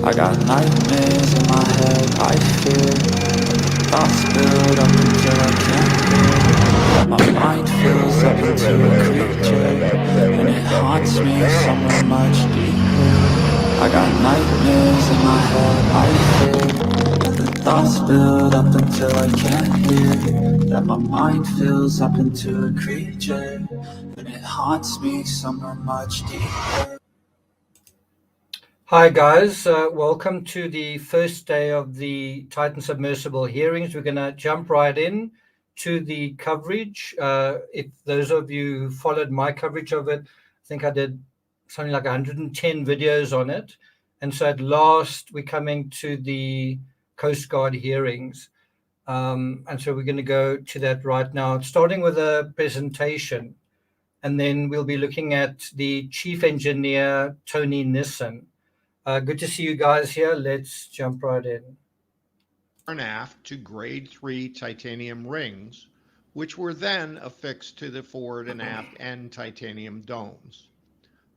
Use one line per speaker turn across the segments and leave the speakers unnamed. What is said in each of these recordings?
I got nightmares in my head, I fear thoughts build up until I can't hear. That my mind fills up into a creature, and it haunts me somewhere much deeper. I got nightmares in my head, I fear that the thoughts build up until I can't hear. That my mind fills up into a creature, and it haunts me somewhere much deeper.
Hi guys, welcome to the first day of the Titan Submersible hearings. We're going to jump right in to the coverage. If those of you who followed my coverage of it, I think I did something like 110 videos on it. And so at last we're coming to the Coast Guard hearings. And so we're going to go to that right now, starting with a presentation. And then we'll be looking at the Chief Engineer, Tony Nissen. Good to see you guys here. Let's jump right in.
And aft to grade 3 titanium rings, which were then affixed to the forward and aft end titanium domes.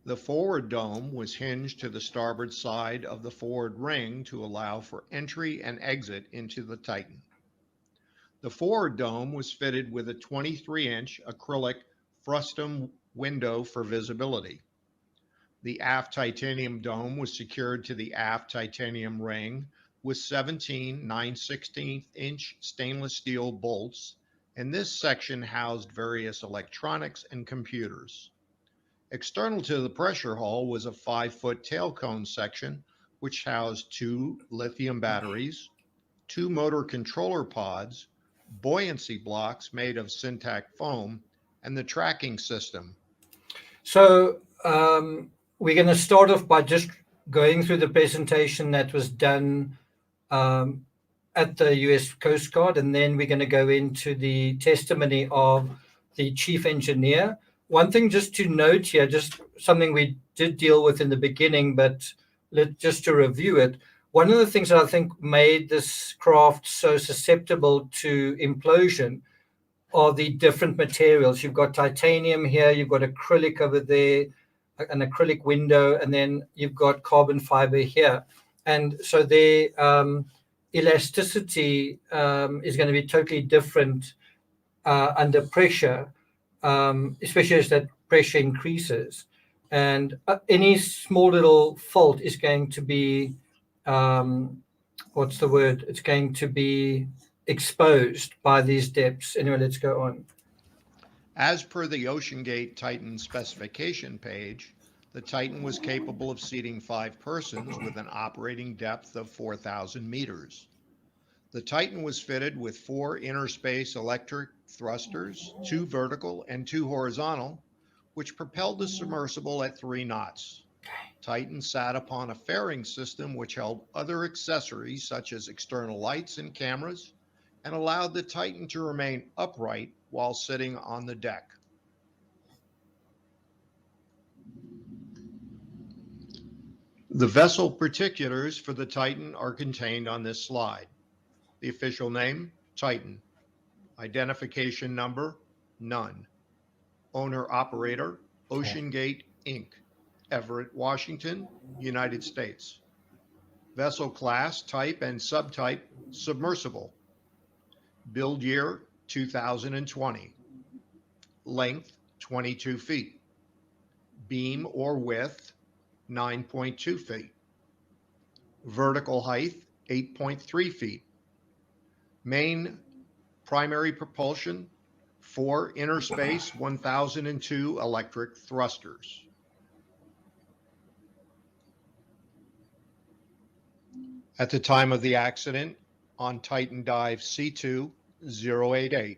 The forward dome was hinged to the starboard side of the forward ring to allow for entry and exit into the Titan. The forward dome was fitted with a 23-inch acrylic frustum window for visibility. The aft titanium dome was secured to the aft titanium ring with 17 9/16-inch stainless steel bolts, and this section housed various electronics and computers. External to the pressure hull was a 5-foot tail cone section, which housed 2 lithium batteries, 2 motor controller pods, buoyancy blocks made of Syntac foam, and the tracking system.
So we're going to start off by just going through the presentation that was done at the US Coast Guard, and then we're going to go into the testimony of the Chief Engineer. One thing just to note here, just something we did deal with in the beginning, but just to review it, one of the things that I think made this craft so susceptible to implosion are the different materials. You've got titanium here, you've got acrylic over there, an acrylic window, and then you've got carbon fiber here. And so their elasticity is going to be totally different under pressure, especially as that pressure increases. And any small little fault is going to be, It's going to be exposed by these depths. Anyway, let's go on.
As per the OceanGate Titan specification page, the Titan was capable of seating 5 persons with an operating depth of 4,000 meters. The Titan was fitted with 4 inner space electric thrusters, 2 vertical and 2 horizontal, which propelled the submersible at 3 knots. Titan sat upon a fairing system which held other accessories such as external lights and cameras, and allowed the Titan to remain upright while sitting on the deck. The vessel particulars for the Titan are contained on this slide. The official name, Titan. Identification number, none. Owner-operator, OceanGate, Inc., Everett, Washington, United States. Vessel class, type, and subtype, submersible. Build year, 2020. Length, 22 feet. Beam or width, 9.2 feet. Vertical height, 8.3 feet. Main primary propulsion, 4 inner space 1002 electric thrusters. At the time of the accident, on Titan Dive C2-088,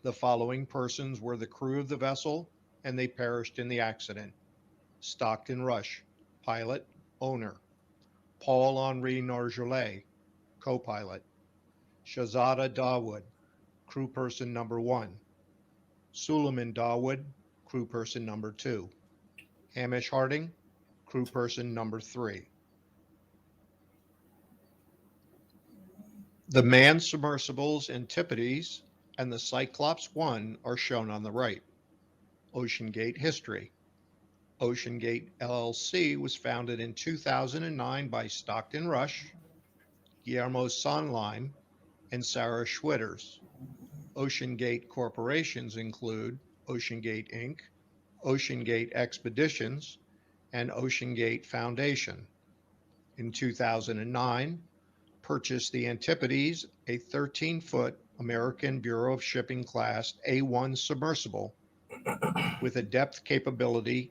the following persons were the crew of the vessel, and they perished in the accident. Stockton Rush, pilot, owner. Paul-Henri Nargeolet, co-pilot. Shahzada Dawood, crew person number 1. Suleiman Dawood, crew person number 2. Hamish Harding, crew person number 3. The manned submersibles Antipodes and the Cyclops 1 are shown on the right. OceanGate history. OceanGate LLC was founded in 2009 by Stockton Rush, Guillermo Sonleim, and Sarah Schwitters. OceanGate corporations include OceanGate Inc., OceanGate Expeditions, and OceanGate Foundation. In 2009, purchased the Antipodes, a 13-foot American Bureau of Shipping class A1 submersible with a depth capability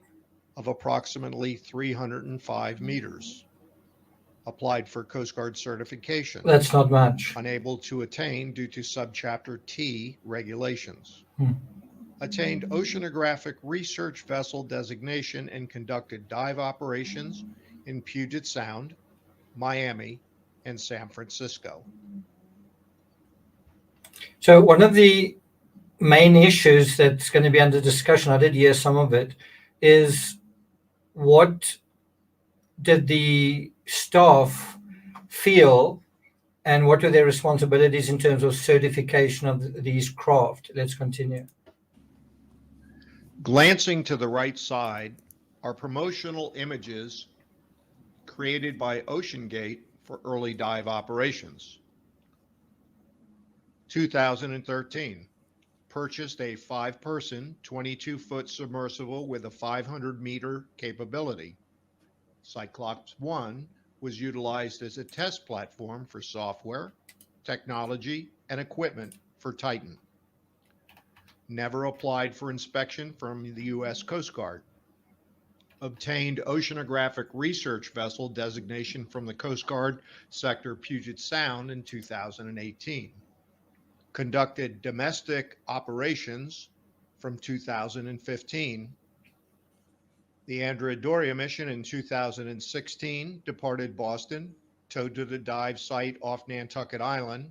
of approximately 305 meters. Applied for Coast Guard certification,
That's not much.
unable to attain due to Subchapter T regulations.
Hmm.
Attained oceanographic research vessel designation and conducted dive operations in Puget Sound, Miami, and San Francisco.
So one of the main issues that's going to be under discussion, I did hear some of it, is what did the staff feel and what were their responsibilities in terms of certification of these craft? Let's continue.
Glancing to the right side are promotional images created by OceanGate for early dive operations. 2013, purchased a 5-person, 22-foot submersible with a 500-meter capability. Cyclops 1 was utilized as a test platform for software, technology, and equipment for Titan. Never applied for inspection from the U.S. Coast Guard. Obtained oceanographic research vessel designation from the Coast Guard Sector Puget Sound in 2018. Conducted domestic operations from 2015. The Andrea Doria mission in 2016 departed Boston, towed to the dive site off Nantucket Island,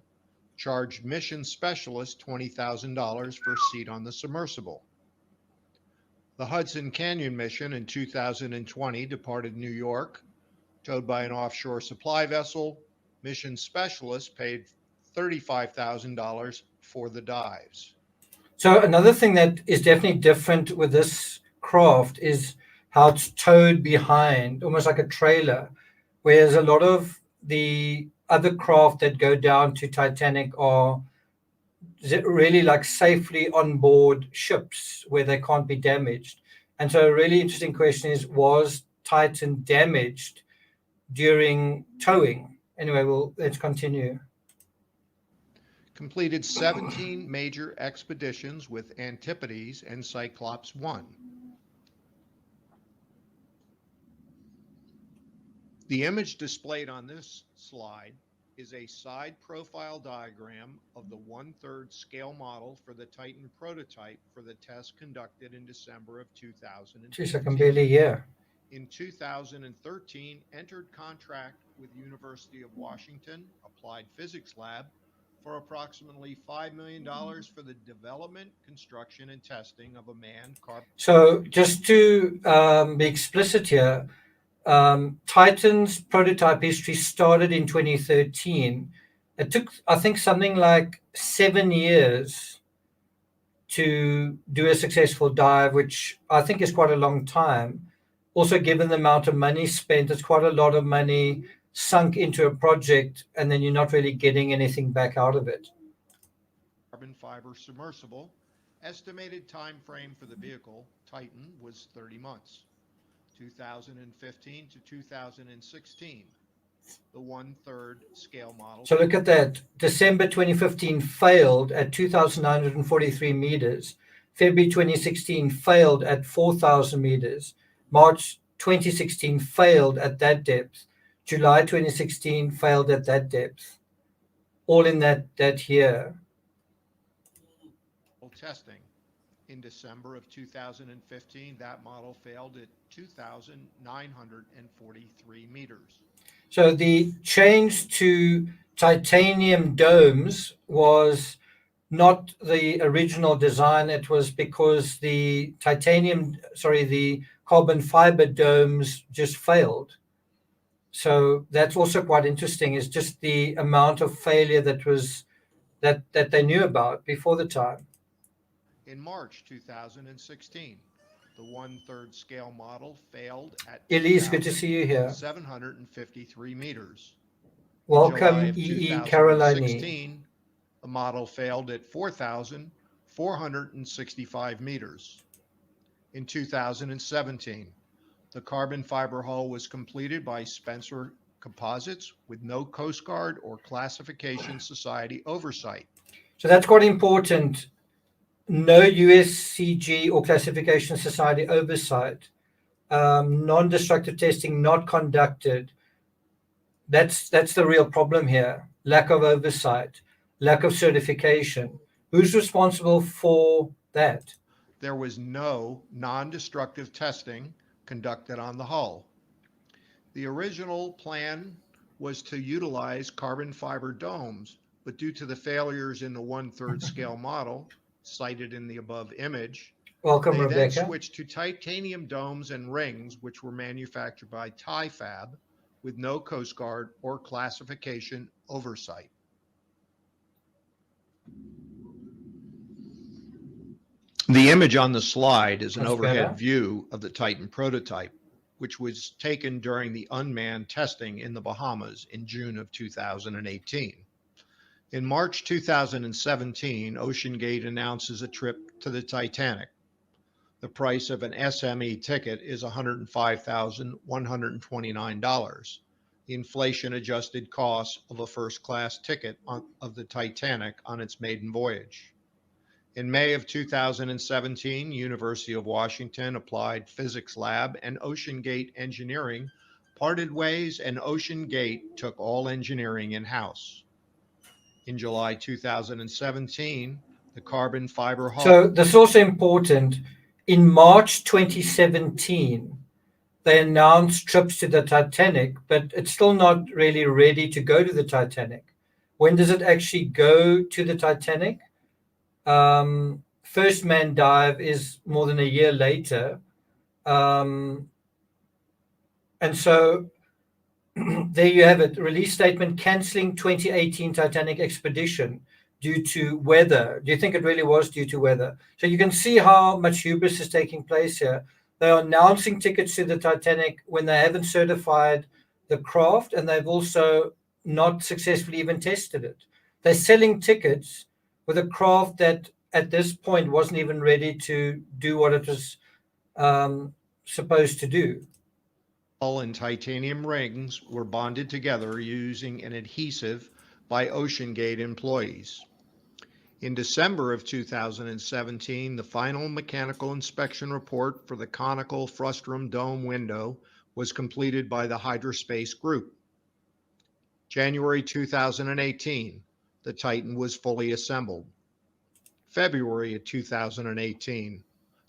charged mission specialist $20,000 for a seat on the submersible. The Hudson Canyon mission in 2020 departed New York, towed by an offshore supply vessel. Mission specialist paid $35,000 for the dives.
So another thing that is definitely different with this craft is how it's towed behind, almost like a trailer, whereas a lot of the other craft that go down to Titanic are really like safely on board ships where they can't be damaged. And so a really interesting question is, was Titan damaged during towing? Anyway, let's continue.
Completed 17 major expeditions with Antipodes and Cyclops 1. The image displayed on this slide is a side profile diagram of the 1/3 scale model for the Titan prototype for the test conducted in December of 2015.
Jeez, I can barely hear.
In 2013, entered contract with University of Washington Applied Physics Lab for approximately $5 million for the development, construction, and testing of a manned carbon.
So just to be explicit here, Titan's prototype history started in 2013. It took, I think, something like 7 years to do a successful dive, which I think is quite a long time. Also, given the amount of money spent, it's quite a lot of money sunk into a project, and then you're not really getting anything back out of it.
Carbon fiber submersible. Estimated time frame for the vehicle, Titan, was 30 months. 2015 to 2016, the 1/3 scale model.
So look at that. December 2015 failed at 2,943 meters. February 2016 failed at 4,000 meters. March 2016 failed at that depth. July 2016 failed at that depth. All in that year.
Testing. In December of 2015, that model failed at 2,943 meters.
So the change to titanium domes was not the original design. It was because the carbon fiber domes just failed. So that's also quite interesting, is just the amount of failure that they knew about before the time.
In March 2016, The 1/3 scale model failed at
Elise, good to see you here.
2,753 meters. In
Welcome,
July of
EE Caroline.
2016, the model failed at 4,465 meters. In 2017, the carbon fiber hull was completed by Spencer Composites with no Coast Guard or Classification Society oversight.
So that's quite important. No USCG or Classification Society oversight. Non-destructive testing not conducted. That's the real problem here. Lack of oversight, lack of certification. Who's responsible for that?
There was no non-destructive testing conducted on the hull. The original plan was to utilize carbon fiber domes, but due to the failures in the 1/3 scale model cited in the above image,
Welcome,
they
Rebecca.
then switched to titanium domes and rings, which were manufactured by TIFAB with no Coast Guard or classification oversight. The image on the slide is an
That's
overhead
better.
view of the Titan prototype, which was taken during the unmanned testing in the Bahamas in June of 2018. In March 2017, OceanGate announces a trip to the Titanic. The price of an SME ticket is $105,129. The inflation-adjusted cost of a first-class ticket of the Titanic on its maiden voyage. In May of 2017, University of Washington Applied Physics Lab and OceanGate Engineering parted ways, and OceanGate took all engineering in-house. In July 2017, the carbon fiber hull.
So this is also important. In March 2017, they announced trips to the Titanic, but it's still not really ready to go to the Titanic. When does it actually go to the Titanic? First manned dive is more than a year later. And so there you have it. Release statement canceling 2018 Titanic expedition due to weather. Do you think it really was due to weather? So you can see how much hubris is taking place here. They are announcing tickets to the Titanic when they haven't certified the craft, and they've also not successfully even tested it. They're selling tickets with a craft that at this point wasn't even ready to do what it was supposed to do.
Hull and titanium rings were bonded together using an adhesive by OceanGate employees. In December of 2017, the final mechanical inspection report for the conical frustum dome window was completed by the Hydrospace Group. January 2018, the Titan was fully assembled. February of 2018,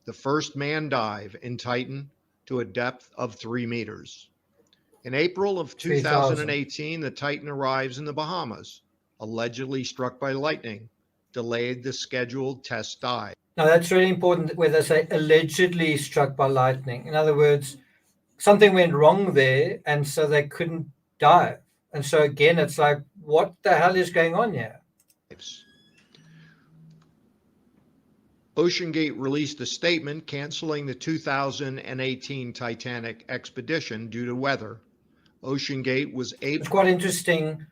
the first manned dive in Titan to a depth of 3 meters. In April of 2018, the Titan arrives in the Bahamas, allegedly struck by lightning, delayed the scheduled test dive.
Now that's really important where they say allegedly struck by lightning. In other words, something went wrong there, and so they couldn't dive. And so again, it's like, what the hell is going on here?
OceanGate released a statement canceling the 2018 Titanic expedition due to weather. OceanGate was able.
It's quite interesting.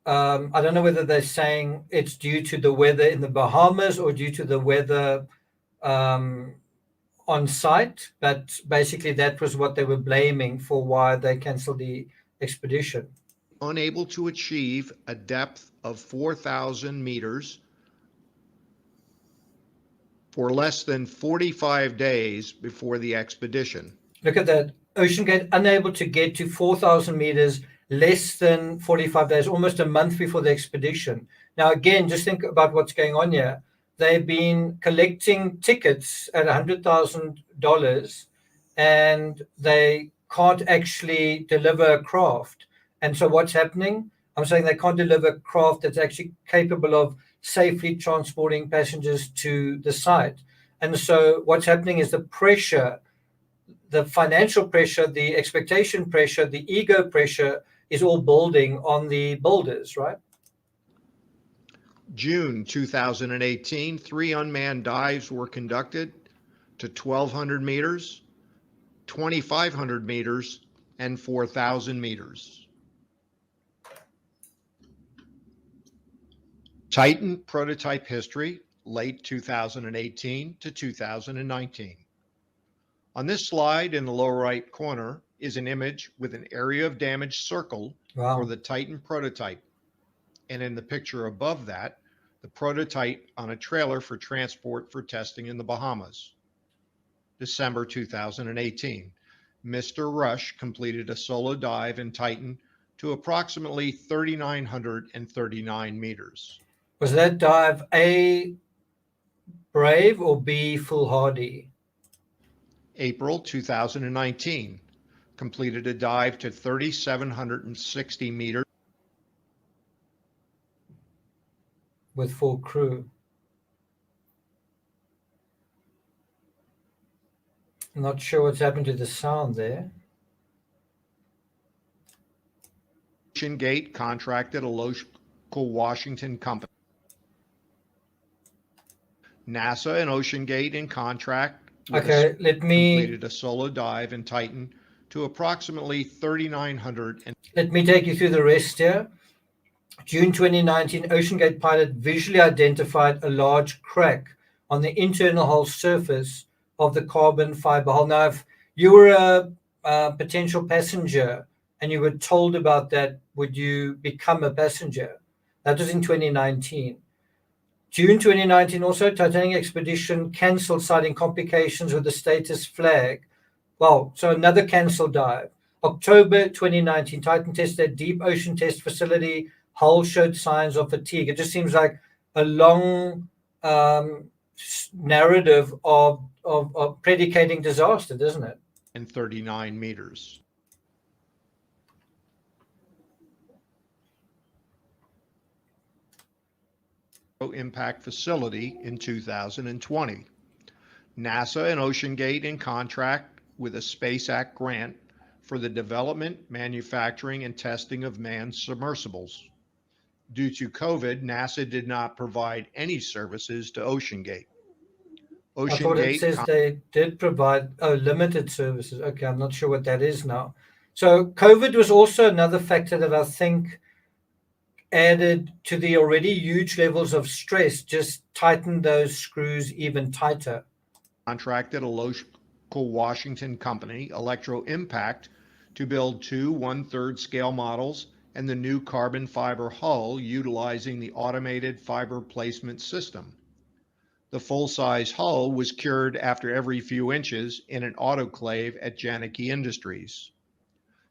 I don't know whether they're saying it's due to the weather in the Bahamas or due to the weather on site, but basically that was what they were blaming for why they canceled the expedition.
Unable to achieve a depth of 4,000 meters for less than 45 days before the expedition.
Look at that. OceanGate unable to get to 4,000 meters less than 45 days, almost a month before the expedition. Now, again, just think about what's going on here. They've been collecting tickets at $100,000 and they can't actually deliver a craft. And so what's happening? I'm saying they can't deliver a craft that's actually capable of safely transporting passengers to the site. And so what's happening is the pressure, the financial pressure, the expectation pressure, the ego pressure is all building on the builders, right?
June 2018, 3 unmanned dives were conducted to 1,200 meters, 2,500 meters, and 4,000 meters. Titan prototype history, late 2018 to 2019. On this slide in the lower right corner is an image with an area of damage circled for the Titan prototype. And in the picture above that, the prototype on a trailer for transport for testing in the Bahamas. December 2018. Mr. Rush completed a solo dive in Titan to approximately 3,939 meters.
Was that dive A, brave, or B, foolhardy?
April 2019. Completed a dive to 3,760 meters.
With full crew. I'm not sure what's happened to the sound there.
OceanGate contracted a local Washington company. NASA and OceanGate in contract.
Okay, let me
completed a solo dive in Titan to approximately 3,900.
Let me take you through the rest here. June 2019, OceanGate pilot visually identified a large crack on the internal hull surface of the carbon fiber hull. Now, if you were a potential passenger and you were told about that, would you become a passenger? That was in 2019. June 2019, also, Titanic expedition cancelled, citing complications with the status flag. Well, so another cancelled dive. October 2019, Titan tested deep ocean test facility. Hull showed signs of fatigue. It just seems like a long narrative of predicating disaster, doesn't it?
And 39 meters. Impact facility in 2020. NASA and OceanGate in contract with a Space Act grant for the development, manufacturing, and testing of manned submersibles. Due to COVID, NASA did not provide any services to OceanGate.
I thought it says they did provide limited services. Okay, I'm not sure what that is now. So COVID was also another factor that I think added to the already huge levels of stress, just tightened those screws even tighter.
Contracted a local Washington company, Electro Impact, to build two 1/3 scale models and the new carbon fiber hull utilizing the automated fiber placement system. The full-size hull was cured after every few inches in an autoclave at Janicki Industries.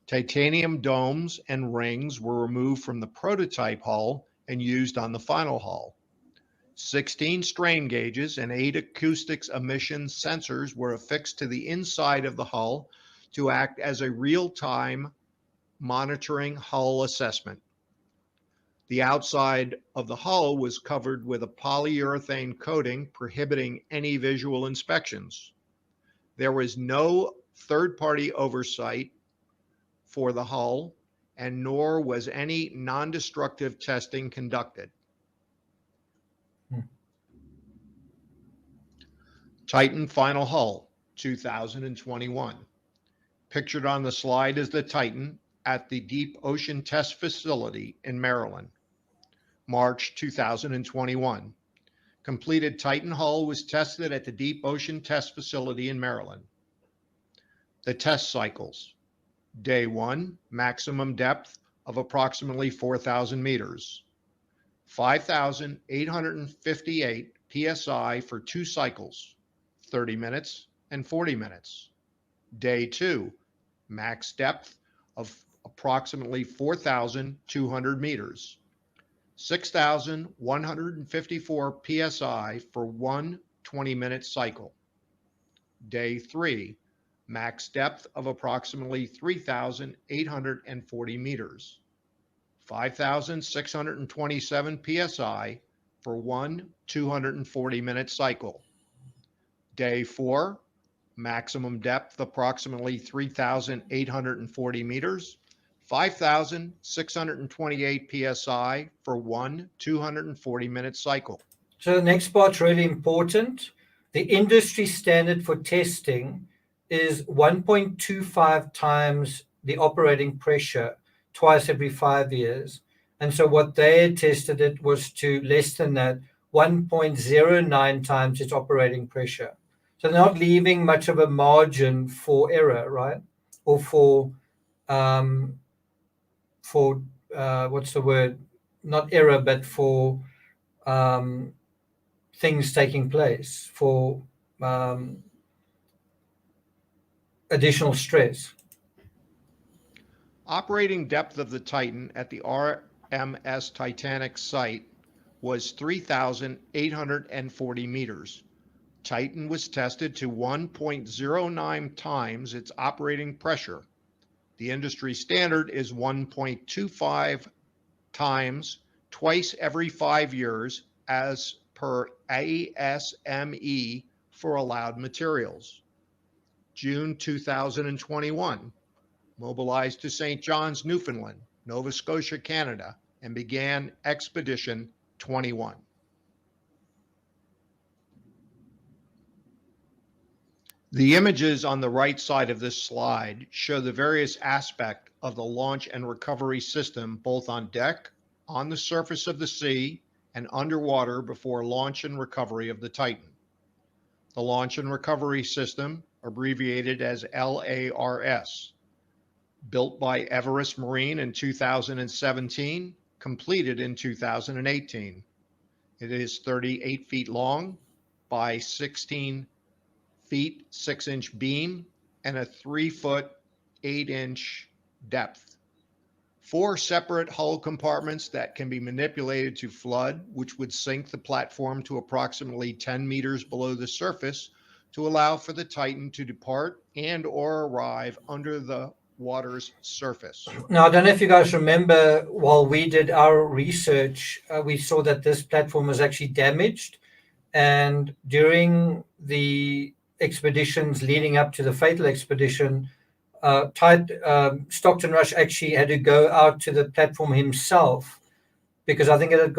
Titanium domes and rings were removed from the prototype hull and used on the final hull. 16 strain gauges and 8 acoustics emission sensors were affixed to the inside of the hull to act as a real-time monitoring hull assessment. The outside of the hull was covered with a polyurethane coating prohibiting any visual inspections. There was no third-party oversight for the hull, and nor was any non-destructive testing conducted. Titan final hull, 2021. Pictured on the slide is the Titan at the Deep Ocean Test Facility in Maryland. March 2021. Completed Titan hull was tested at the Deep Ocean Test Facility in Maryland. The test cycles. Day 1, maximum depth of approximately 4,000 meters. 5,858 PSI for 2 cycles, 30 minutes and 40 minutes. Day 2, max depth of approximately 4,200 meters. 6,154 PSI for 1 20-minute cycle. Day 3, max depth of approximately 3,840 meters. 5,627 PSI for 1 240-minute cycle. Day 4, maximum depth approximately 3,840 meters. 5,628 PSI for 1 240-minute cycle.
So the next part's really important. The industry standard for testing is 1.25 times the operating pressure twice every 5 years. And so what they had tested it was to less than that, 1.09 times its operating pressure. So they're not leaving much of a margin for error, right? Or for what's the word? Not error, but for things taking place, for additional stress.
Operating depth of the Titan at the RMS Titanic site was 3,840 meters. Titan was tested to 1.09 times its operating pressure. The industry standard is 1.25 times twice every 5 years as per ASME for allowed materials. June 2021, mobilized to St. John's, Newfoundland, Nova Scotia, Canada, and began Expedition 21. The images on the right side of this slide show the various aspects of the launch and recovery system, both on deck, on the surface of the sea, and underwater before launch and recovery of the Titan. The launch and recovery system, abbreviated as LARS, built by Everest Marine in 2017, completed in 2018. It is 38 feet long by 16 feet 6-inch beam and a 3-foot 8-inch depth. 4 separate hull compartments that can be manipulated to flood, which would sink the platform to approximately 10 meters below the surface to allow for the Titan to depart and or arrive under the water's surface.
Now, I don't know if you guys remember, while we did our research, we saw that this platform was actually damaged. And during the expeditions leading up to the fatal expedition, Stockton Rush actually had to go out to the platform himself because I think it had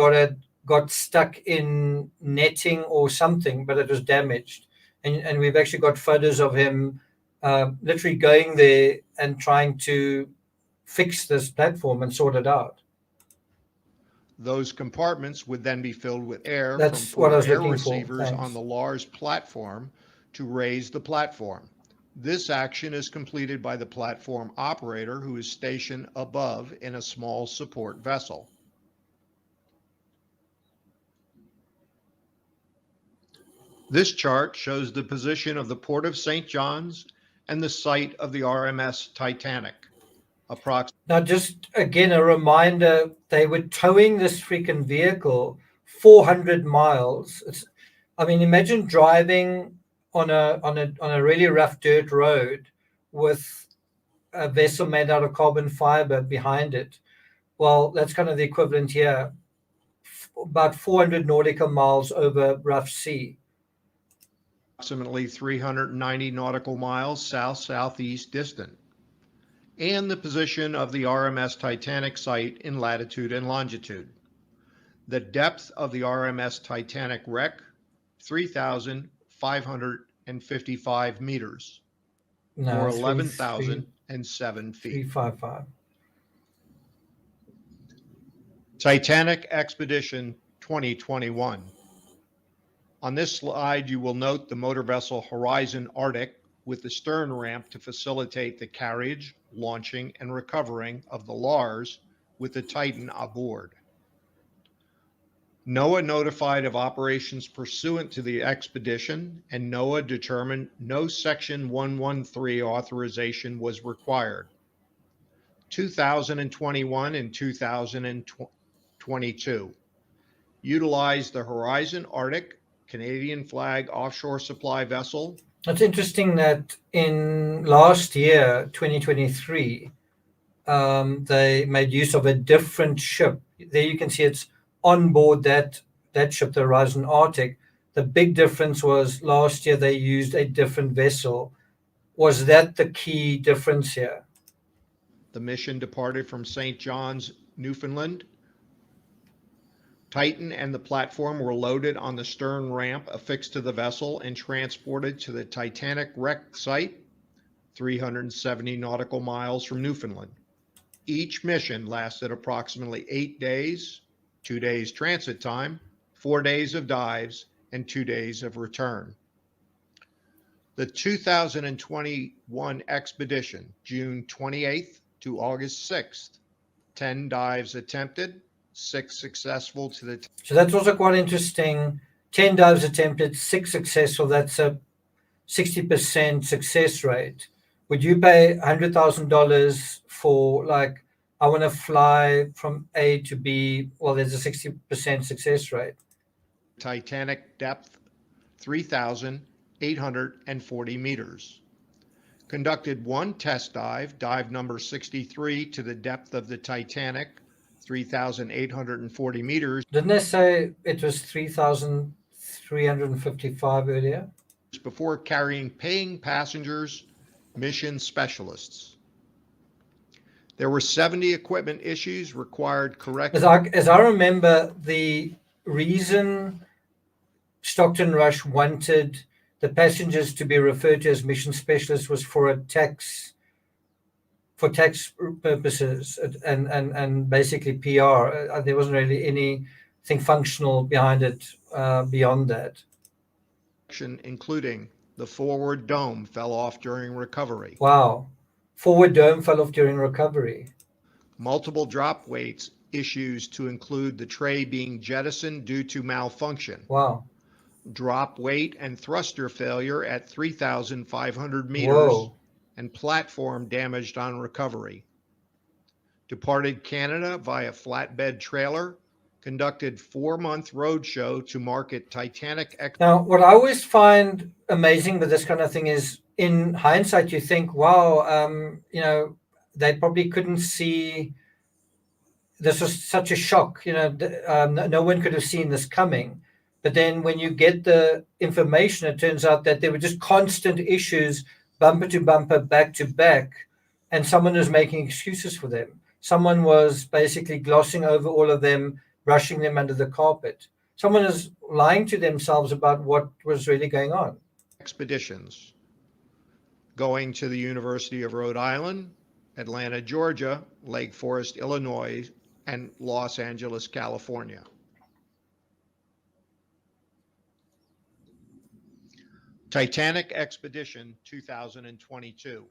got stuck in netting or something, but it was damaged. And we've actually got photos of him literally going there and trying to fix this platform and sort it out.
Those compartments would then be filled with air
That's
from
what I
4
was
air
looking for.
receivers
Thanks.
on the Lars platform to raise the platform. This action is completed by the platform operator, who is stationed above in a small support vessel. This chart shows the position of the Port of St. John's and the site of the RMS Titanic.
Now, just again, a reminder, they were towing this freaking vehicle 400 miles. I mean, imagine driving on a really rough dirt road with a vessel made out of carbon fiber behind it. Well, that's kind of the equivalent here, about 400 nautical miles over rough sea.
Approximately 390 nautical miles south-southeast distant, and the position of the RMS Titanic site in latitude and longitude. The depth of the RMS Titanic wreck, 3,555 meters, or 11,007 feet.
355.
Titanic Expedition 2021. On this slide, you will note the motor vessel Horizon Arctic with the stern ramp to facilitate the carriage, launching, and recovering of the Lars with the Titan aboard. NOAA notified of operations pursuant to the expedition, and NOAA determined no Section 113 authorization was required. 2021 and 2022 utilized the Horizon Arctic Canadian flag offshore supply vessel.
It's interesting that in last year, 2023, they made use of a different ship. There you can see it's on board that ship, the Horizon Arctic. The big difference was last year they used a different vessel. Was that the key difference here?
The mission departed from St. John's, Newfoundland, Titan and the platform were loaded on the stern ramp affixed to the vessel and transported to the Titanic wreck site, 370 nautical miles from Newfoundland. Each mission lasted approximately 8 days, 2 days transit time, 4 days of dives, and 2 days of return. The 2021 expedition, June 28th to August 6th, 10 dives attempted, 6 successful to the.
So that's also quite interesting. 10 dives attempted, 6 successful. That's a 60% success rate. Would you pay $100,000 for, like, I want to fly from A to B? Well, there's a 60% success rate.
Titanic depth 3,840 meters. Conducted one test dive, dive number 63, to the depth of the Titanic, 3,840 meters.
Didn't they say it was 3,355 earlier?
Before carrying paying passengers, mission specialists. There were 70 equipment issues required correction.
As I remember, the reason Stockton Rush wanted the passengers to be referred to as mission specialists was for tax purposes and basically PR. There wasn't really anything functional behind it beyond that.
Including the forward dome fell off during recovery.
Wow. Forward dome fell off during recovery.
Multiple drop weights issues to include the tray being jettisoned due to malfunction.
Wow.
Drop weight and thruster failure at 3,500 meters.
Whoa.
And platform damaged on recovery. Departed Canada via flatbed trailer. Conducted 4-month roadshow to market Titanic.
Now, what I always find amazing with this kind of thing is, in hindsight, you think, wow, they probably couldn't see. This was such a shock. No one could have seen this coming. But then when you get the information, it turns out that there were just constant issues, bumper to bumper, back to back, and someone was making excuses for them. Someone was basically glossing over all of them, brushing them under the carpet. Someone is lying to themselves about what was really going on.
Expeditions going to the University of Rhode Island, Atlanta, Georgia, Lake Forest, Illinois, and Los Angeles, California. Titanic Expedition 2022.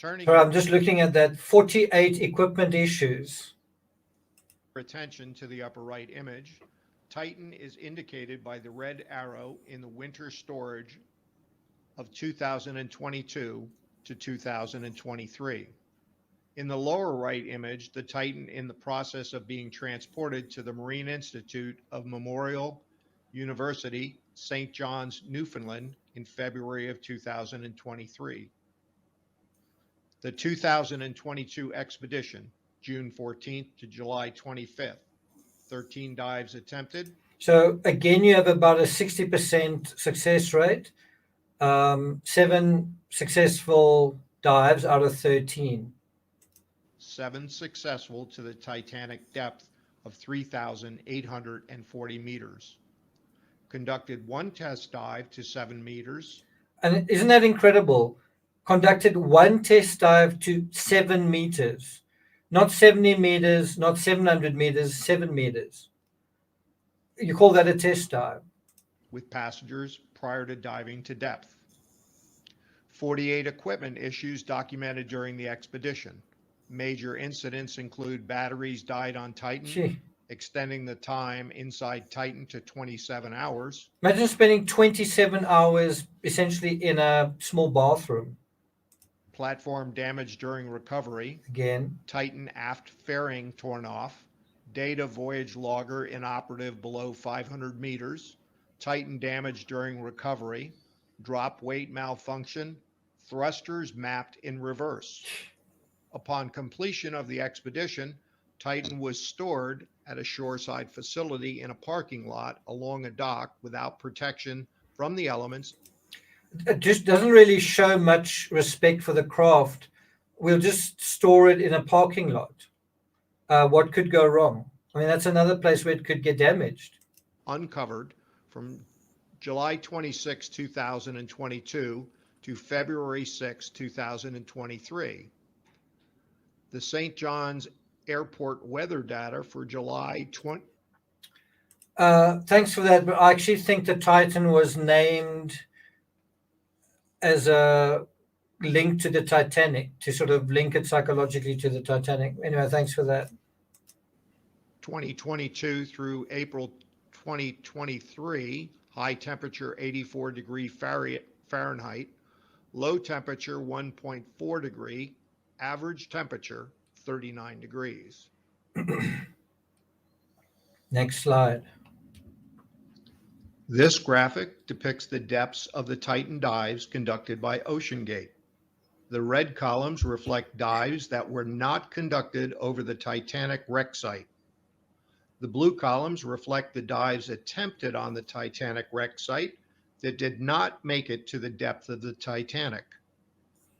I'm just looking at that. 48 equipment issues.
Attention to the upper right image. Titan is indicated by the red arrow in the winter storage of 2022 to 2023. In the lower right image, the Titan in the process of being transported to the Marine Institute of Memorial University, St. John's, Newfoundland, in February of 2023. The 2022 expedition, June 14th to July 25th, 13 dives attempted.
So again, you have about a 60% success rate, 7 successful dives out of 13.
7 successful to the Titanic depth of 3,840 meters. Conducted 1 test dive to 7 meters.
And isn't that incredible? Conducted 1 test dive to 7 meters. Not 70 meters, not 700 meters, 7 meters. You call that a test dive?
With passengers prior to diving to depth. 48 equipment issues documented during the expedition. Major incidents include batteries died on Titan, extending the time inside Titan to 27 hours.
Imagine spending 27 hours essentially in a small bathroom.
Platform damage during recovery.
Again.
Titan aft fairing torn off. Data voyage logger inoperative below 500 meters. Titan damage during recovery. Drop weight malfunction. Thrusters mapped in reverse. Upon completion of the expedition, Titan was stored at a shoreside facility in a parking lot along a dock without protection from the elements.
It just doesn't really show much respect for the craft. We'll just store it in a parking lot. What could go wrong? I mean, that's another place where it could get damaged.
Uncovered from July 26, 2022 to February 6, 2023. The St. John's Airport weather data for July 20.
Thanks for that, but I actually think the Titan was named as a link to the Titanic, to sort of link it psychologically to the Titanic. Anyway, thanks for that.
2022 through April 2023, high temperature 84 degree Fahrenheit, low temperature 1.4 degree, average temperature 39 degrees.
Next slide.
This graphic depicts the depths of the Titan dives conducted by OceanGate. The red columns reflect dives that were not conducted over the Titanic wreck site. The blue columns reflect the dives attempted on the Titanic wreck site that did not make it to the depth of the Titanic.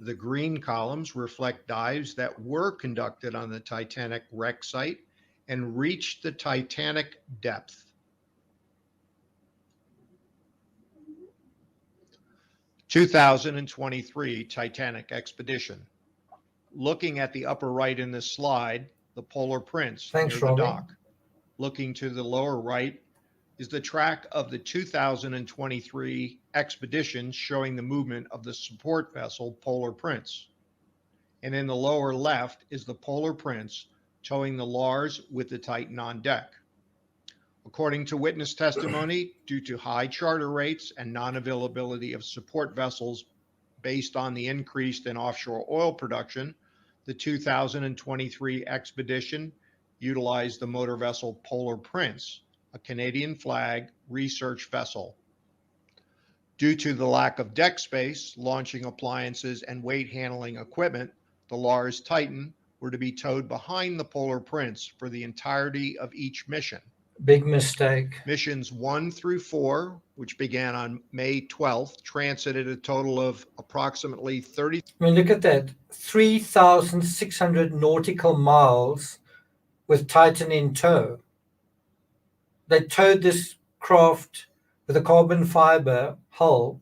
The green columns reflect dives that were conducted on the Titanic wreck site and reached the Titanic depth. (2023) Titanic expedition. Looking at the upper right in this slide, the Polar Prince near the dock. Looking to the lower right is the track of the 2023 expedition showing the movement of the support vessel Polar Prince. And in the lower left is the Polar Prince towing the Lars with the Titan on deck. According to witness testimony, due to high charter rates and non-availability of support vessels based on the increase in offshore oil production, the 2023 expedition utilized the motor vessel Polar Prince, a Canadian flag research vessel. Due to the lack of deck space, launching appliances, and weight handling equipment, the Lars Titan were to be towed behind the Polar Prince for the entirety of each mission.
Big mistake.
Missions 1 through 4, which began on May 12th, transited a total of approximately 30.
I mean, look at that. 3,600 nautical miles with Titan in tow. They towed this craft with a carbon fiber hull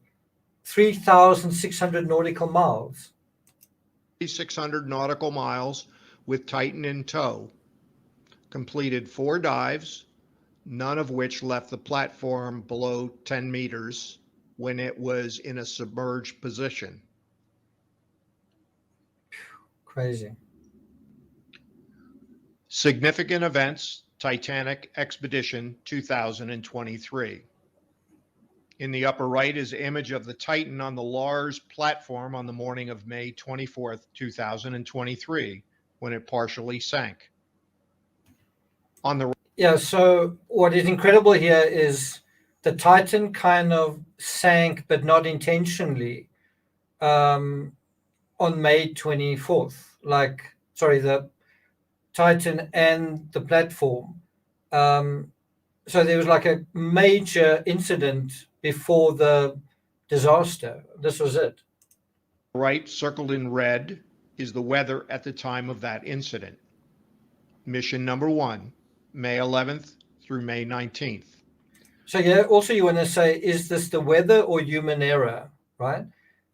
3,600 nautical miles.
3,600 nautical miles with Titan in tow. Completed 4 dives, none of which left the platform below 10 meters when it was in a submerged position.
Crazy.
Significant events, Titanic expedition 2023. In the upper right is an image of the Titan on the Lars platform on the morning of May 24th, 2023, when it partially sank. On the
Yeah, so what is incredible here is the Titan kind of sank, but not intentionally, on May 24th. The Titan and the platform. So there was like a major incident before the disaster. This was it.
right, circled in red, is the weather at the time of that incident. Mission number 1, May 11th through May 19th.
So yeah, also you want to say, is this the weather or human error, right?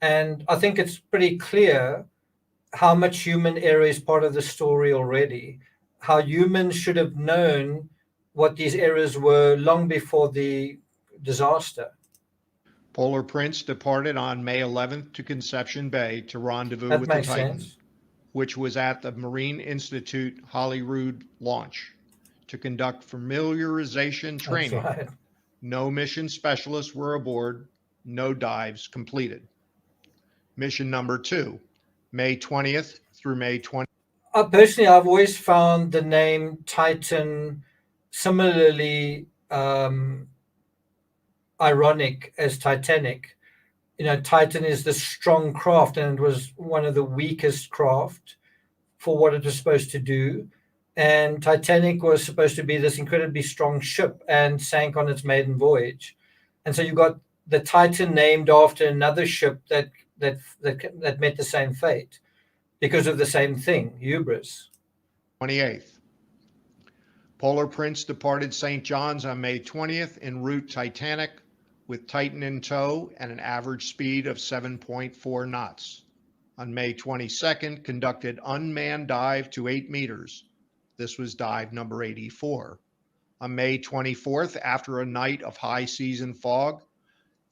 And I think it's pretty clear how much human error is part of the story already, how humans should have known what these errors were long before the disaster.
Polar Prince departed on May 11th to Conception Bay to rendezvous
That
with the
makes
Titan,
sense.
which was at the Marine Institute Holyrood launch to conduct familiarization training.
That's right.
No mission specialists were aboard, no dives completed. Mission number 2, May 20th through May 20th.
Personally, I've always found the name Titan similarly ironic as Titanic. You know, Titan is the strong craft, and it was one of the weakest craft for what it was supposed to do. And Titanic was supposed to be this incredibly strong ship and sank on its maiden voyage. And so you got the Titan named after another ship that met the same fate because of the same thing, hubris.
28th. Polar Prince departed St. John's on May 20th en route Titanic with Titan in tow and an average speed of 7.4 knots. On May 22nd, conducted unmanned dive to 8 meters. This was dive number 84. On May 24th, after a night of high seas and fog,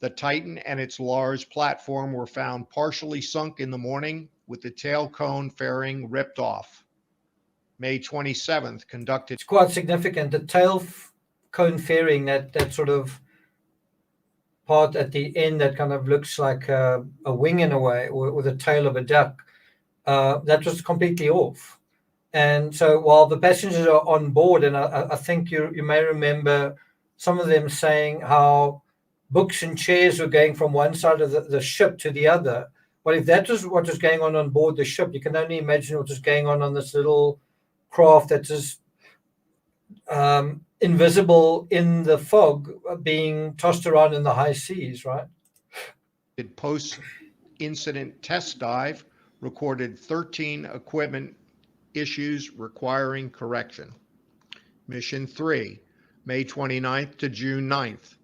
the Titan and its large platform were found partially sunk in the morning with the tail cone fairing ripped off. May 27th, conducted.
It's quite significant. The tail cone fairing, that sort of part at the end that kind of looks like a wing in a way, or the tail of a duck, that was completely off. And so while the passengers are on board, and I think you may remember some of them saying how books and chairs were going from one side of the ship to the other. Well, if that was what was going on board the ship, you can only imagine what was going on this little craft that is invisible in the fog, being tossed around in the high seas, right?
Post-incident test dive recorded 13 equipment issues requiring correction. Mission 3, May 29th to June 9th.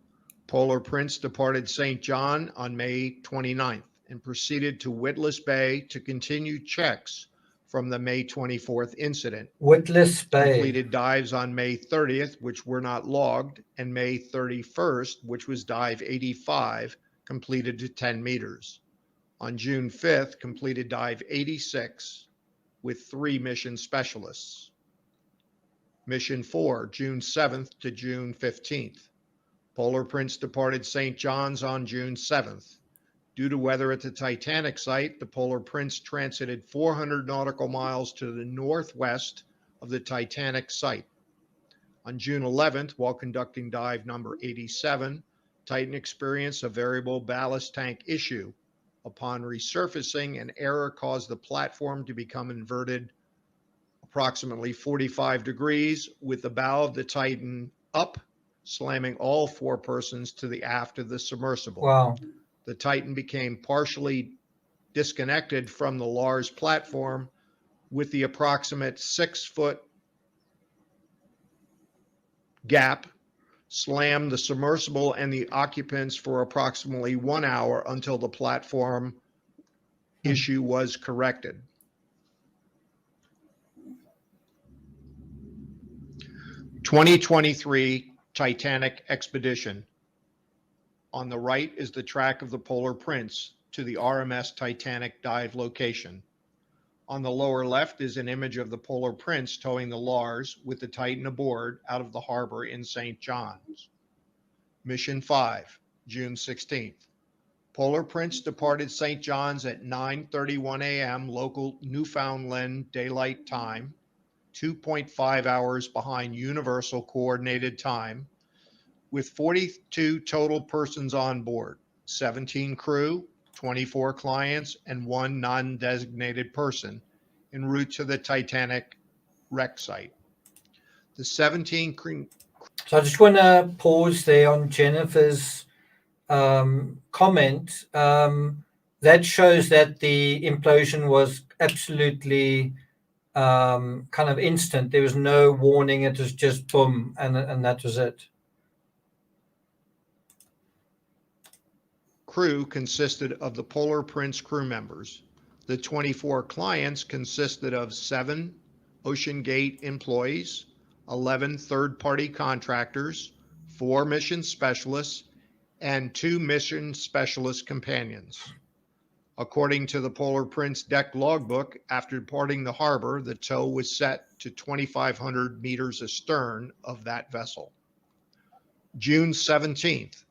Polar Prince departed St. John on May 29th and proceeded to Witless Bay to continue checks from the May 24th incident.
Witless Bay.
Completed dives on May 30th, which were not logged, and May 31st, which was dive 85, completed to 10 meters. On June 5th, completed dive 86 with 3 mission specialists. Mission 4, June 7th to June 15th. Polar Prince departed St. John's on June 7th. Due to weather at the Titanic site, the Polar Prince transited 400 nautical miles to the northwest of the Titanic site. On June 11th, while conducting dive number 87, Titan experienced a variable ballast tank issue. Upon resurfacing, an error caused the platform to become inverted approximately 45 degrees, with the bow of the Titan up, slamming all 4 persons to the aft of the submersible.
Wow.
The Titan became partially disconnected from the large platform with the approximate 6-foot gap, slammed the submersible and the occupants for approximately 1 hour until the platform issue was corrected. (2023) Titanic expedition. On the right is the track of the Polar Prince to the RMS Titanic dive location. On the lower left is an image of the Polar Prince towing the Lars with the Titan aboard out of the harbor in St. John's. Mission 5, June 16th. Polar Prince departed St. John's at 9:31 a.m. local Newfoundland Daylight Time, 2.5 hours behind Universal Coordinated Time, with 42 total persons on board, 17 crew, 24 clients, and 1 non-designated person en route to the Titanic wreck site. The 17 crew.
So I just want to pause there on Jennifer's comment. That shows that the implosion was absolutely kind of instant. There was no warning. It was just boom, and that was it.
Crew consisted of the Polar Prince crew members. The 24 clients consisted of 7 OceanGate employees, 11 third-party contractors, 4 mission specialists, and 2 mission specialist companions. According to the Polar Prince deck logbook, after departing the harbor, the tow was set to 2,500 meters astern of that vessel. June 17th.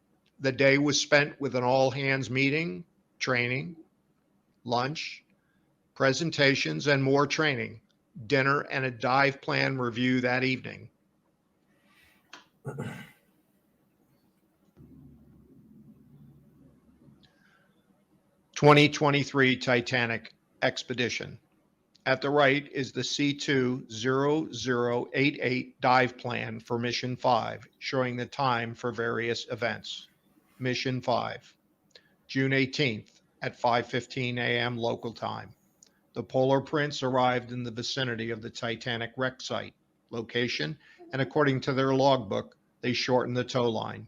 The day was spent with an all-hands meeting, training, lunch, presentations, and more training, dinner, and a dive plan review that evening. (2023) Titanic expedition. At the right is the C20088 dive plan for Mission 5, showing the time for various events. Mission 5, June 18th at 5:15 a.m. local time. The Polar Prince arrived in the vicinity of the Titanic wreck site. Location, and according to their logbook, they shortened the tow line.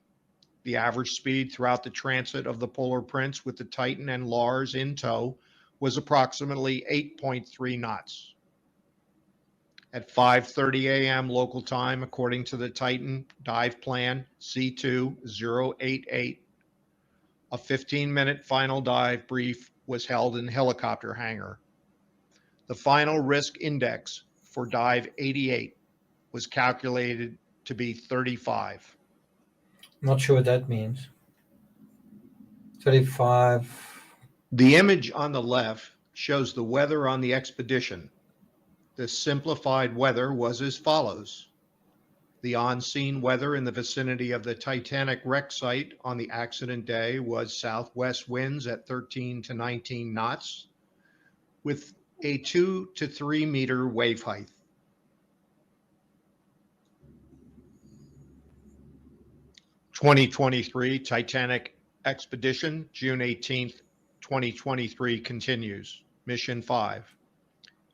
The average speed throughout the transit of the Polar Prince with the Titan and Lars in tow was approximately 8.3 knots. At 5:30 a.m. local time, according to the Titan dive plan C2088, a 15-minute final dive brief was held in the helicopter hangar. The final risk index for dive 88 was calculated to be 35.
Not sure what that means. 35.
The image on the left shows the weather on the expedition. The simplified weather was as follows. The on-scene weather in the vicinity of the Titanic wreck site on the accident day was southwest winds at 13 to 19 knots with a 2 to 3 meter wave height. (2023) Titanic expedition, June 18th, 2023 continues. Mission 5.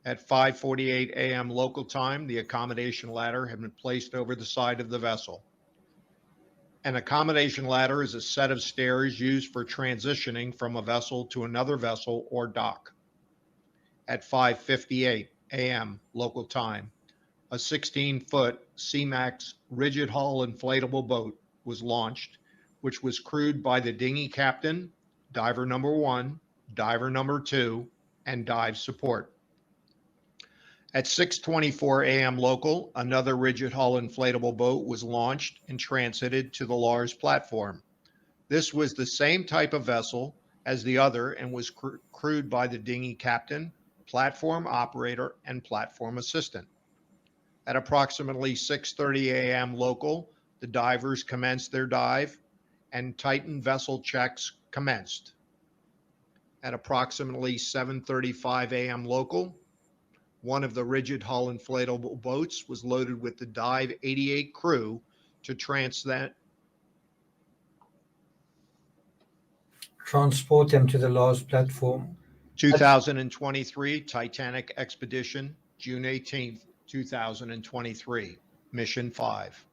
At 5:48 a.m. local time, the accommodation ladder had been placed over the side of the vessel. An accommodation ladder is a set of stairs used for transitioning from a vessel to another vessel or dock. At 5:58 a.m. local time, a 16-foot C-Max rigid hull inflatable boat was launched, which was crewed by the dinghy captain, diver number 1, diver number 2, and dive support. At 6:24 a.m. local, another rigid hull inflatable boat was launched and transited to the Lars platform. This was the same type of vessel as the other and was crewed by the dinghy captain, platform operator, and platform assistant. At approximately 6:30 a.m. local, the divers commenced their dive and Titan vessel checks commenced. At approximately 7:35 a.m. local, one of the rigid hull inflatable boats was loaded with the Dive 88 crew to transport
them to the Lars platform.
2023 Titanic expedition, June 18th, 2023, Mission 5.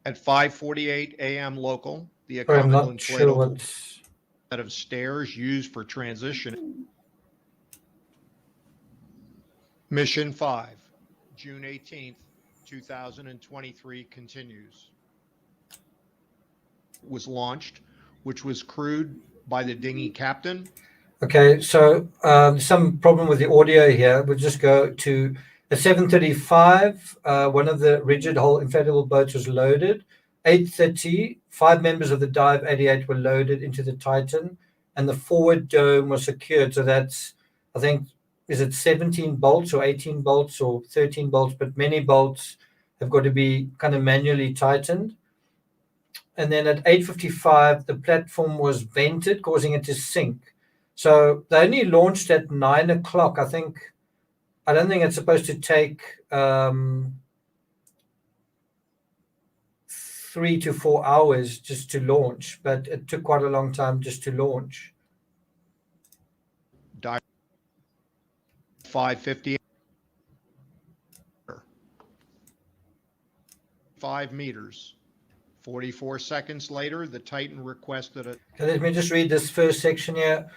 At 5:48 a.m. local, the accommodation inflatable set of stairs used for transition. Mission 5, June 18th, 2023 continues. Was launched, which was crewed by the dinghy captain.
Okay, so some problem with the audio here. We'll just go to at 7:35. One of the rigid hull inflatable boats was loaded. 8:30, 5 members of the Dive 88 were loaded into the Titan, and the forward dome was secured. So that's, I think, is it 17 bolts or 18 bolts or 13 bolts? But many bolts have got to be kind of manually tightened. And then at 8:55, the platform was vented, causing it to sink. So they only launched at 9 o'clock. I don't think it's supposed to take 3 to 4 hours just to launch, but it took quite a long time just to launch.
5:50, 5 meters. 44 seconds later, the Titan requested a...
Okay, let me just read this first section here.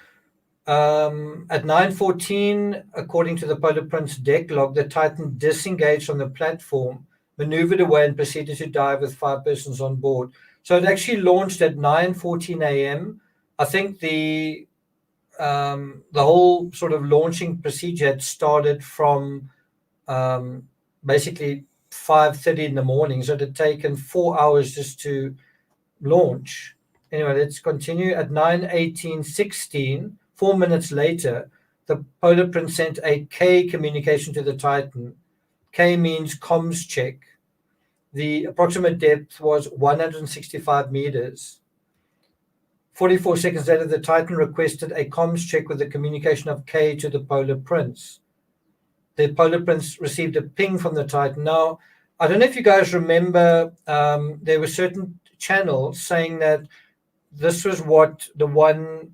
At 9:14, according to the Polar Prince deck log, the Titan disengaged from the platform, maneuvered away, and proceeded to dive with 5 persons on board. So it actually launched at 9:14 a.m. I think the whole sort of launching procedure had started from basically 5:30 in the morning. So it had taken 4 hours just to launch. Anyway, let's continue. At 9:18:16, 4 minutes later, the Polar Prince sent a K communication to the Titan. K means comms check. The approximate depth was 165 meters. 44 seconds later, the Titan requested a comms check with the communication of K to the Polar Prince. The Polar Prince received a ping from the Titan. Now, I don't know if you guys remember, there were certain channels saying that this was what the one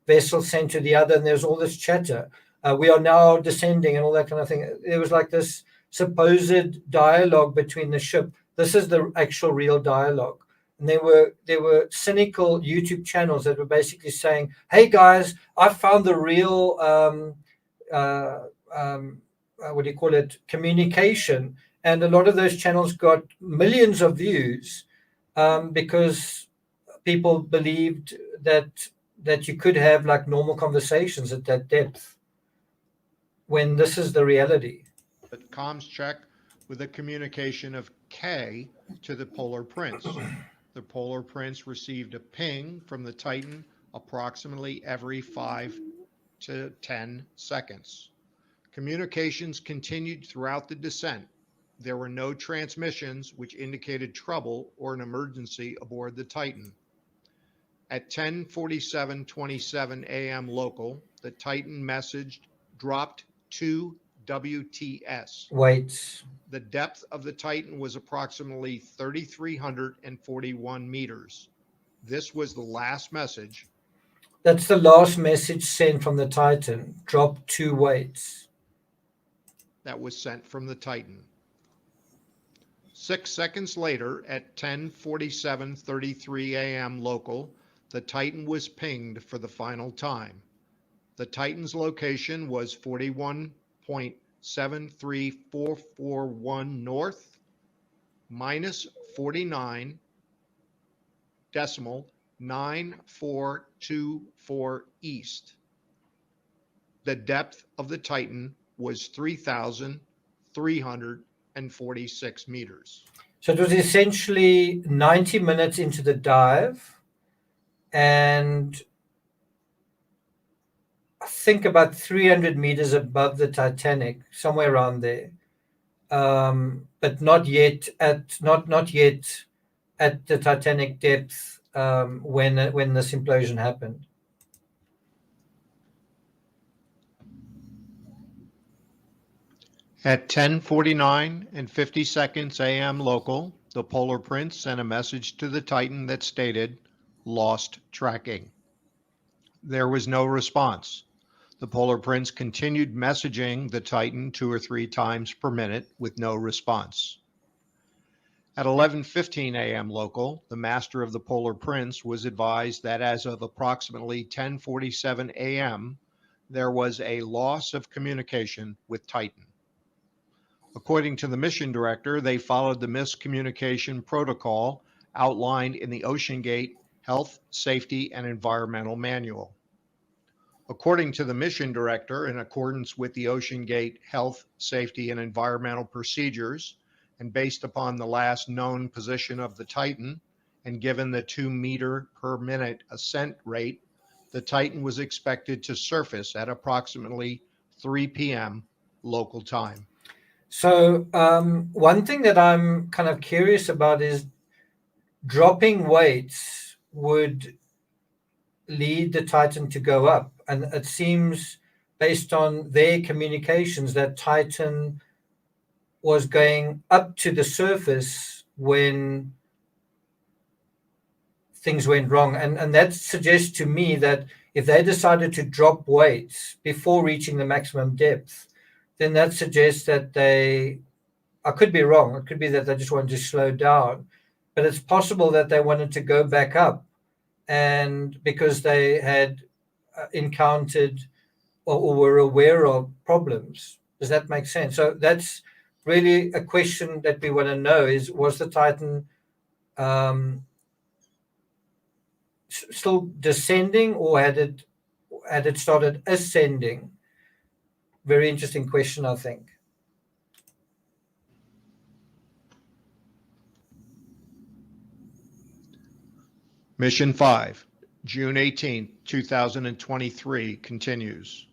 vessel sent to the other, and there's all this chatter. We are now descending and all that kind of thing. There was like this supposed dialogue between the ship. This is the actual real dialogue. And there were cynical YouTube channels that were basically saying, "Hey guys, I found the real what do you call it, communication." And a lot of those channels got millions of views because people believed that you could have like normal conversations at that depth, when this is the reality.
But comms check with a communication of K to the Polar Prince. The Polar Prince received a ping from the Titan approximately every 5 to 10 seconds. Communications continued throughout the descent. There were no transmissions which indicated trouble or an emergency aboard the Titan. At 10:47:27 a.m. local, the Titan messaged dropped 2 WTS.
Wait,
The depth of the Titan was approximately 3,341 meters. This was the last message.
that's the last message sent from the Titan. Drop 2 weights.
That was sent from the Titan. 6 seconds later, at 10:47:33 a.m. local, the Titan was pinged for the final time. The Titan's location was 41.73441 north, minus 49.9424 east. The depth of the Titan was 3,346 meters.
So it was essentially 90 minutes into the dive, and I think about 300 meters above the Titanic, somewhere around there, but not yet at the Titanic depth when this implosion happened.
At 10:49 and 50 seconds a.m. local, the Polar Prince sent a message to the Titan that stated, "Lost tracking." There was no response. The Polar Prince continued messaging the Titan 2 or 3 times per minute with no response. At 11:15 a.m. local, the master of the Polar Prince was advised that as of approximately 10:47 a.m., there was a loss of communication with Titan. According to the mission director, they followed the miscommunication protocol outlined in the OceanGate Health, Safety, and Environmental Manual. According to the mission director, in accordance with the OceanGate Health, Safety, and Environmental procedures, and based upon the last known position of the Titan, and given the 2 meter per minute ascent rate, the Titan was expected to surface at approximately 3 p.m. local time.
So one thing that I'm kind of curious about is dropping weights would lead the Titan to go up. And it seems, based on their communications, that Titan was going up to the surface when things went wrong. And that suggests to me that if they decided to drop weights before reaching the maximum depth, then that suggests that I could be wrong. It could be that they just wanted to slow down, but it's possible that they wanted to go back up, and because they had encountered or were aware of problems. Does that make sense? So that's really a question that we want to know: is was the Titan still descending, or had it started ascending? Very interesting question, I think.
Mission 5, June 18, 2023 continues.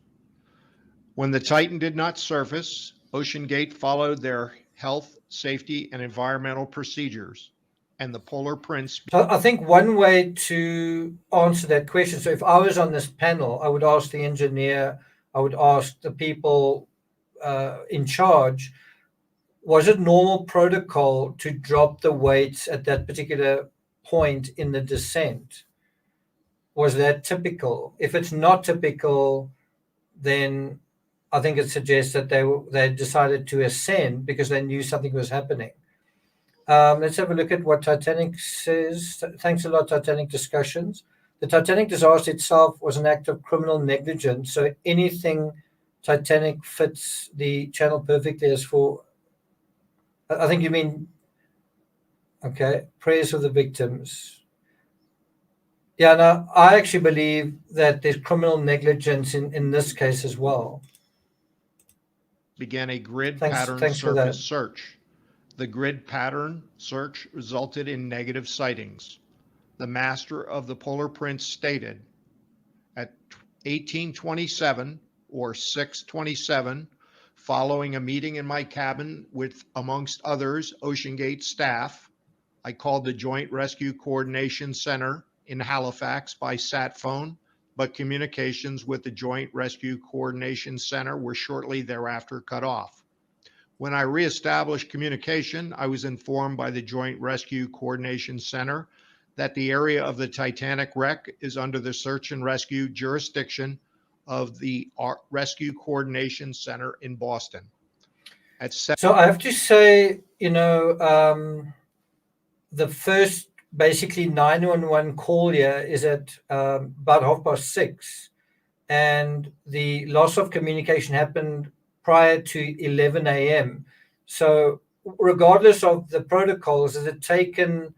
When the Titan did not surface, OceanGate followed their health, safety, and environmental procedures, and the Polar Prince.
So I think one way to answer that question, so if I was on this panel, I would ask the engineer, I would ask the people in charge, was it normal protocol to drop the weights at that particular point in the descent? Was that typical? If it's not typical, then I think it suggests that they decided to ascend because they knew something was happening. Let's have a look at what Titanic says. Thanks a lot, Titanic Discussions. The Titanic disaster itself was an act of criminal negligence, so anything Titanic fits the channel perfectly as for, I think you mean, okay, prayers for the victims. Yeah, no, I actually believe that there's criminal negligence in this case as well.
Began a grid
Thanks
pattern
for that.
surface search. The grid pattern search resulted in negative sightings. The master of the Polar Prince stated, at 1827 or 627, following a meeting in my cabin with, amongst others, OceanGate staff, I called the Joint Rescue Coordination Center in Halifax by sat phone, but communications with the Joint Rescue Coordination Center were shortly thereafter cut off. When I reestablished communication, I was informed by the Joint Rescue Coordination Center that the area of the Titanic wreck is under the search and rescue jurisdiction of the Rescue Coordination Center in Boston.
So I have to say, the first basically 911 call here is at about 6:30, and the loss of communication happened prior to 11 a.m. So regardless of the protocols, it had taken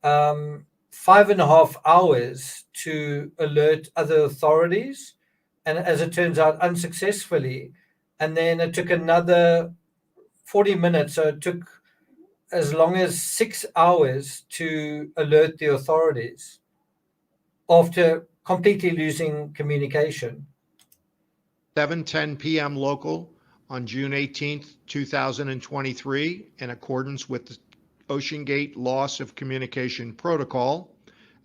5.5 hours to alert other authorities, and as it turns out, unsuccessfully. And then it took another 40 minutes, so it took as long as 6 hours to alert the authorities after completely losing communication.
7:10 p.m. local on June 18th, 2023, in accordance with the OceanGate loss of communication protocol.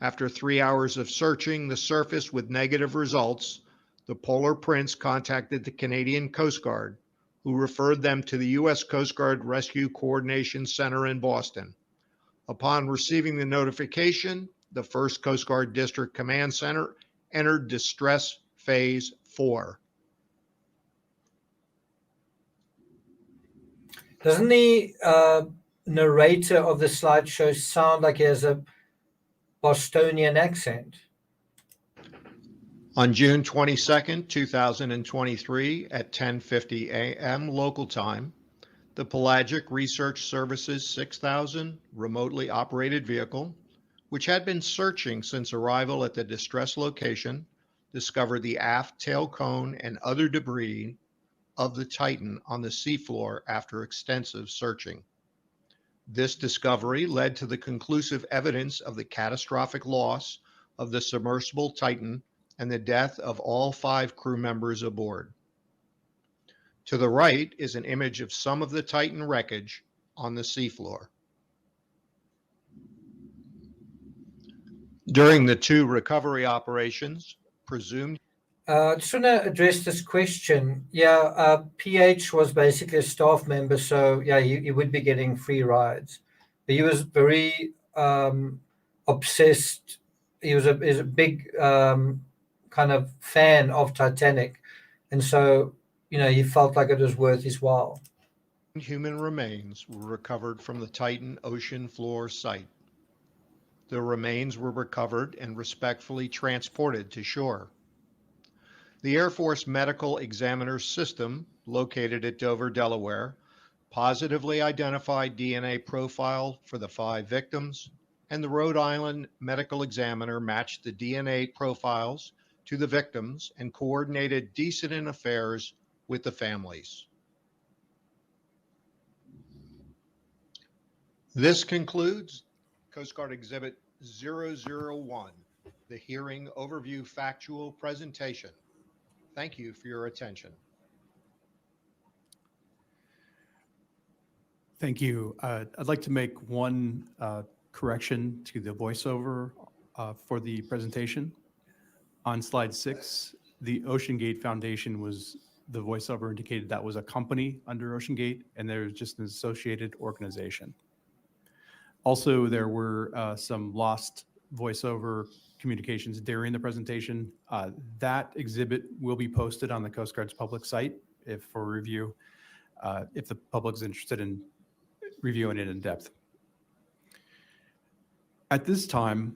After 3 hours of searching the surface with negative results, the Polar Prince contacted the Canadian Coast Guard, who referred them to the U.S. Coast Guard Rescue Coordination Center in Boston. Upon receiving the notification, the 1st Coast Guard District Command Center entered distress phase 4.
Doesn't the narrator of the slideshow sound like he has a Bostonian accent?
On June 22nd, 2023, at 10:50 a.m. local time, the Pelagic Research Services 6000 remotely operated vehicle, which had been searching since arrival at the distress location, discovered the aft tail cone and other debris of the Titan on the seafloor after extensive searching. This discovery led to the conclusive evidence of the catastrophic loss of the submersible Titan and the death of all 5 crew members aboard. To the right is an image of some of the Titan wreckage on the seafloor. During the 2 recovery operations, presumed.
I just want to address this question. Yeah, PH was basically a staff member, so yeah, he would be getting free rides. But he was very obsessed. He was a big kind of fan of Titanic, and so he felt like it was worth his while.
Human remains were recovered from the Titan ocean floor site. The remains were recovered and respectfully transported to shore. The Air Force Medical Examiner System, located at Dover, Delaware, positively identified DNA profile for the 5 victims, and the Rhode Island Medical Examiner matched the DNA profiles to the victims and coordinated decedent affairs with the families. This concludes Coast Guard Exhibit 001, the hearing overview factual presentation. Thank you for your attention.
Thank you. I'd like to make one correction to the voiceover for the presentation. On slide 6, the OceanGate Foundation was, the voiceover indicated that was a company under OceanGate, and there's just an associated organization. Also, there were some lost voiceover communications during the presentation. That exhibit will be posted on the Coast Guard's public site. if for review, if the public's interested in reviewing it in depth. At this time,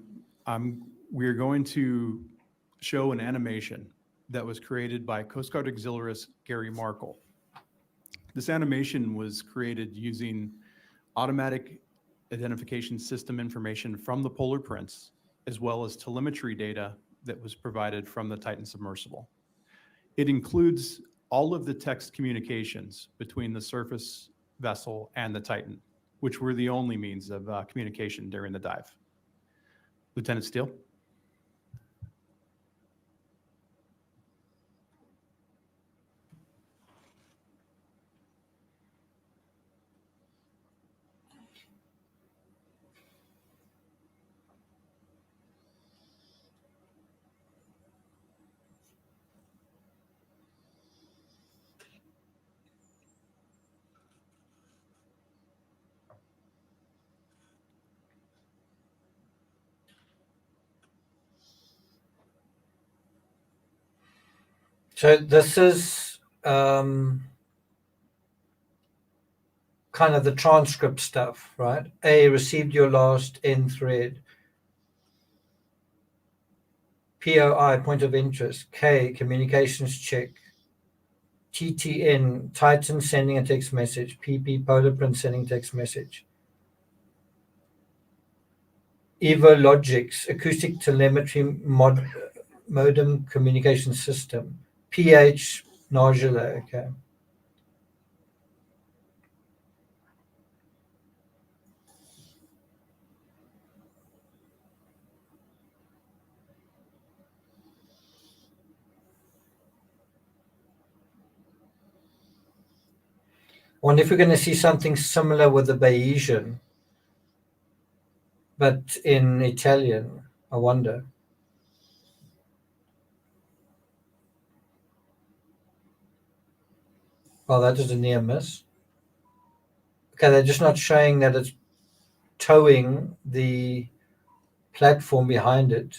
we're going to show an animation that was created by Coast Guard Auxiliarist Gary Markle. This animation was created using automatic identification system information from the polar prints, as well as telemetry data that was provided from the Titan submersible. It includes all of the text communications between the surface vessel and the Titan, which were the only means of communication during the dive. Lieutenant Steele?
So this is kind of the transcript stuff, right? A, received your last end thread. POI, point of interest. K, communications check. TTN, Titan sending a text message. PP, polar print sending text message. Evo Logics, acoustic telemetry modem communication system. PH, Nargile, okay. I wonder if we're going to see something similar with the Bayesian, but in Italian, I wonder. Well, that is a near miss. Okay, they're just not showing that it's towing the platform behind it.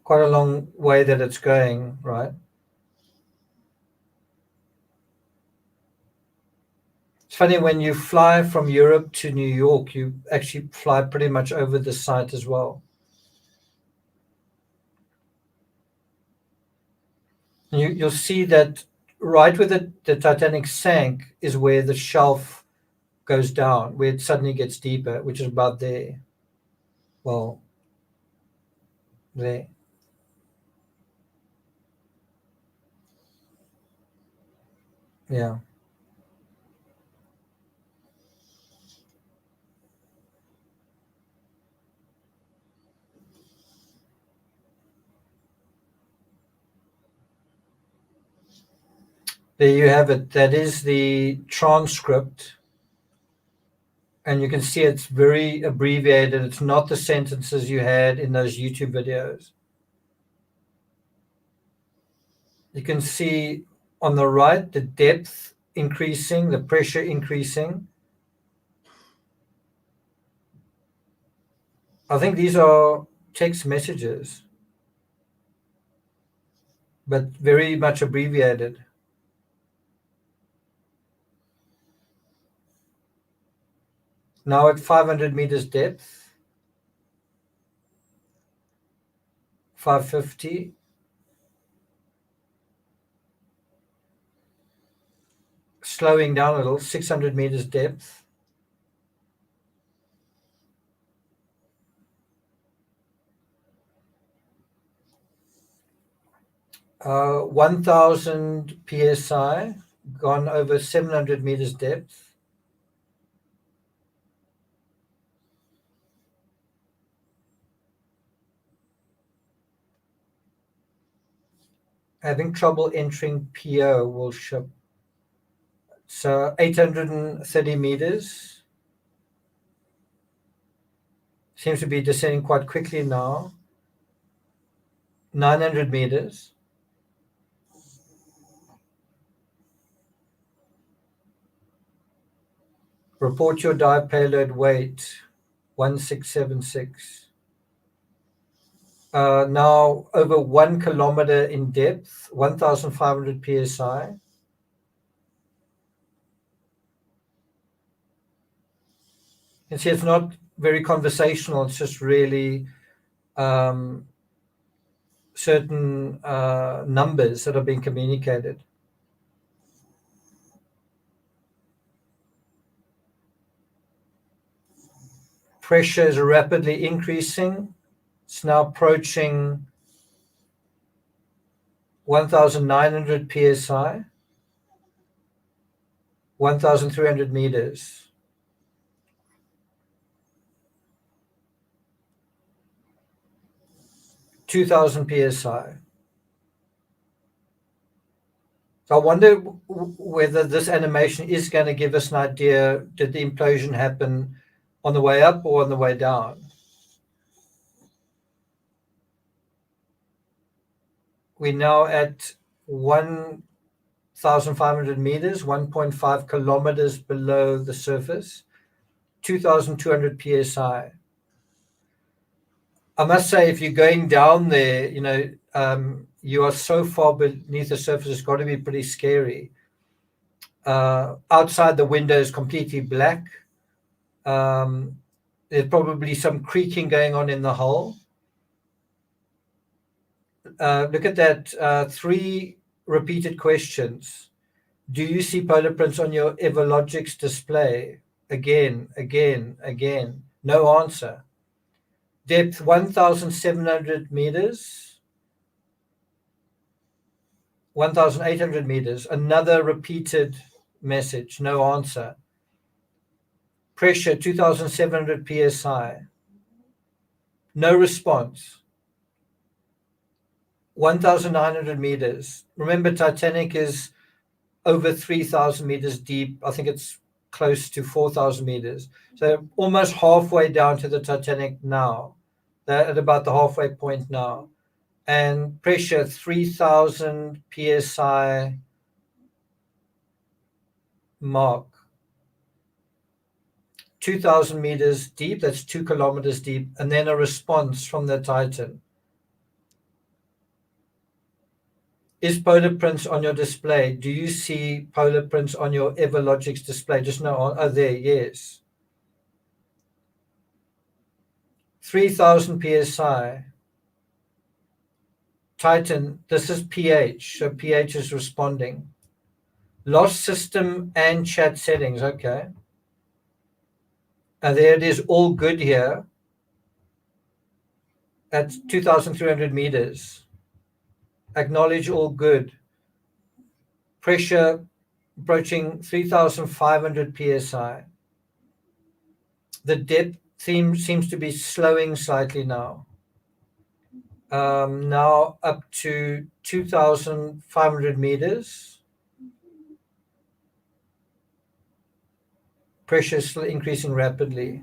Quite a long way that it's going, right? It's funny, when you fly from Europe to New York, you actually fly pretty much over the site as well. And you'll see that right where the Titanic sank is where the shelf goes down, where it suddenly gets deeper, which is about there. Well, there. Yeah. There you have it. That is the transcript. And you can see it's very abbreviated. It's not the sentences you had in those YouTube videos. You can see on the right the depth increasing, the pressure increasing. I think these are text messages, but very much abbreviated. Now at 500 meters depth, 550. Slowing down a little, 600 meters depth. 1,000 psi, gone over 700 meters depth. Having trouble entering PO, will ship. So 830 meters. Seems to be descending quite quickly now. 900 meters. Report your dive payload weight, 1676. now over 1 kilometer in depth, 1,500 psi. You can see it's not very conversational. It's just really certain numbers that are being communicated. Pressure is rapidly increasing. It's now approaching 1,900 psi, 1,300 meters. 2,000 psi. So I wonder whether this animation is going to give us an idea, did the implosion happen on the way up or on the way down? We're now at 1,500 meters, 1.5 kilometers below the surface, 2,200 psi. I must say, if you're going down there, you are so far beneath the surface, it's got to be pretty scary. Outside the window is completely black. There's probably some creaking going on in the hull. Look at that, 3 repeated questions. Do you see polar prints on your Everlogics display? Again. No answer. Depth 1,700 meters, 1,800 meters. Another repeated message, no answer. Pressure 2,700 psi. No response. 1,900 meters. Remember, Titanic is over 3,000 meters deep. I think it's close to 4,000 meters. So almost halfway down to the Titanic now. They're at about the halfway point now. And pressure 3,000 psi mark. 2,000 meters deep, that's 2 kilometers deep, and then a response from the Titan. Is polar prints on your display? Do you see polar prints on your Everlogics display? Just no. Oh, there, yes. 3,000 psi. Titan, this is pH, so pH is responding. Lost system and chat settings, okay. And there it is, all good here at 2,300 meters. Acknowledge all good. Pressure approaching 3,500 psi. The depth seems to be slowing slightly now. Now up to 2,500 meters. Pressure is still increasing rapidly.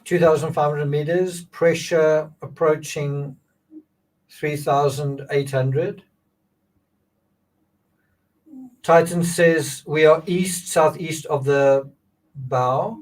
(2,500 meters), pressure approaching 3,800. Titan says we are southeast of the bow.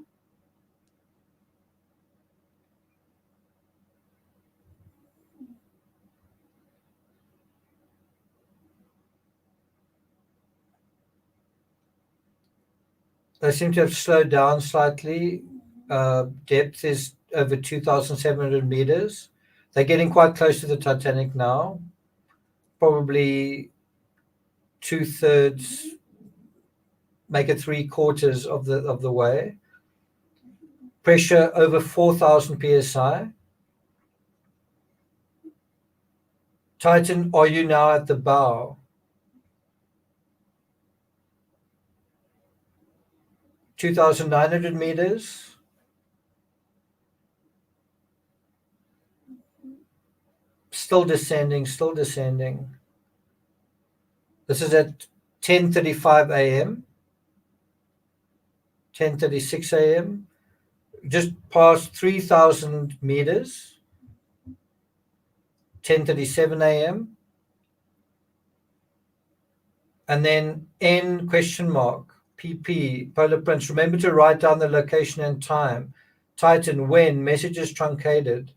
They seem to have slowed down slightly. Depth is over 2,700 meters. They're getting quite close to the Titanic now. Probably 2/3, make it 3/4 of the way. Pressure over 4,000 psi. Titan, are you now at the bow? (2,900 meters). Still descending. This is at 10:35 a.m., 10:36 a.m., just past 3,000 meters, 10:37 a.m., and then N question mark, PP, Polar Prince, remember to write down the location and time. Titan, when? Messages truncated.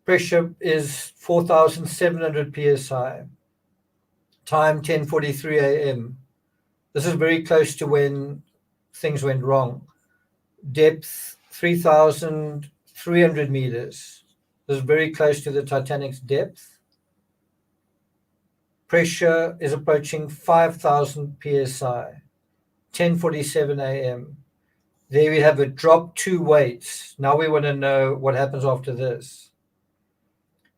Pressure is 4,700 psi. Time 10:43 a.m. This is very close to when things went wrong. Depth 3,300 meters. This is very close to the Titanic's depth. Pressure is approaching 5,000 psi. 10:47 a.m. There we have it. Drop 2 weights. Now we want to know what happens after this.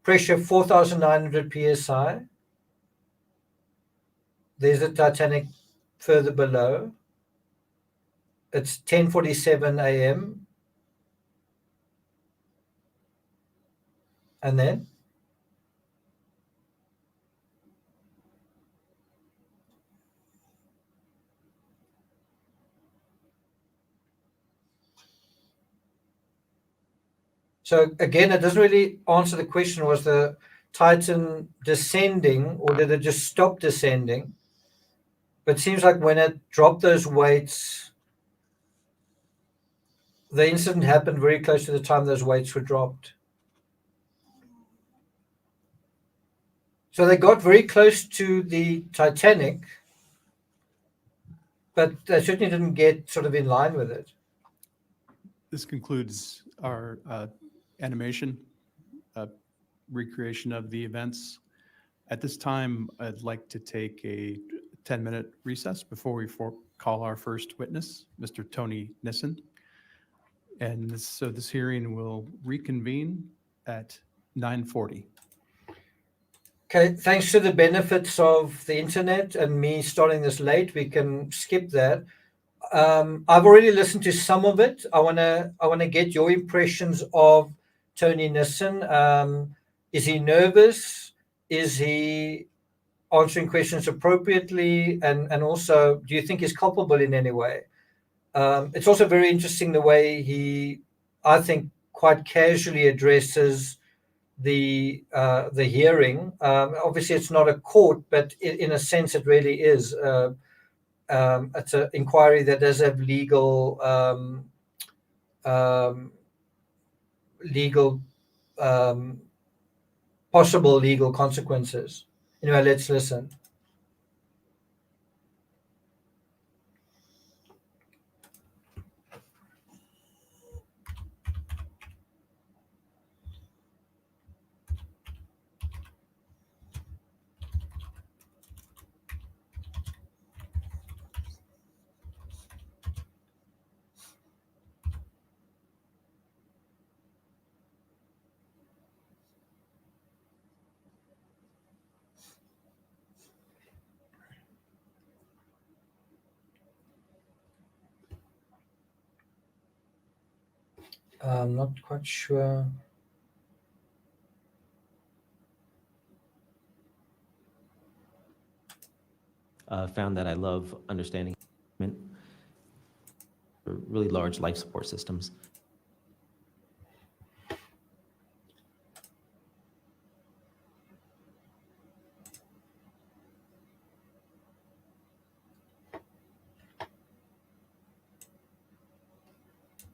Pressure 4,900 psi. There's the Titanic further below. It's 10:47 a.m. And then? So again, it doesn't really answer the question, was the Titan descending or did it just stop descending? But it seems like when it dropped those weights, the incident happened very close to the time those weights were dropped. So they got very close to the Titanic, but they certainly didn't get sort of in line with it.
This concludes our animation recreation of the events. At this time, I'd like to take a 10-minute recess before we call our first witness, Mr. Tony Nissen. And so this hearing will reconvene at 9:40.
Okay, thanks to the benefits of the internet and me starting this late, we can skip that. I've already listened to some of it. I wanna get your impressions of Tony Nissen. Is he nervous? Is he answering questions appropriately? And also, do you think he's culpable in any way? It's also very interesting the way he, I think, quite casually addresses the hearing. Obviously, it's not a court, but in a sense, it really is. It's an inquiry that does have possible legal consequences. Anyway, let's listen. I'm not quite sure.
Found that I love understanding really large life support systems.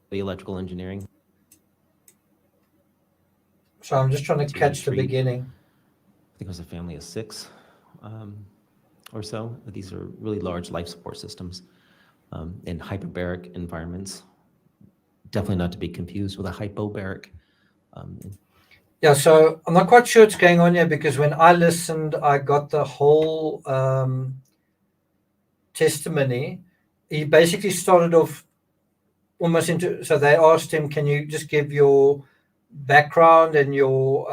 The electrical engineering.
So I'm just trying to catch the
treat-
beginning.
I think it was a family of 6 or so. These are really large life support systems in hyperbaric environments. Definitely not to be confused with a hypobaric.
Yeah, so I'm not quite sure what's going on here because when I listened, I got the whole testimony. He basically started off almost into, so they asked him, can you just give your background and your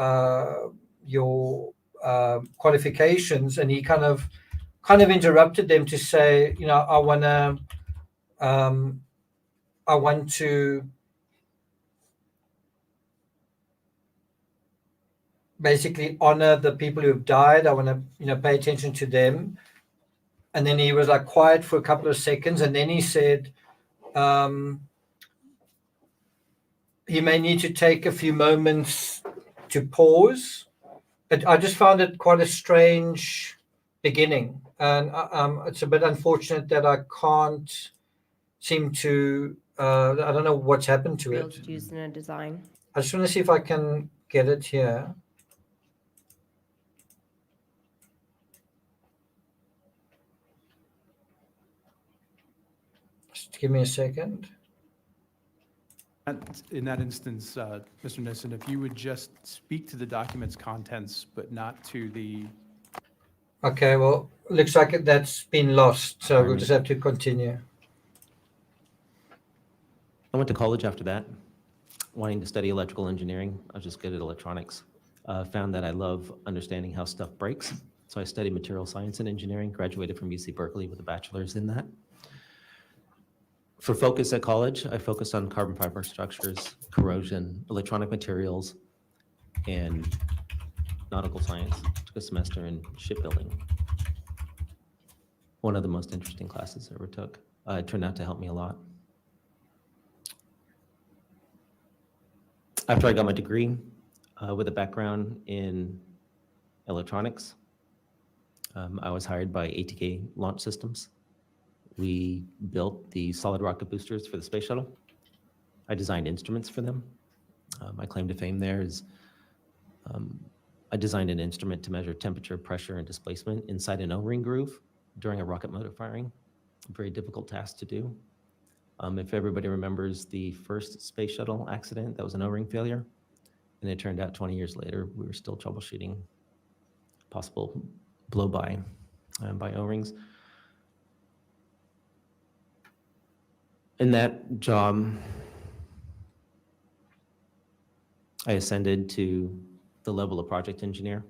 qualifications? And he kind of interrupted them to say, you know, I want to basically honor the people who have died. I want to, you know, pay attention to them. And then he was like quiet for a couple of seconds, and then he said, he may need to take a few moments to pause. I just found it quite a strange beginning, and it's a bit unfortunate that I can't seem to. I don't know what's happened to it.
Fields used in a design.
I just want to see if I can get it here. Just give me a second.
In that instance, Mr. Nissen, if you would just speak to the document's contents, but not to the,
Okay, well, looks like that's been lost, so we'll just have to continue.
I went to college after that, wanting to study electrical engineering. I was just good at electronics. Found that I love understanding how stuff breaks. So I studied material science and engineering, graduated from UC Berkeley with a bachelor's in that. For focus at college, I focused on carbon fiber structures, corrosion, electronic materials, and nautical science. Took a semester in shipbuilding. One of the most interesting classes I ever took. It turned out to help me a lot. After I got my degree with a background in electronics, I was hired by ATK Launch Systems. We built the solid rocket boosters for the space shuttle. I designed instruments for them. My claim to fame there is I designed an instrument to measure temperature, pressure, and displacement inside an O-ring groove during a rocket motor firing. A very difficult task to do. If everybody remembers the first space shuttle accident, that was an O-ring failure. And it turned out 20 years later, we were still troubleshooting possible blow-by by O-rings. In that job, I ascended to the level of project engineer.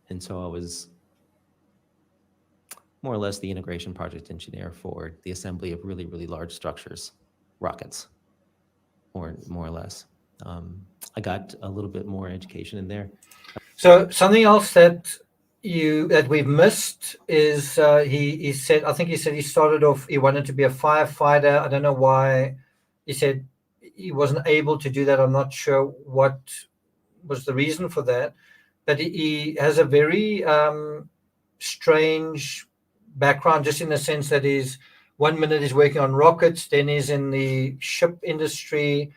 And so I was more or less the integration project engineer for the assembly of really, really large structures, rockets, more or less. I got a little bit more education in there.
So something else that we've missed is he said, I think he said he started off, he wanted to be a firefighter. I don't know why he said he wasn't able to do that. I'm not sure what was the reason for that, but he has a very strange background, just in the sense that he's 1 minute he's working on rockets, then he's in the ship industry,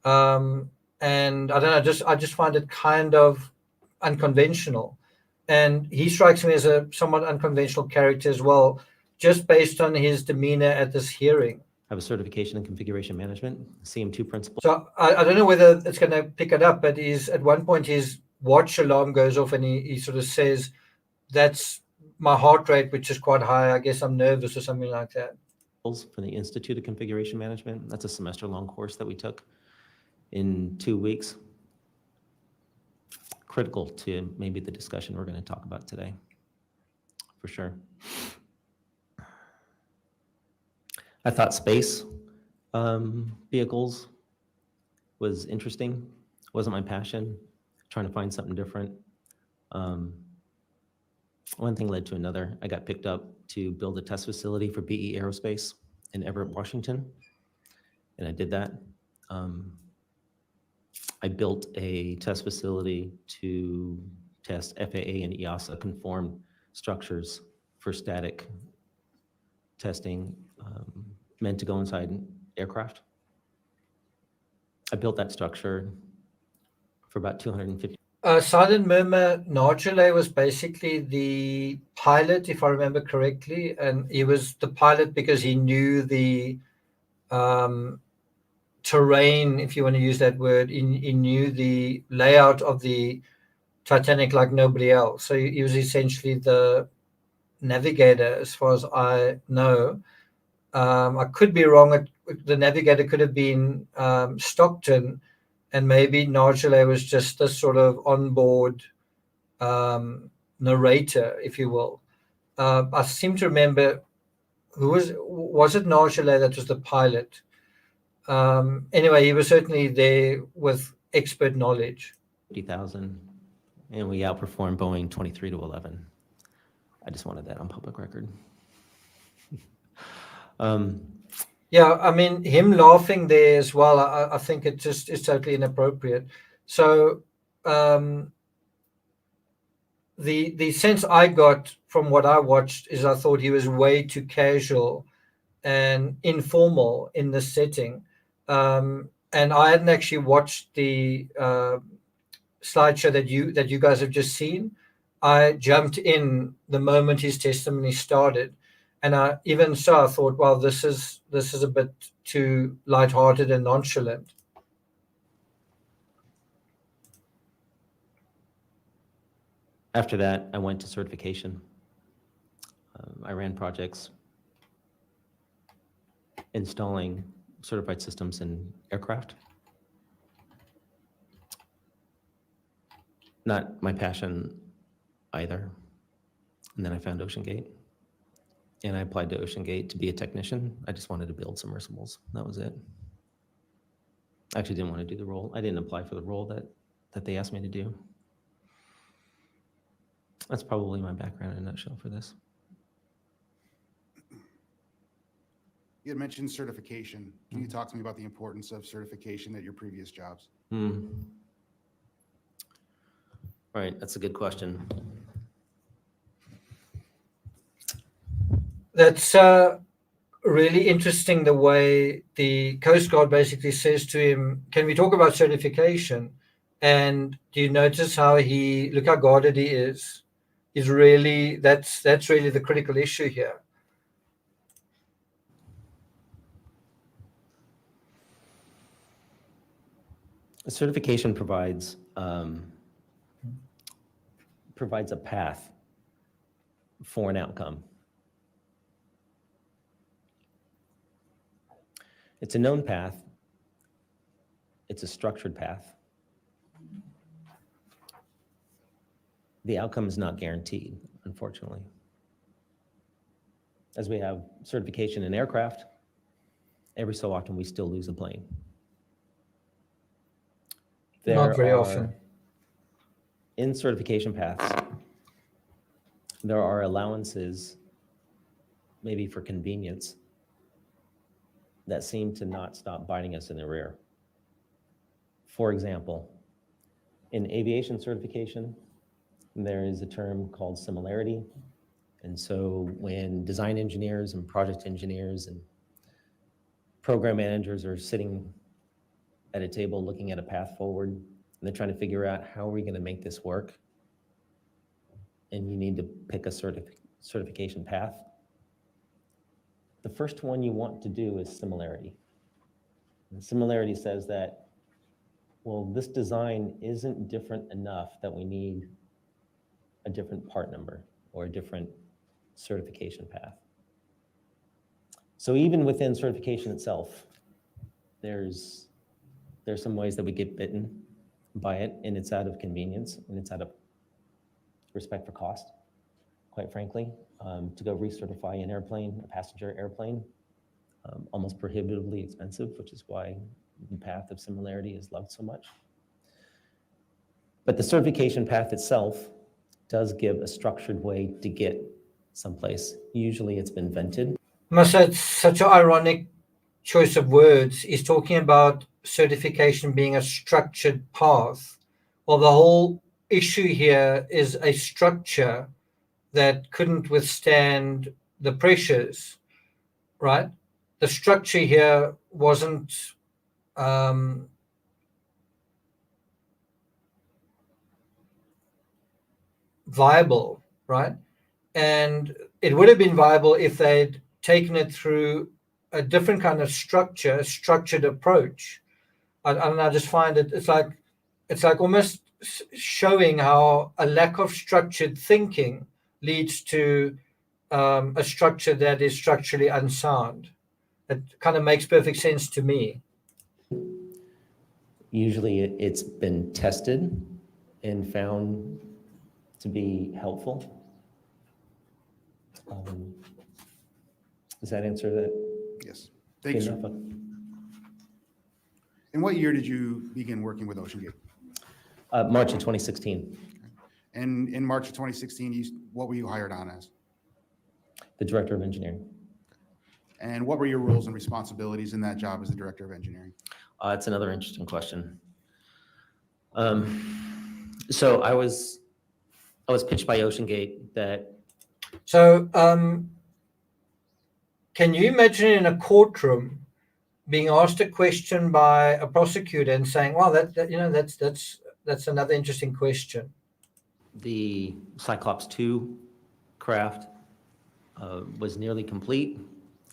and I don't know, I just find it kind of unconventional. And he strikes me as a somewhat unconventional character as well, just based on his demeanor at this hearing.
I have a certification in configuration management, CM2 principle.
So I don't know whether it's going to pick it up, but he's at one point his watch alarm goes off and he sort of says, that's my heart rate, which is quite high. I guess I'm nervous or something like that.
For the Institute of Configuration Management. That's a semester-long course that we took in 2 weeks. Critical to maybe the discussion we're going to talk about today, for sure. I thought space vehicles was interesting. Wasn't my passion. Trying to find something different. One thing led to another. I got picked up to build a test facility for BE Aerospace in Everett, Washington, and I did that. I built a test facility to test FAA and EASA conformed structures for static testing, meant to go inside aircraft. I built that structure for about 250.
Silent Murmur Nargile was basically the pilot, if I remember correctly, and he was the pilot because he knew the terrain, if you want to use that word. He knew the layout of the Titanic like nobody else. So he was essentially the navigator, as far as I know. I could be wrong. The navigator could have been Stockton, and maybe Nargile was just this sort of onboard narrator, if you will. I seem to remember was it Nargile that was the pilot? Anyway, he was certainly there with expert knowledge.
50,000, and we outperformed Boeing 23-11. I just wanted that on public record.
Yeah, I mean, him laughing there as well, I think it just is totally inappropriate. So the sense I got from what I watched is I thought he was way too casual and informal in this setting. And I hadn't actually watched the slideshow that you guys have just seen. I jumped in the moment his testimony started, and I even so I thought, well, this is a bit too lighthearted and nonchalant.
After that, I went to certification. I ran projects installing certified systems in aircraft. Not my passion either. And then I found OceanGate. And I applied to OceanGate to be a technician. I just wanted to build submersibles. That was it. I actually didn't want to do the role. I didn't apply for the role that they asked me to do. That's probably my background in a nutshell for this.
You had mentioned certification. Can you talk to me about the importance of certification at your previous jobs?
Right, that's a good question.
That's really interesting the way the Coast Guard basically says to him, can we talk about certification? And do you notice how look how guarded he is? He's really, that's really the critical issue here.
Certification provides a path for an outcome. It's a known path. It's a structured path. The outcome is not guaranteed, unfortunately. As we have certification in aircraft, every so often we still lose a plane.
Not very often.
In certification paths, there are allowances, maybe for convenience, that seem to not stop biting us in the rear. For example, in aviation certification, there is a term called similarity. And so when design engineers and project engineers and program managers are sitting at a table looking at a path forward, and they're trying to figure out how are we going to make this work, and you need to pick a certification path, the first one you want to do is similarity. And similarity says that, well, this design isn't different enough that we need a different part number or a different certification path. So even within certification itself, there's some ways that we get bitten by it, and it's out of convenience, and it's out of respect for cost, quite frankly. To go recertify an airplane, a passenger airplane, almost prohibitively expensive, which is why the path of similarity is loved so much. But the certification path itself does give a structured way to get someplace. Usually it's been vented.
I must say, it's such an ironic choice of words. He's talking about certification being a structured path. Well, the whole issue here is a structure that couldn't withstand the pressures, right? The structure here wasn't viable, right? And it would have been viable if they'd taken it through a different kind of structure, structured approach. And I just find it's like almost showing how a lack of structured thinking leads to a structure that is structurally unsound. It kind of makes perfect sense to me.
Usually it's been tested and found to be helpful. Does that answer that?
Yes. Thanks.
Enough?
In what year did you begin working with OceanGate?
March of 2016.
And in March of 2016, what were you hired on as?
The director of engineering.
And what were your roles and responsibilities in that job as the director of engineering?
It's another interesting question. So I was pitched by OceanGate that
So, can you imagine in a courtroom being asked a question by a prosecutor and saying, "Well, that's another interesting question."
the Cyclops 2 craft was nearly complete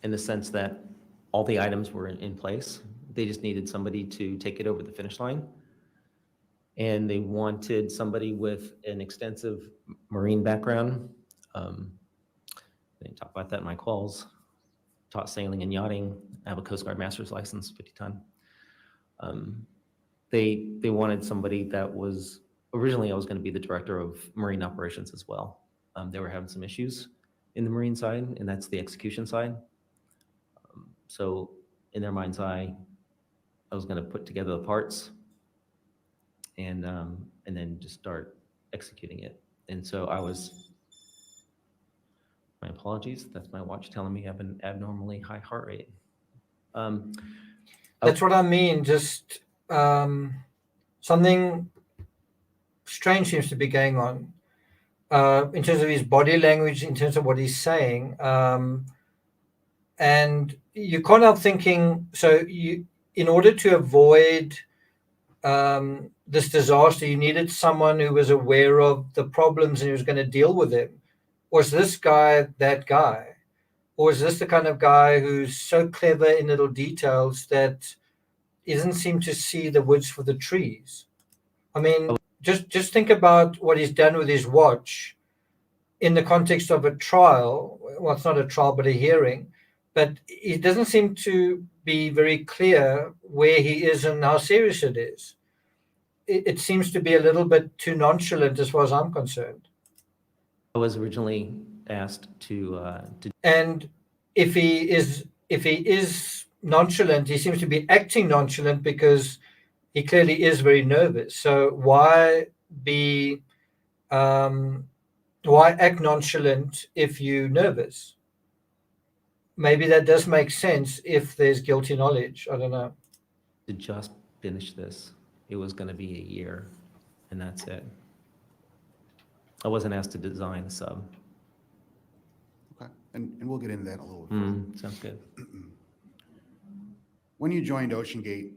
in the sense that all the items were in place. They just needed somebody to take it over the finish line. And they wanted somebody with an extensive marine background. I didn't talk about that in my calls. Taught sailing and yachting. I have a Coast Guard master's license, 50 ton. They wanted somebody that was, originally I was going to be the director of marine operations as well. They were having some issues in the marine side, and that's the execution side. So in their mind's eye, I was going to put together the parts and then just start executing it. And so I was, my apologies, that's my watch telling me I have an abnormally high heart rate.
That's what I mean. Just something strange seems to be going on in terms of his body language, in terms of what he's saying. And you can't help thinking, so in order to avoid this disaster, you needed someone who was aware of the problems and who was going to deal with them. Was this guy that guy? Or is this the kind of guy who's so clever in little details that doesn't seem to see the woods for the trees? I mean, just think about what he's done with his watch in the context of a trial. Well, it's not a trial, but a hearing. But it doesn't seem to be very clear where he is and how serious it is. It seems to be a little bit too nonchalant as far as I'm concerned.
I was originally asked to
And if he is nonchalant, he seems to be acting nonchalant because he clearly is very nervous. So why act nonchalant if you're nervous? Maybe that does make sense if there's guilty knowledge. I don't know.
just finish this. It was going to be a year, and that's it. I wasn't asked to design the sub.
Okay, and we'll get into that a little bit further.
Sounds good.
When you joined OceanGate,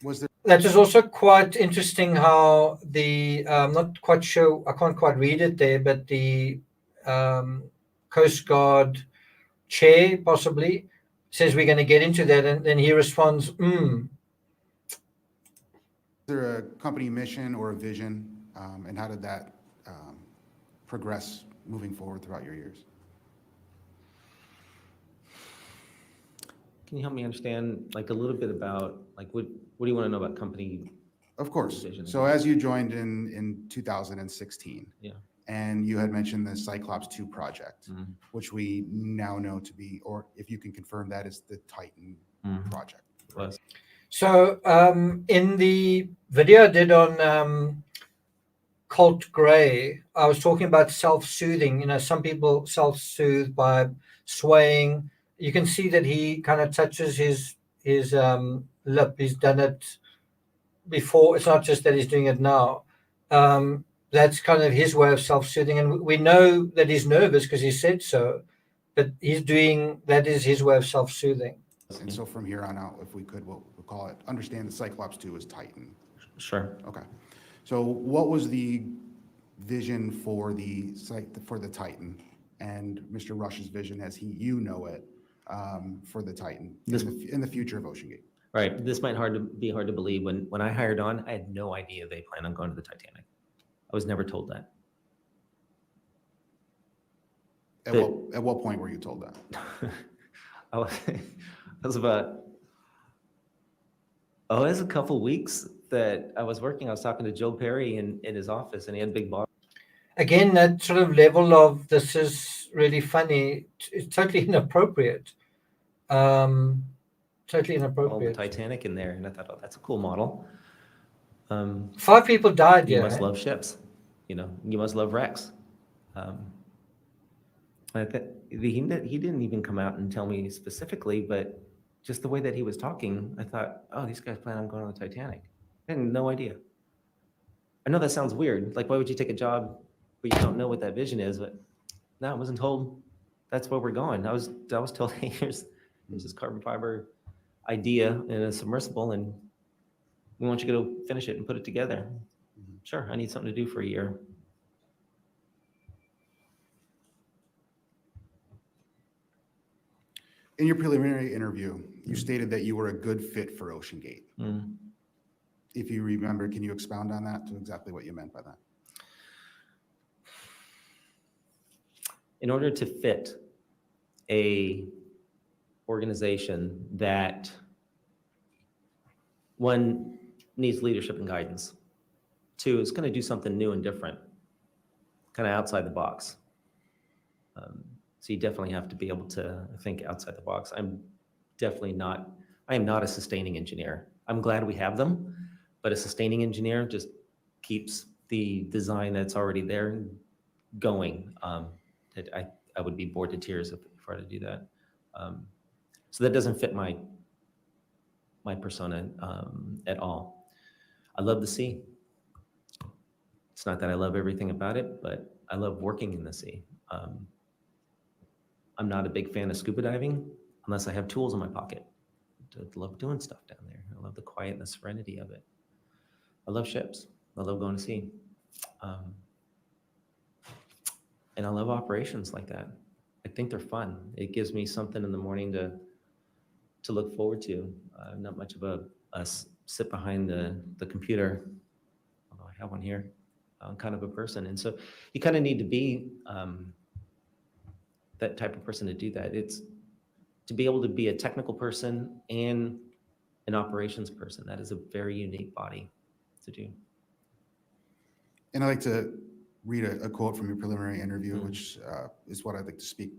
was there
That is also quite interesting how the, I'm not quite sure, I can't quite read it there, but the Coast Guard chair possibly says we're going to get into that, and then he responds,
a company mission or a vision, and how did that progress moving forward throughout your years?
Can you help me understand, like, a little bit about, like, what do you want to know about company?
Of course.
Vision.
So as you joined in 2016,
Yeah.
and you had mentioned the Cyclops 2 project,
Mhm.
which we now know to be, or if you can confirm that, is the Titan project.
Was
So in the video I did on Colt Gray, I was talking about self-soothing. You know, some people self-soothe by swaying. You can see that he kind of touches his lip. He's done it before. It's not just that he's doing it now. That's kind of his way of self-soothing. And we know that he's nervous because he said so, but that is his way of self-soothing.
And so from here on out, if we could, we'll call it, understand the Cyclops 2 is Titan.
Sure.
Okay. So what was the vision for the Titan, and Mr. Rush's vision as you know it, for the Titan in the future of OceanGate?
Right. This might be hard to believe. When I hired on, I had no idea they planned on going to the Titanic. I was never told that.
At what point were you told that?
I was about, it was a couple weeks that I was working. I was talking to Joe Perry in his office, and he had big boss.
Again, that sort of level of this is really funny. It's totally inappropriate. Totally
All the
inappropriate.
Titanic in there, and I thought, oh, that's a cool model.
5 people died.
You
Yeah.
must love ships. You know, you must love wrecks. He didn't even come out and tell me specifically, but just the way that he was talking, I thought, oh, these guys plan on going on the Titanic. I had no idea. I know that sounds weird. Like, why would you take a job where you don't know what that vision is? But no, I wasn't told that's where we're going. I was told, hey, here's this carbon fiber idea in a submersible, and we want you to go finish it and put it together. Sure, I need something to do for a year.
In your preliminary interview, you stated that you were a good fit for OceanGate.
Mm.
If you remember, can you expound on that to exactly what you meant by that?
In order to fit a organization that, one, needs leadership and guidance. Two, is going to do something new and different, kind of outside the box. So you definitely have to be able to think outside the box. I am not a sustaining engineer. I'm glad we have them, but a sustaining engineer just keeps the design that's already there going. I would be bored to tears if I were to do that. So that doesn't fit my persona at all. I love the sea. It's not that I love everything about it, but I love working in the sea. I'm not a big fan of scuba diving unless I have tools in my pocket. I love doing stuff down there. I love the quiet and the serenity of it. I love ships. I love going to sea. And I love operations like that. I think they're fun. It gives me something in the morning to look forward to. I'm not much of a sit behind the computer, although I have one here, kind of a person. And so you kind of need to be that type of person to do that. It's to be able to be a technical person and an operations person. That is a very unique body to do.
And I'd like to read a quote from your preliminary interview, which is what I'd like to speak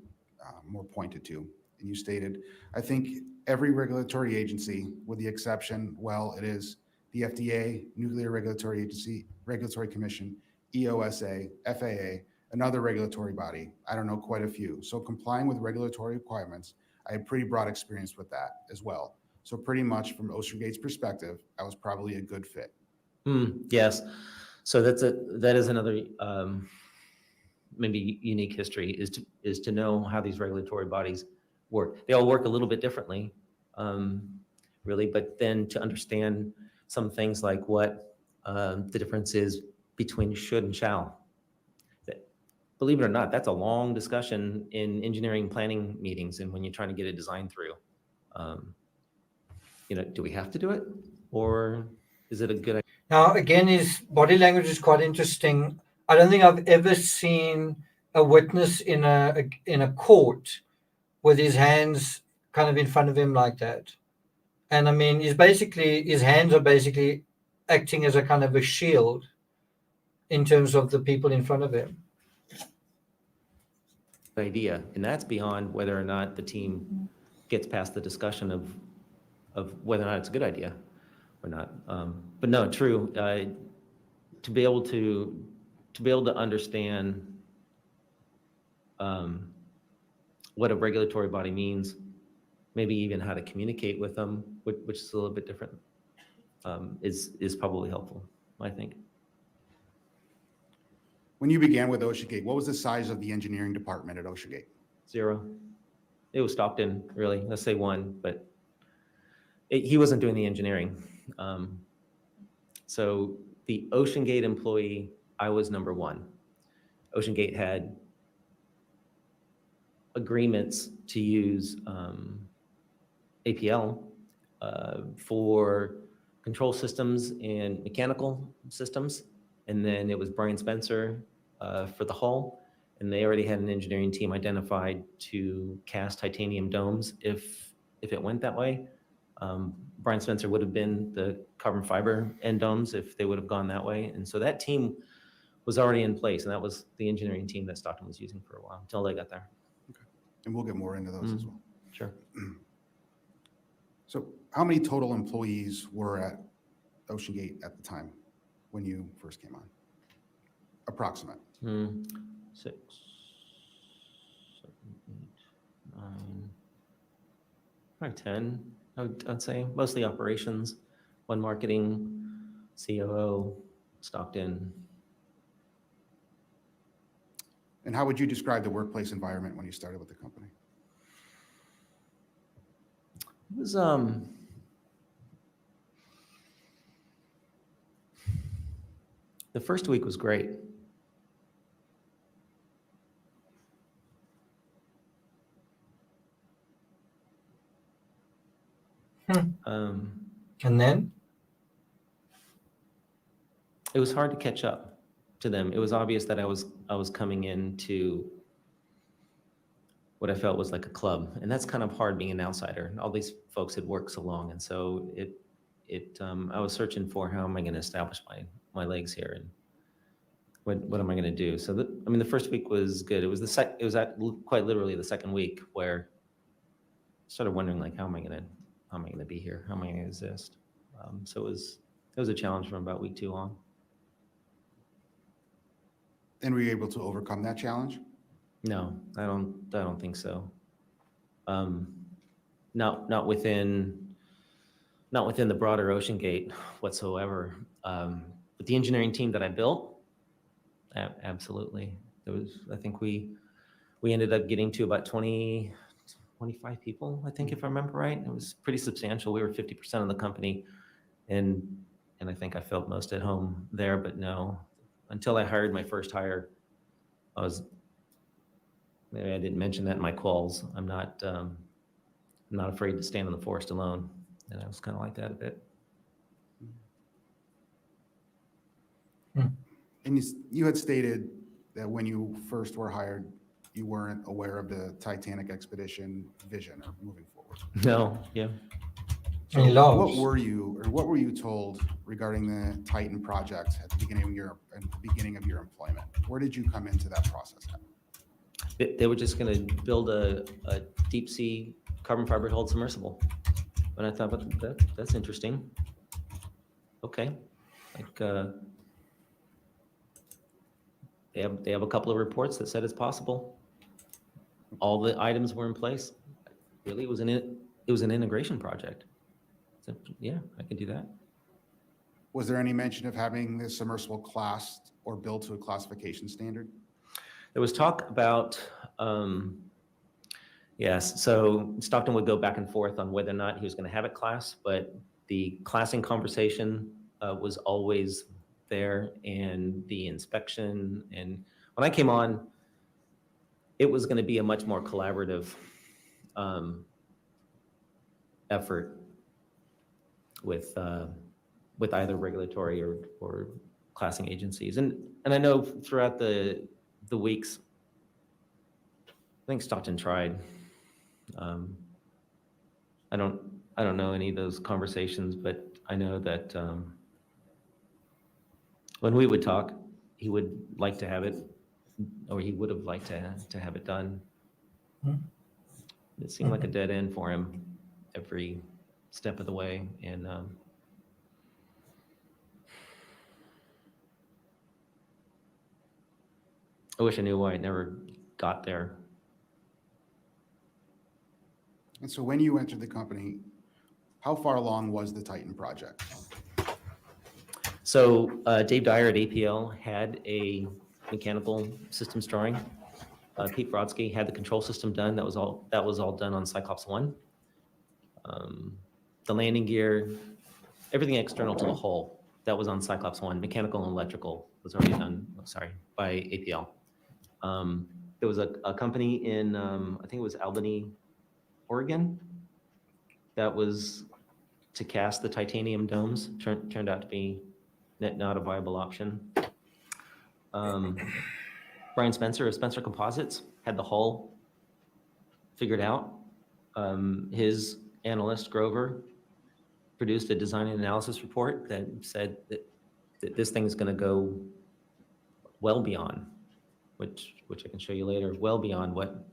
more pointed to. And you stated, I think every regulatory agency, with the exception, well, it is the FDA, Nuclear Regulatory Agency, Regulatory Commission, EOSA, FAA, another regulatory body. I don't know, quite a few. So complying with regulatory requirements, I have pretty broad experience with that as well. So pretty much from OceanGate's perspective, I was probably a good fit.
Yes. So that is another maybe unique history is to know how these regulatory bodies work. They all work a little bit differently, really, but then to understand some things like what the difference is between should and shall. Believe it or not, that's a long discussion in engineering planning meetings and when you're trying to get a design through. Do we have to do it, or is it a good idea?
Now, again, his body language is quite interesting. I don't think I've ever seen a witness in a court with his hands kind of in front of him like that. And I mean, his hands are basically acting as a kind of a shield in terms of the people in front of him.
Idea, and that's beyond whether or not the team gets past the discussion of whether or not it's a good idea or not. But no, true. To be able to understand what a regulatory body means, maybe even how to communicate with them, which is a little bit different, is probably helpful, I think.
When you began with OceanGate, what was the size of the engineering department at OceanGate?
0. It was Stockton, really. Let's say 1, but he wasn't doing the engineering. So the OceanGate employee, I was number 1. OceanGate had agreements to use APL for control systems and mechanical systems. And then it was Brian Spencer for the hull. And they already had an engineering team identified to cast titanium domes if it went that way. Brian Spencer would have been the carbon fiber end domes if they would have gone that way. And so that team was already in place. And that was the engineering team that Stockton was using for a while until they got there.
Okay. And we'll get more into those as well.
Sure.
So how many total employees were at OceanGate at the time when you first came on? Approximate.
6, 7, probably 10, I'd say, mostly operations, one marketing, COO, Stockton.
And how would you describe the workplace environment when you started with the company?
It was, the first week was great.
And then?
It was hard to catch up to them. It was obvious that I was coming into what I felt was like a club, and that's kind of hard being an outsider. All these folks had worked so long, and so I was searching for how am I going to establish my legs here, and what am I going to do? So the first week was good. It was quite literally the second week where I started wondering like how am I going to be here? How am I going to exist? So it was a challenge from about week 2 on.
And were you able to overcome that challenge?
No, I don't think so. Not within the broader OceanGate whatsoever. But the engineering team that I built, absolutely. I think we ended up getting to about 25 people, I think, if I remember right. It was pretty substantial. We were 50% of the company, and I think I felt most at home there. But no, until I hired my first hire, maybe I didn't mention that in my calls. I'm not afraid to stand in the forest alone, and I was kind of like that a bit.
And you had stated that when you first were hired, you weren't aware of the Titanic expedition vision or moving forward.
No, yeah.
So
Any logs?
what were you told regarding the Titan project at the beginning of your employment? Where did you come into that process at?
They were just going to build a deep sea carbon fiber hulled submersible, and I thought, that's interesting. Okay, like they have a couple of reports that said it's possible. All the items were in place. Really, it was an integration project. So, yeah, I could do that.
Was there any mention of having the submersible classed or built to a classification standard?
There was talk about, yes, so Stockton would go back and forth on whether or not he was going to have it classed, but the classing conversation was always there, and the inspection. And when I came on, it was going to be a much more collaborative effort with either regulatory or classing agencies. And I know throughout the weeks, I think Stockton tried. I don't know any of those conversations, but I know that when we would talk, he would like to have it, or he would have liked to have it done. It seemed like a dead end for him every step of the way, and I wish I knew why it never got there.
And so when you entered the company, how far along was the Titan project?
So Dave Dyer at APL had a mechanical systems drawing. Pete Brodsky had the control system done. That was all done on Cyclops 1. The landing gear, everything external to the hull, that was on Cyclops 1. Mechanical and electrical was already done, by APL. There was a company in, I think it was Albany, Oregon, that was to cast the titanium domes. Turned out to be not a viable option. Brian Spencer of Spencer Composites had the hull figured out. His analyst, Grover, produced a design and analysis report that said that this thing is going to go well beyond, which I can show you later, well beyond what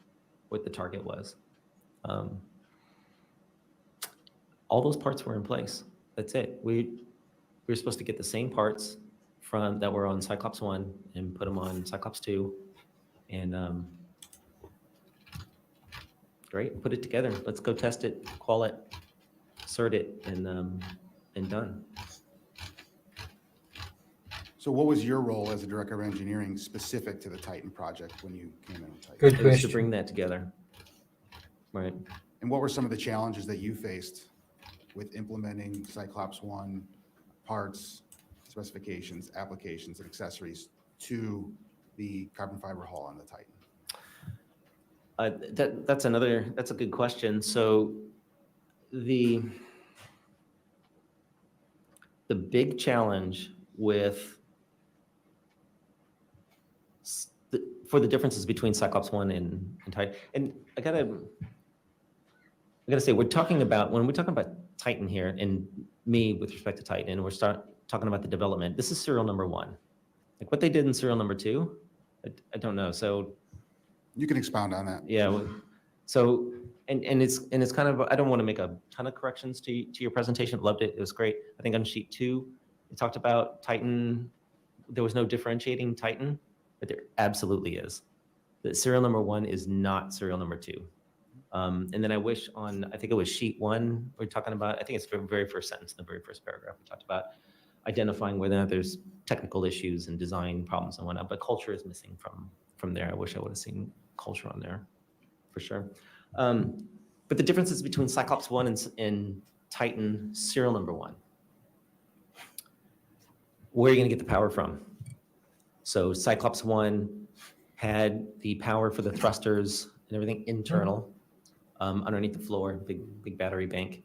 the target was. All those parts were in place. That's it. We were supposed to get the same parts that were on Cyclops 1 and put them on Cyclops 2 and Great, put it together. Let's go test it, qual it, cert it, and done.
So what was your role as a director of engineering specific to the Titan project when you came in with Titan?
Good
It was to
question.
bring that together. Right.
And what were some of the challenges that you faced with implementing Cyclops One parts, specifications, applications, and accessories to the carbon fiber hull on the Titan?
That's a good question. So the big challenge with for the differences between Cyclops One and Titan, and I gotta say, when we're talking about Titan here, and me with respect to Titan, and we're talking about the development, this is serial number 1. Like what they did in serial number 2, I don't know. So
You can expound on that.
yeah, so and it's kind of, I don't want to make a ton of corrections to your presentation. Loved it. It was great. I think on sheet 2, it talked about Titan. There was no differentiating Titan, but there absolutely is. The serial number 1 is not serial number 2. And then I wish on, I think it was sheet 1, we're talking about, I think it's the very first sentence in the very first paragraph, we talked about identifying whether or not there's technical issues and design problems and whatnot, but culture is missing from there. I wish I would have seen culture on there for sure. But the differences between Cyclops 1 and Titan serial number 1, where are you going to get the power from? So Cyclops 1 had the power for the thrusters and everything internal, underneath the floor, big battery bank.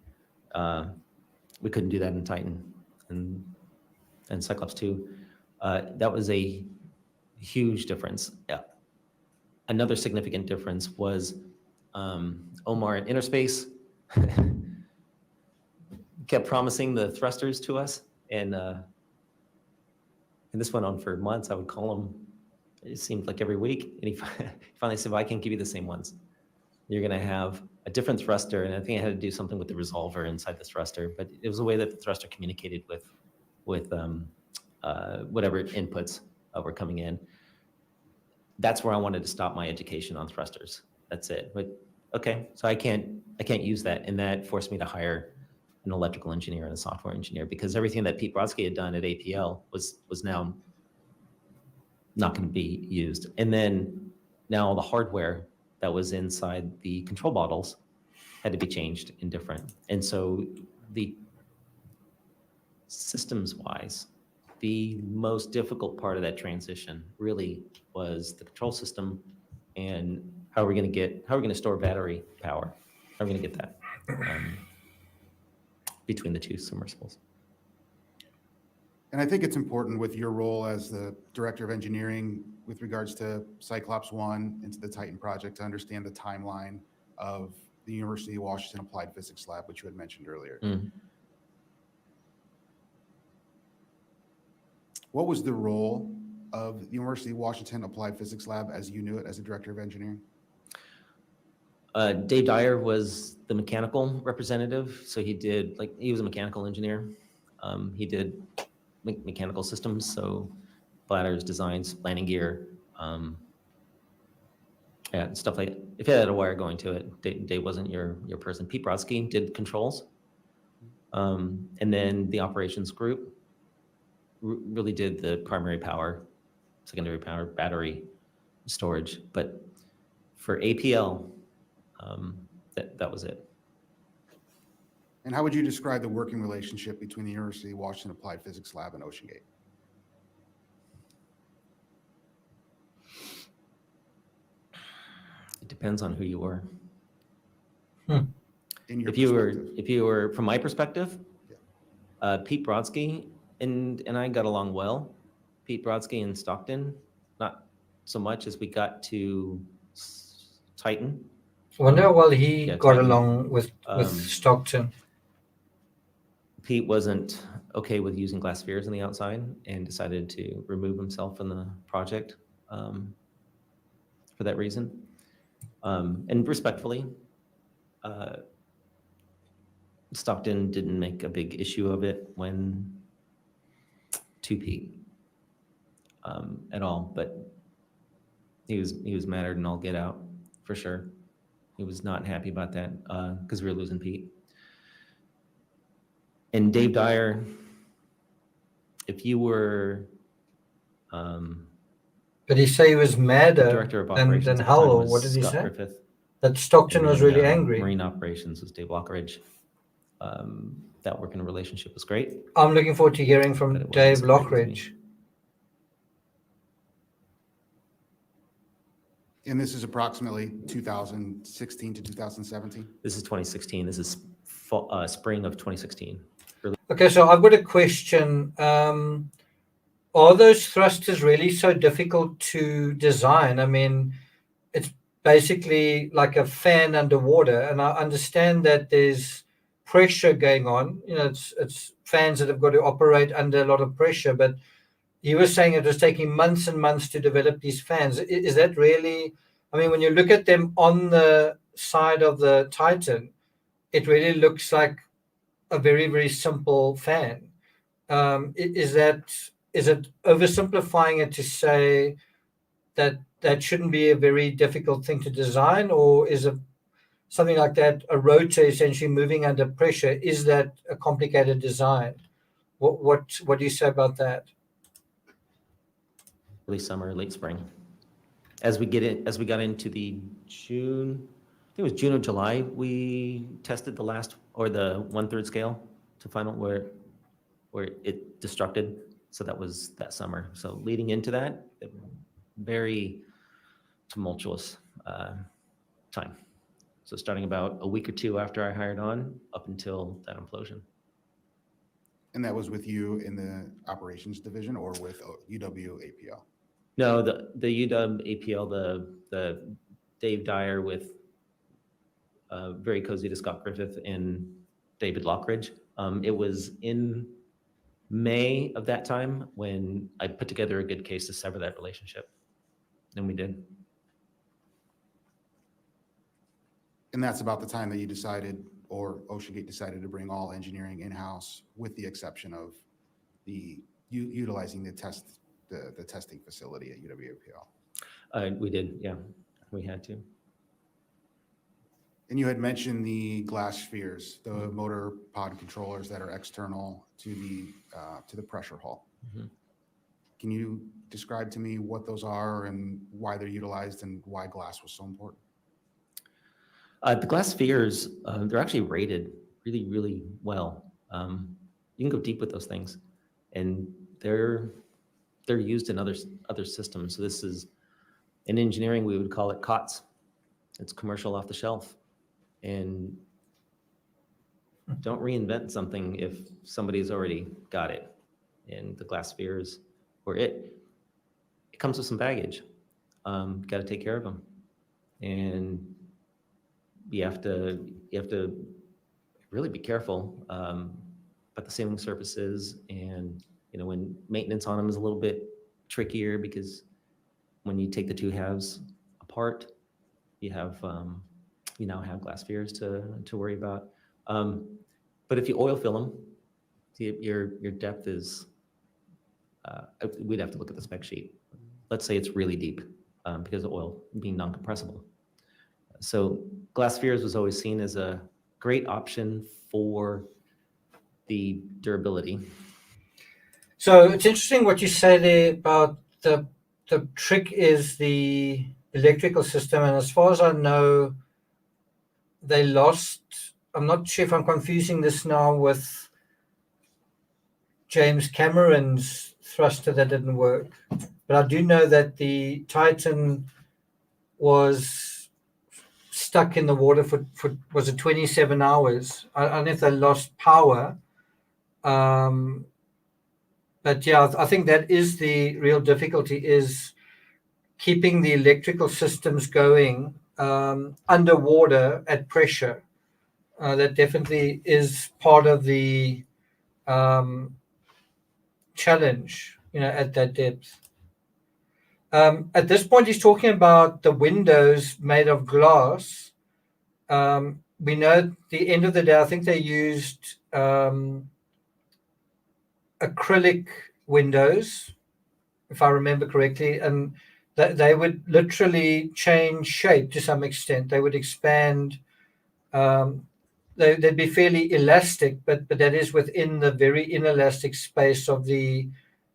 We couldn't do that in Titan and Cyclops 2. That was a huge difference. Another significant difference was Omar at Interspace kept promising the thrusters to us, and this went on for months. I would call him, it seemed like every week, and he finally said, well, I can't give you the same ones. You're going to have a different thruster, and I think it had to do something with the resolver inside the thruster, but it was a way that the thruster communicated with whatever inputs were coming in. That's where I wanted to stop my education on thrusters. That's it. But okay, so I can't use that, and that forced me to hire an electrical engineer and a software engineer, because everything that Pete Brodsky had done at APL was now not going to be used. And then now all the hardware that was inside the control bottles had to be changed and different. And so the systems-wise, the most difficult part of that transition really was the control system and how are we going to store battery power? How are we going to get that between the two submersibles?
And I think it's important with your role as the director of engineering with regards to Cyclops One into the Titan project to understand the timeline of the University of Washington Applied Physics Lab, which you had mentioned earlier. What was the role of the University of Washington Applied Physics Lab as you knew it as a director of engineering?
Dave Dyer was the mechanical representative. So he was a mechanical engineer. He did mechanical systems, so bladders, designs, landing gear, stuff like that. If you had a wire going to it, Dave wasn't your person. Pete Brodsky did controls. And then the operations group really did the primary power, secondary power, battery storage. But for APL, that was it.
And how would you describe the working relationship between the University of Washington Applied Physics Lab and OceanGate?
It depends on who you were.
In your
If you were, from my perspective, Pete Brodsky and I got along well. Pete Brodsky and Stockton, not so much as we got to Titan.
I wonder how well he
Yeah,
got
Titan.
along with Stockton.
Pete wasn't okay with using glass spheres on the outside and decided to remove himself from the project for that reason. And respectfully, Stockton didn't make a big issue of it to Pete at all, but he was mattered and all get out for sure. He was not happy about that because we were losing Pete. And Dave Dyer, if you were
But he say he was madder
director of
than
operations at the time
Hull, or
was
what did he
Scott
say?
Griffith.
That Stockton
And
was
then,
really angry.
Marine operations was Dave Lockridge. That working relationship was great.
I'm looking forward to hearing
but
from
it wasn't
Dave
so great with me.
Lockridge.
And this is approximately 2016 to 2017?
This is 2016. This is spring of 2016.
Okay, so I've got a question. Are those thrusters really so difficult to design? I mean, it's basically like a fan underwater, and I understand that there's pressure going on. You know, it's fans that have got to operate under a lot of pressure, but he was saying it was taking months and months to develop these fans. Is that really, I mean, when you look at them on the side of the Titan, it really looks like a very, very simple fan. Is it oversimplifying it to say that that shouldn't be a very difficult thing to design, or is it something like that, a rotor essentially moving under pressure? Is that a complicated design? What do you say about that?
Early summer, late spring. As we got into the June, I think it was June or July, we tested the last, or the 1/3 scale to find out where it destructed. So that was that summer. So leading into that, very tumultuous time. So starting about a week or two after I hired on, up until that implosion.
And that was with you in the operations division or with UW APL?
No, the UW APL, the Dave Dyer with very cozy to Scott Griffith and David Lockridge. It was in May of that time when I put together a good case to sever that relationship, and we did.
And that's about the time that you decided, or OceanGate decided, to bring all engineering in-house, with the exception of utilizing the testing facility at UW-APL.
We did, yeah, we had to.
And you had mentioned the glass spheres, the motor pod controllers that are external to the pressure hull.
Mm-hmm.
Can you describe to me what those are and why they're utilized and why glass was so important?
The glass spheres, they're actually rated really, really well. You can go deep with those things, and they're used in other systems. So this is, in engineering, we would call it COTS. It's commercial off the shelf. And don't reinvent something if somebody's already got it. And the glass spheres, or it comes with some baggage. Got to take care of them, and you have to really be careful about the sealing surfaces, and when maintenance on them is a little bit trickier, because when you take the two halves apart, you now have glass spheres to worry about. But if you oil fill them, your depth is, we'd have to look at the spec sheet. Let's say it's really deep because of oil being non-compressible. So glass spheres was always seen as a great option for the durability.
So it's interesting what you say there about the trick is the electrical system. And as far as I know, they lost, I'm not sure if I'm confusing this now with James Cameron's thruster that didn't work. But I do know that the Titan was stuck in the water for was it 27 hours? I don't know if they lost power. But yeah, I think that is the real difficulty, is keeping the electrical systems going underwater at pressure. That definitely is part of the challenge, at that depth. At this point, he's talking about the windows made of glass. We know at the end of the day, I think they used acrylic windows, if I remember correctly, and they would literally change shape to some extent. They would expand. They'd be fairly elastic, but that is within the very inelastic space of the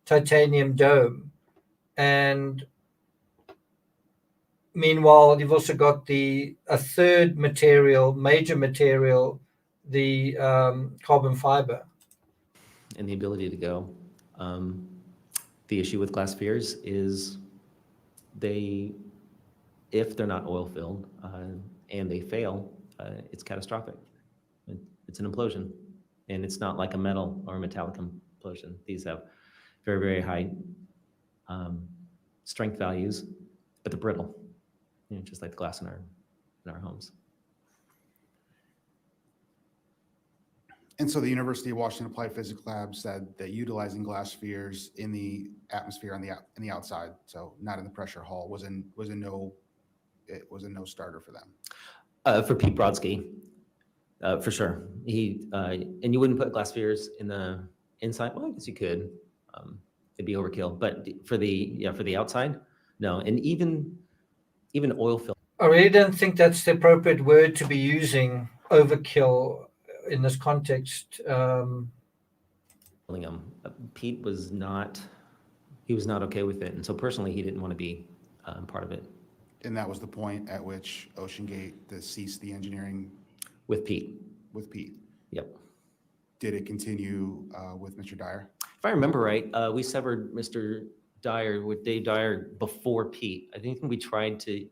titanium dome. And meanwhile, you've also got a third major material, the carbon fiber.
And the ability to go. The issue with glass spheres is if they're not oil filled and they fail, it's catastrophic. It's an implosion, and it's not like a metal or a metallic implosion. These have very, very high strength values, but they're brittle, just like the glass in our homes.
And so the University of Washington Applied Physics Lab said that utilizing glass spheres in the atmosphere on the outside, so not in the pressure hull, was a no starter for them.
For Pete Brodsky, for sure. And you wouldn't put glass spheres in the inside. Well, I guess you could. It'd be overkill. But for the outside, no. And even oil fill.
I really don't think that's the appropriate word to be using, overkill, in this context.
Pete was not okay with it, and so personally he didn't want to be part of it.
And that was the point at which OceanGate ceased the engineering
with Pete. Yep.
Did it continue with Mr. Dyer?
If I remember right, we severed Mr. Dyer with Dave Dyer before Pete. I think we tried to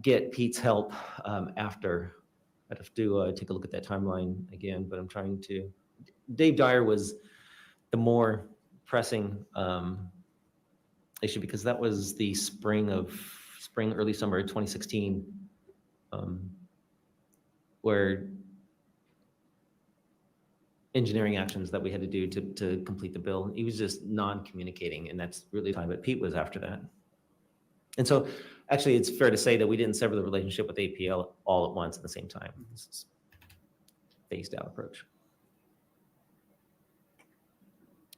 get Pete's help after. I'd have to take a look at that timeline again, but I'm trying to. Dave Dyer was the more pressing issue because that was the early summer of 2016, where engineering actions that we had to do to complete the bill. He was just non-communicating, and that's really time. But Pete was after that. And so actually it's fair to say that we didn't sever the relationship with APL all at once at the same time. This is a phased out approach.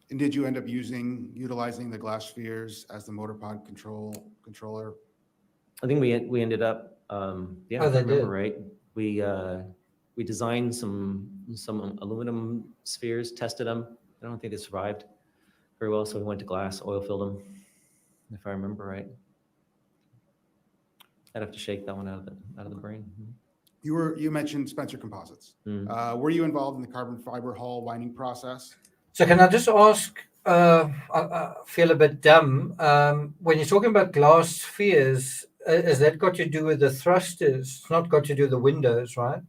And did you end up utilizing the glass spheres as the motor pod controller?
I think we ended up, if I remember right, we designed some aluminum spheres, tested them. I don't think they survived very well, so we went to glass, oil filled them, if I remember right. I'd have to shake that one out of the brain.
You mentioned Spencer Composites. Were you involved in the carbon fiber hull winding process?
So can I just ask, I feel a bit dumb, when you're talking about glass spheres, has that got to do with the thrusters? It's not got to do with the windows, right?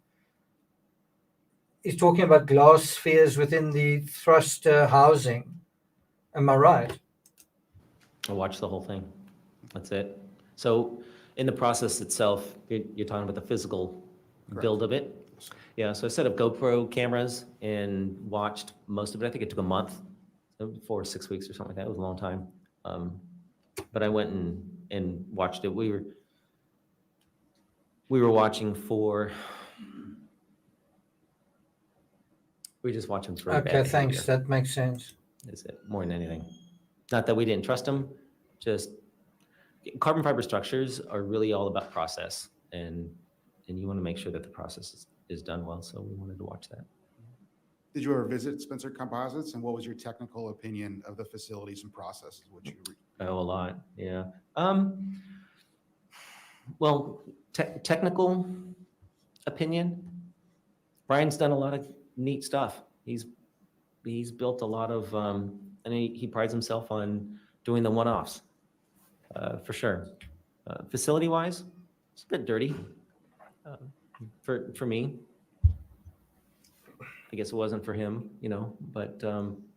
He's talking about glass spheres within the thruster housing. Am I right?
I watched the whole thing. That's it. So in the process itself, you're talking about the physical build of it. Yeah, so I set up GoPro cameras and watched most of it. I think it took a month, 4 or 6 weeks or something like that. It was a long time. But I went and watched it. We were watching for. We were just watching for.
Okay, thanks. That makes sense.
Is it more than anything? Not that we didn't trust them. Just carbon fiber structures are really all about process, and you want to make sure that the process is done well. So we wanted to watch that.
Did you ever visit Spencer Composites, and what was your technical opinion of the facilities and processes?
A lot, yeah. Well, technical opinion. Brian's done a lot of neat stuff. He's built a lot of, and he prides himself on doing the one-offs, for sure. Facility-wise, it's a bit dirty for me. I guess it wasn't for him, but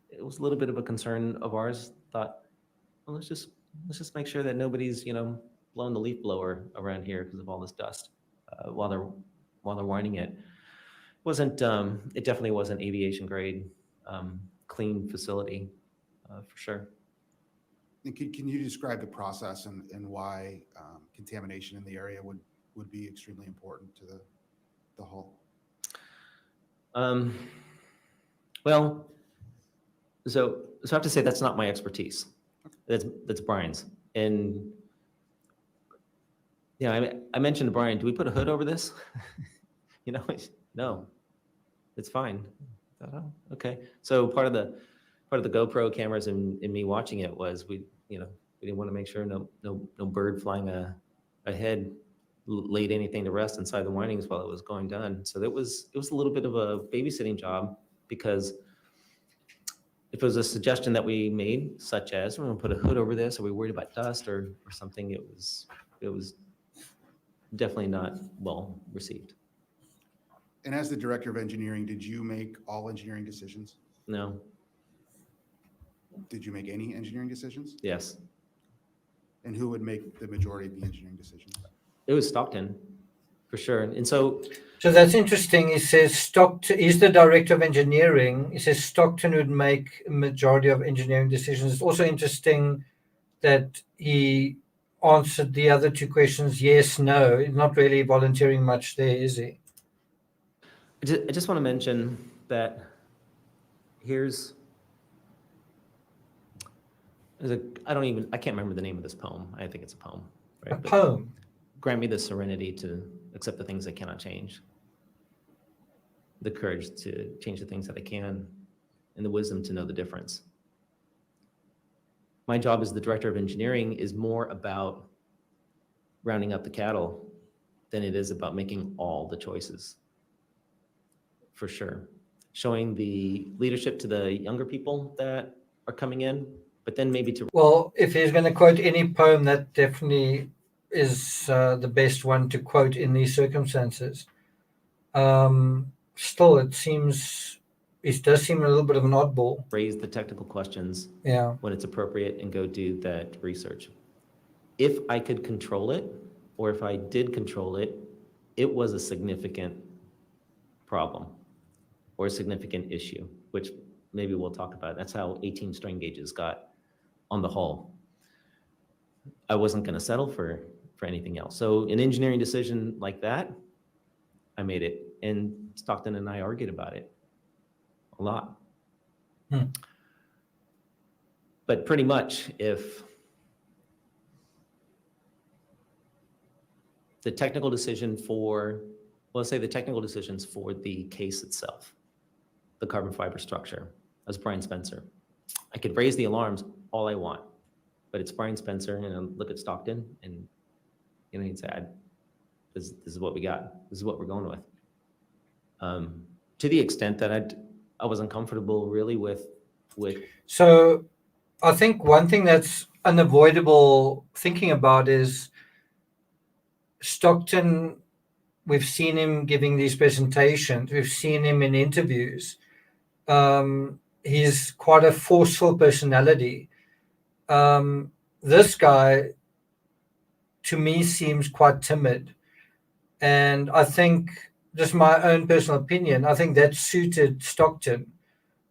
it was a little bit of a concern of ours. Thought, well, let's just make sure that nobody's, blowing the leaf blower around here because of all this dust while they're winding it. It definitely wasn't aviation grade, clean facility, for sure.
And can you describe the process and why contamination in the area would be extremely important to the hull?
Well, so I have to say that's not my expertise. That's Brian's. And Yeah, I mentioned to Brian, do we put a hood over this? You know, no, it's fine. I thought, oh, okay. So part of the GoPro cameras and me watching it was we didn't want to make sure no bird flying ahead laid anything to rest inside the windings while it was going down. So it was a little bit of a babysitting job, because if it was a suggestion that we made, such as we're going to put a hood over this, are we worried about dust or something, it was definitely not well received.
And as the director of engineering, did you make all engineering decisions?
No.
Did you make any engineering decisions?
Yes.
And who would make the majority of the engineering decisions?
It was Stockton, for sure. And so
that's interesting. He says Stockton, he's the director of engineering. He says Stockton would make a majority of engineering decisions. It's also interesting that he answered the other two questions yes, no. He's not really volunteering much there, is he?
I just want to mention that I can't remember the name of this poem. I think it's a poem. Right?
A poem?
Grant me the serenity to accept the things I cannot change, the courage to change the things that I can, and the wisdom to know the difference. My job as the director of engineering is more about rounding up the cattle than it is about making all the choices, for sure. Showing the leadership to the younger people that are coming in, but then maybe to...
Well, if he's going to quote any poem, that definitely is the best one to quote in these circumstances. Still, it does seem a little bit of an oddball.
Raise the technical questions
Yeah.
when it's appropriate and go do that research. If I could control it, or if I did control it, it was a significant problem or a significant issue, which maybe we'll talk about. That's how 18 strain gauges got on the hull. I wasn't going to settle for anything else. So an engineering decision like that, I made it. And Stockton and I argued about it a lot. But pretty much, if the technical decision let's say the technical decisions for the case itself, the carbon fiber structure, as Brian Spencer, I could raise the alarms all I want, but it's Brian Spencer, and I look at Stockton, and he'd say, this is what we got. This is what we're going with. To the extent that I was uncomfortable really with.
So I think one thing that's unavoidable thinking about is Stockton. We've seen him giving these presentations. We've seen him in interviews. He's quite a forceful personality. This guy, to me, seems quite timid. And I think, just my own personal opinion, I think that suited Stockton.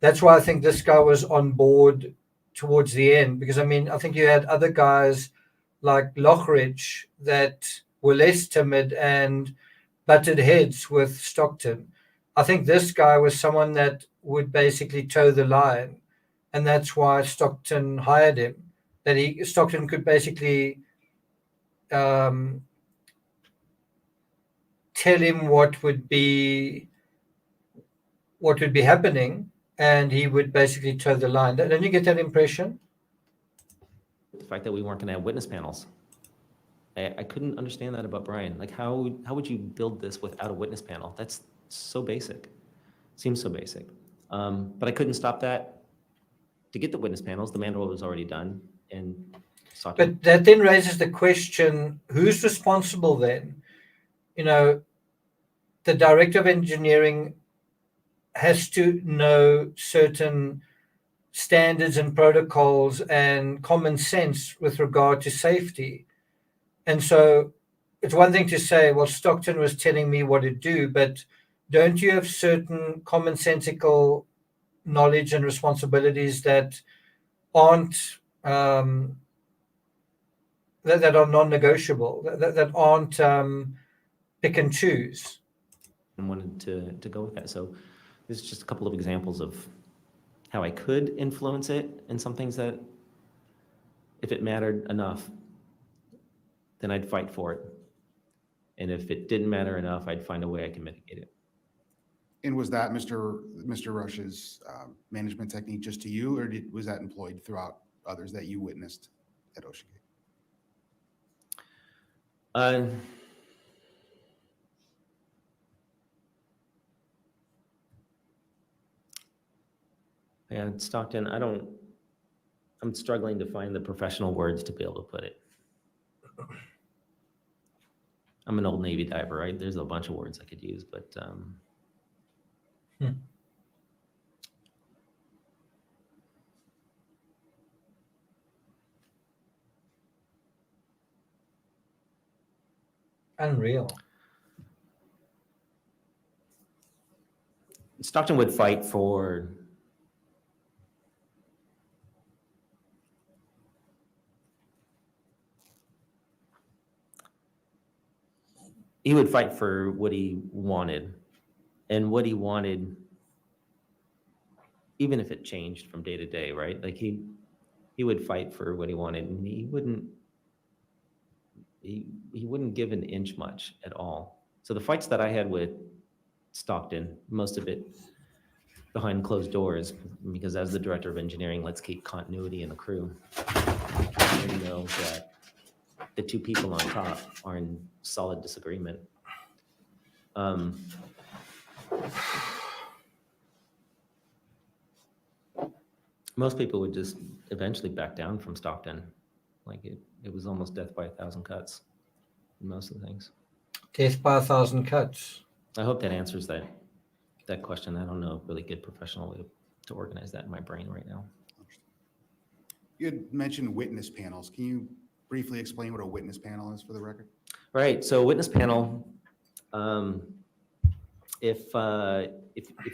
That's why I think this guy was on board towards the end. Because, I think you had other guys like Lochridge that were less timid and butted heads with Stockton. I think this guy was someone that would basically toe the line. And that's why Stockton hired him. Stockton could basically tell him what would be happening, and he would basically toe the line. Don't you get that impression?
The fact that we weren't going to have witness panels. I couldn't understand that about Brian. Like, how would you build this without a witness panel? That's so basic. Seems so basic. But I couldn't stop that. To get the witness panels, the manual was already done. But
that then raises the question, who's responsible then? The director of engineering has to know certain standards and protocols and common sense with regard to safety. And so it's one thing to say, well, Stockton was telling me what to do, but don't you have certain commonsensical knowledge and responsibilities that aren't that are non-negotiable, that aren't pick and choose?
And wanted to go with that. So this is just a couple of examples of how I could influence it, and some things that, if it mattered enough, then I'd fight for it. And if it didn't matter enough, I'd find a way I can mitigate it.
And was that Mr. Rush's management technique just to you, or was that employed throughout others that you witnessed at OceanGate?
Yeah, Stockton, I'm struggling to find the professional words to be able to put it. I'm an old Navy diver, right? There's a bunch of words I could use, but
Unreal.
Stockton would fight for what he wanted, and what he wanted, even if it changed from day to day, right? Like he would fight for what he wanted, and he wouldn't give an inch much at all. So the fights that I had with Stockton, most of it behind closed doors, because as the director of engineering, let's keep continuity in the crew. You know that the two people on top are in solid disagreement. Most people would just eventually back down from Stockton. Like it was almost death by 1,000 cuts in most of the things.
Death by 1,000 cuts.
I hope that answers that question. I don't know a really good professional way to organize that in my brain right now.
You had mentioned witness panels. Can you briefly explain what a witness panel is for the record?
Right. So witness panel, if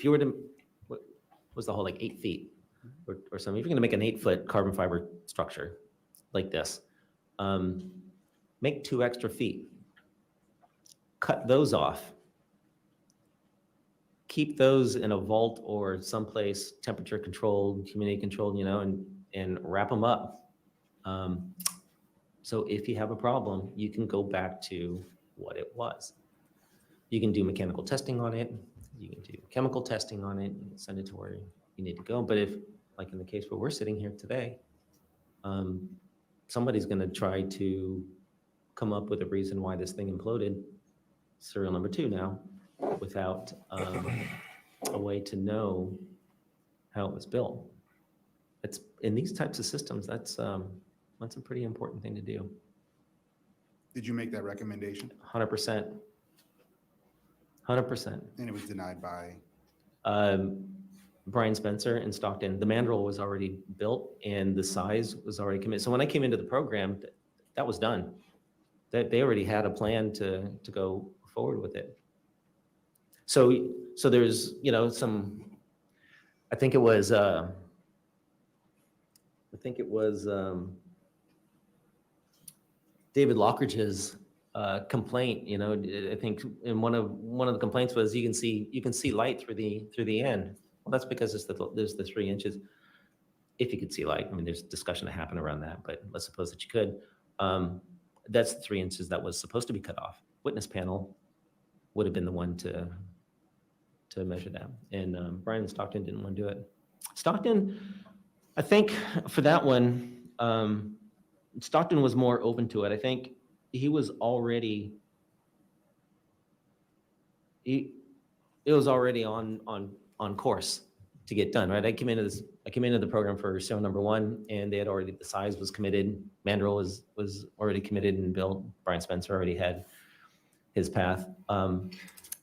you were to, what was the whole, like 8 feet or something, if you're going to make an 8-foot carbon fiber structure like this, make 2 extra feet, cut those off, keep those in a vault or someplace temperature controlled, humidity controlled, and wrap them up. So if you have a problem, you can go back to what it was. You can do mechanical testing on it. You can do chemical testing on it. You can send it to where you need to go. But if, like in the case where we're sitting here today, somebody's going to try to come up with a reason why this thing imploded, serial number 2 now, without a way to know how it was built. It's in these types of systems. That's a pretty important thing to do.
Did you make that recommendation?
100%. 100%.
And it was denied by?
Brian Spencer in Stockton. The mandrel was already built and the size was already committed. So when I came into the program, that was done. They already had a plan to go forward with it. So there's, some, I think it was David Lockridge's complaint. I think in one of the complaints was you can see light through the end. Well, that's because there's the 3 inches. If you could see light, I mean, there's discussion to happen around that, but let's suppose that you could. That's the 3 inches that was supposed to be cut off. Witness panel would have been the one to measure that, and Brian Stockton didn't want to do it. Stockton, I think for that one, Stockton was more open to it. I think he was already it was already on course to get done, right? I came into the program for serial number 1, and they had already, the size was committed. Mandrel was already committed and built. Brian Spencer already had his path.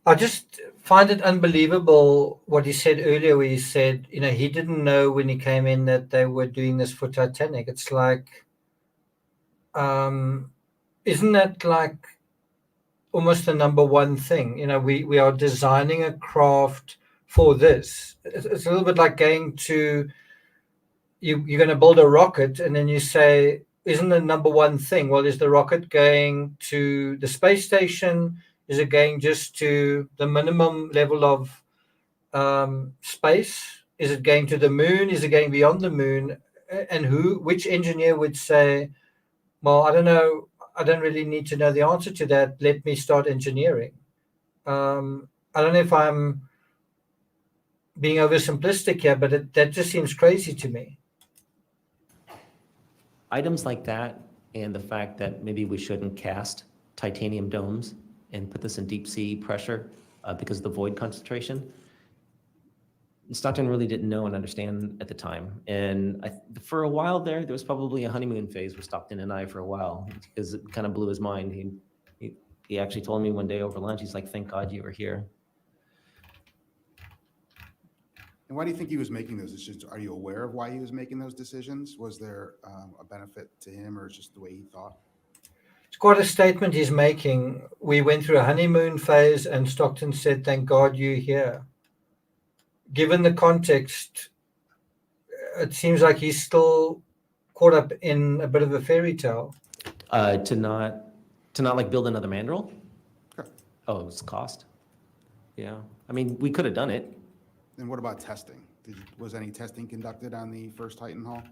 I just find it unbelievable what he said earlier, where he said, he didn't know when he came in that they were doing this for Titanic. It's like, isn't that like almost the number one thing? We are designing a craft for this. It's a little bit like going to, you're going to build a rocket, and then you say, isn't the number one thing? Well, is the rocket going to the space station? Is it going just to the minimum level of space? Is it going to the moon? Is it going beyond the moon? And which engineer would say, well, I don't know, I don't really need to know the answer to that. Let me start engineering. I don't know if I'm being oversimplistic here, but that just seems crazy to me.
Items like that, and the fact that maybe we shouldn't cast titanium domes and put this in deep sea pressure because of the void concentration. Stockton really didn't know and understand at the time. And for a while there was probably a honeymoon phase with Stockton and I for a while, because it kind of blew his mind. He actually told me one day over lunch, he's like, "Thank God you were here."
And why do you think he was making those decisions? Are you aware of why he was making those decisions? Was there a benefit to him, or just the way he thought?
It's quite a statement he's making. We went through a honeymoon phase, and Stockton said, "Thank God you're here." Given the context, it seems like he's still caught up in a bit of a fairy tale.
To not like build another mandrel?
Okay.
Oh, it's cost. Yeah. I mean, we could have done it.
And what about testing? Was any testing conducted on the first Titan hull?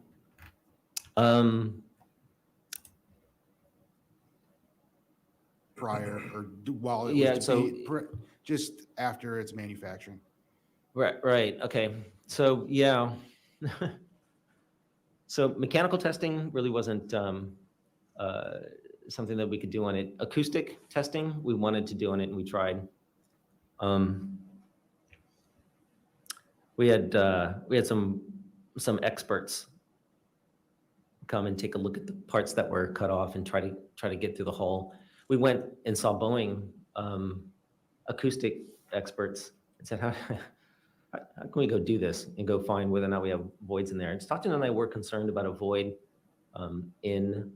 Prior or while it was just after its manufacturing?
Right. Okay. So yeah. So mechanical testing really wasn't something that we could do on it. Acoustic testing, we wanted to do on it, and we tried. We had some experts come and take a look at the parts that were cut off and try to get through the hull. We went and saw Boeing acoustic experts and said, how can we go do this and go find whether or not we have voids in there? And Stockton and I were concerned about a void in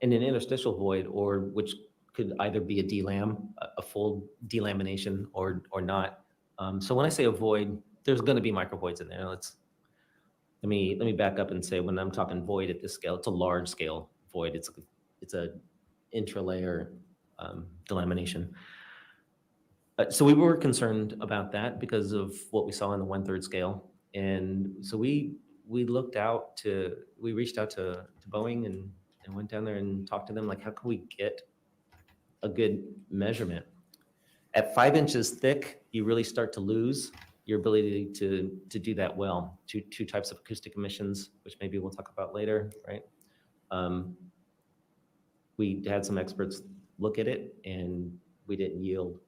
an interstitial void, or which could either be a delam, a full delamination, or not. So when I say a void, there's going to be microvoids in there. Let me back up and say, when I'm talking void at this scale, it's a large scale void. It's a intralayer delamination. So we were concerned about that because of what we saw in the 1/3 scale, and so we reached out to Boeing and went down there and talked to them, like, how can we get a good measurement? At 5 inches thick, you really start to lose your ability to do that well. Two types of acoustic emissions, which maybe we'll talk about later, right? We had some experts look at it, and we didn't yield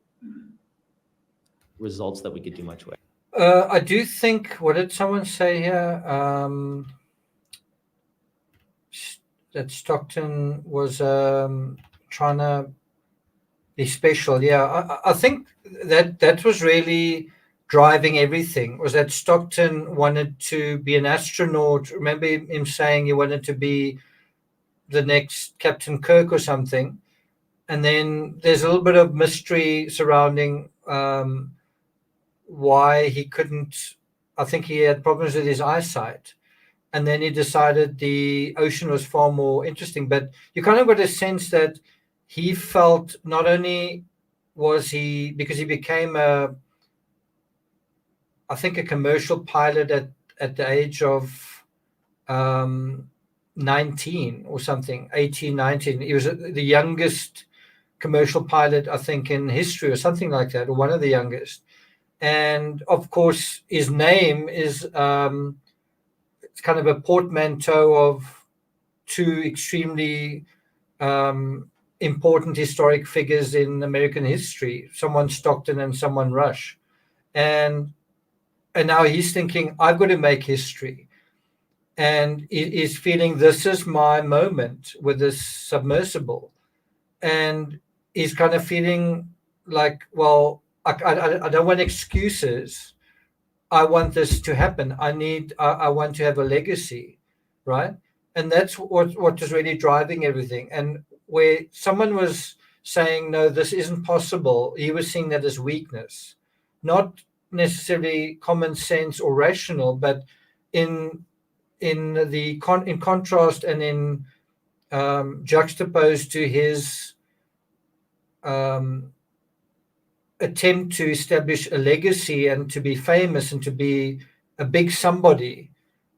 results that we could do much with.
I do think, what did someone say here? That Stockton was trying to be special. Yeah, I think that was really driving everything, was that Stockton wanted to be an astronaut. Remember him saying he wanted to be the next Captain Kirk or something. And then there's a little bit of mystery surrounding why he couldn't. I think he had problems with his eyesight. And then he decided the ocean was far more interesting. But you kind of got a sense that he felt, not only was he, because he became a commercial pilot at the age of 19 or something, 18, 19. He was the youngest commercial pilot, I think, in history, or something like that, or one of the youngest. And of course, his name is it's kind of a portmanteau of two extremely important historic figures in American history, someone Stockton and someone Rush. And now he's thinking, I've got to make history. And he's feeling, this is my moment with this submersible. And he's kind of feeling like, well, I don't want excuses. I want this to happen. I want to have a legacy, right? And that's what was really driving everything. And where someone was saying, no, this isn't possible, he was seeing that as weakness, not necessarily common sense or rational, but in contrast and in juxtaposed to his attempt to establish a legacy and to be famous and to be a big somebody.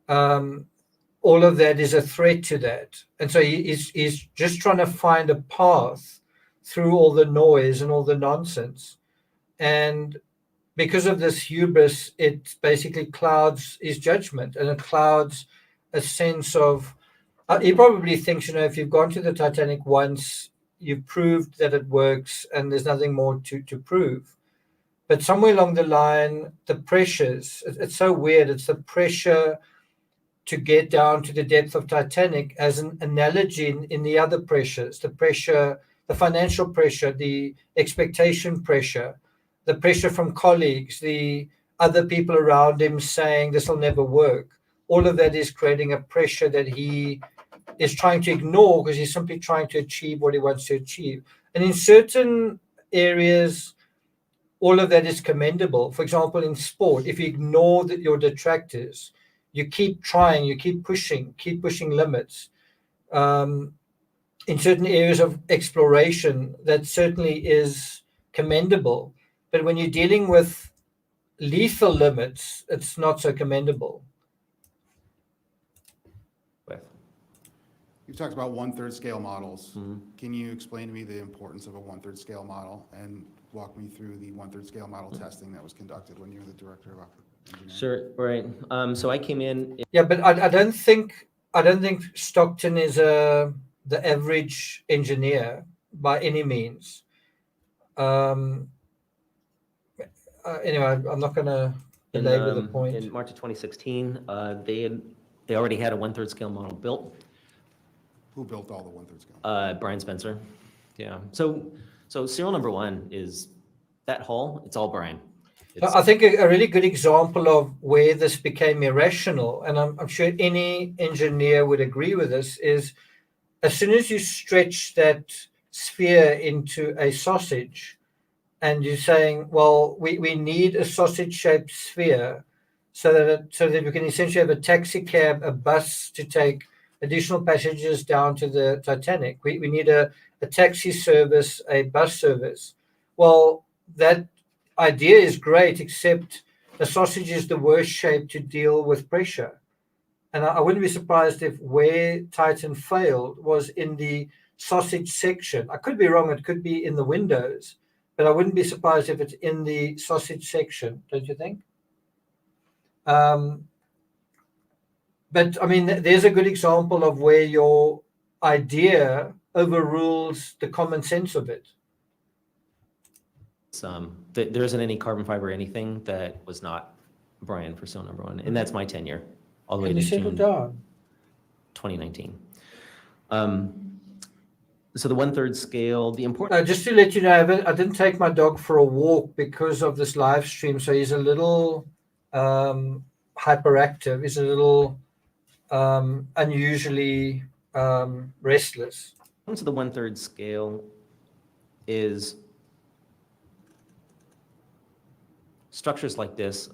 All all of that is a threat to that. And so he's just trying to find a path through all the noise and all the nonsense. And because of this hubris, it basically clouds his judgment, and it clouds a sense of, he probably thinks, if you've gone to the Titanic once, you've proved that it works and there's nothing more to prove. But somewhere along the line, the pressures, it's so weird. It's the pressure to get down to the depth of Titanic as an analogy in the other pressures, the pressure, the financial pressure, the expectation pressure, the pressure from colleagues, the other people around him saying this will never work. All of that is creating a pressure that he is trying to ignore because he's simply trying to achieve what he wants to achieve. And in certain areas, all of that is commendable. For example, in sport, if you ignore your detractors, you keep trying, you keep pushing limits. In certain areas of exploration, that certainly is commendable. But when you're dealing with lethal limits, it's not so commendable.
You've talked about 1/3 scale models. Can you explain to me the importance of a 1/3 scale model and walk me through the 1/3 scale model testing that was conducted when you were the director of engineering?
Sure, right. So I came in.
Yeah, but I don't think Stockton is the average engineer by any means. Anyway, I'm not going to belabor the point.
In March of 2016, they already had a 1/3 scale model built.
Who built all the 1/3 scale?
Brian Spencer. Yeah. So serial number 1 is that hull. It's all Brian.
I think a really good example of where this became irrational, and I'm sure any engineer would agree with this, is as soon as you stretch that sphere into a sausage and you're saying, well, we need a sausage-shaped sphere so that we can essentially have a taxi cab, a bus to take additional passengers down to the Titanic. We need a taxi service, a bus service. Well, that idea is great, except the sausage is the worst shape to deal with pressure. And I wouldn't be surprised if where Titan failed was in the sausage section. I could be wrong, it could be in the windows, but I wouldn't be surprised if it's in the sausage section, don't you think? But I mean, there's a good example of where your idea overrules the common sense of it.
There isn't any carbon fiber anything that was not Brian for serial number 1, and that's my tenure all the way
Can
to
you settle
June
down?
2019. So the 1/3 scale, the important.
Just to let you know, I didn't take my dog for a walk because of this live stream, so he's a little hyperactive. He's a little unusually restless.
So the 1/3 scale is structures like this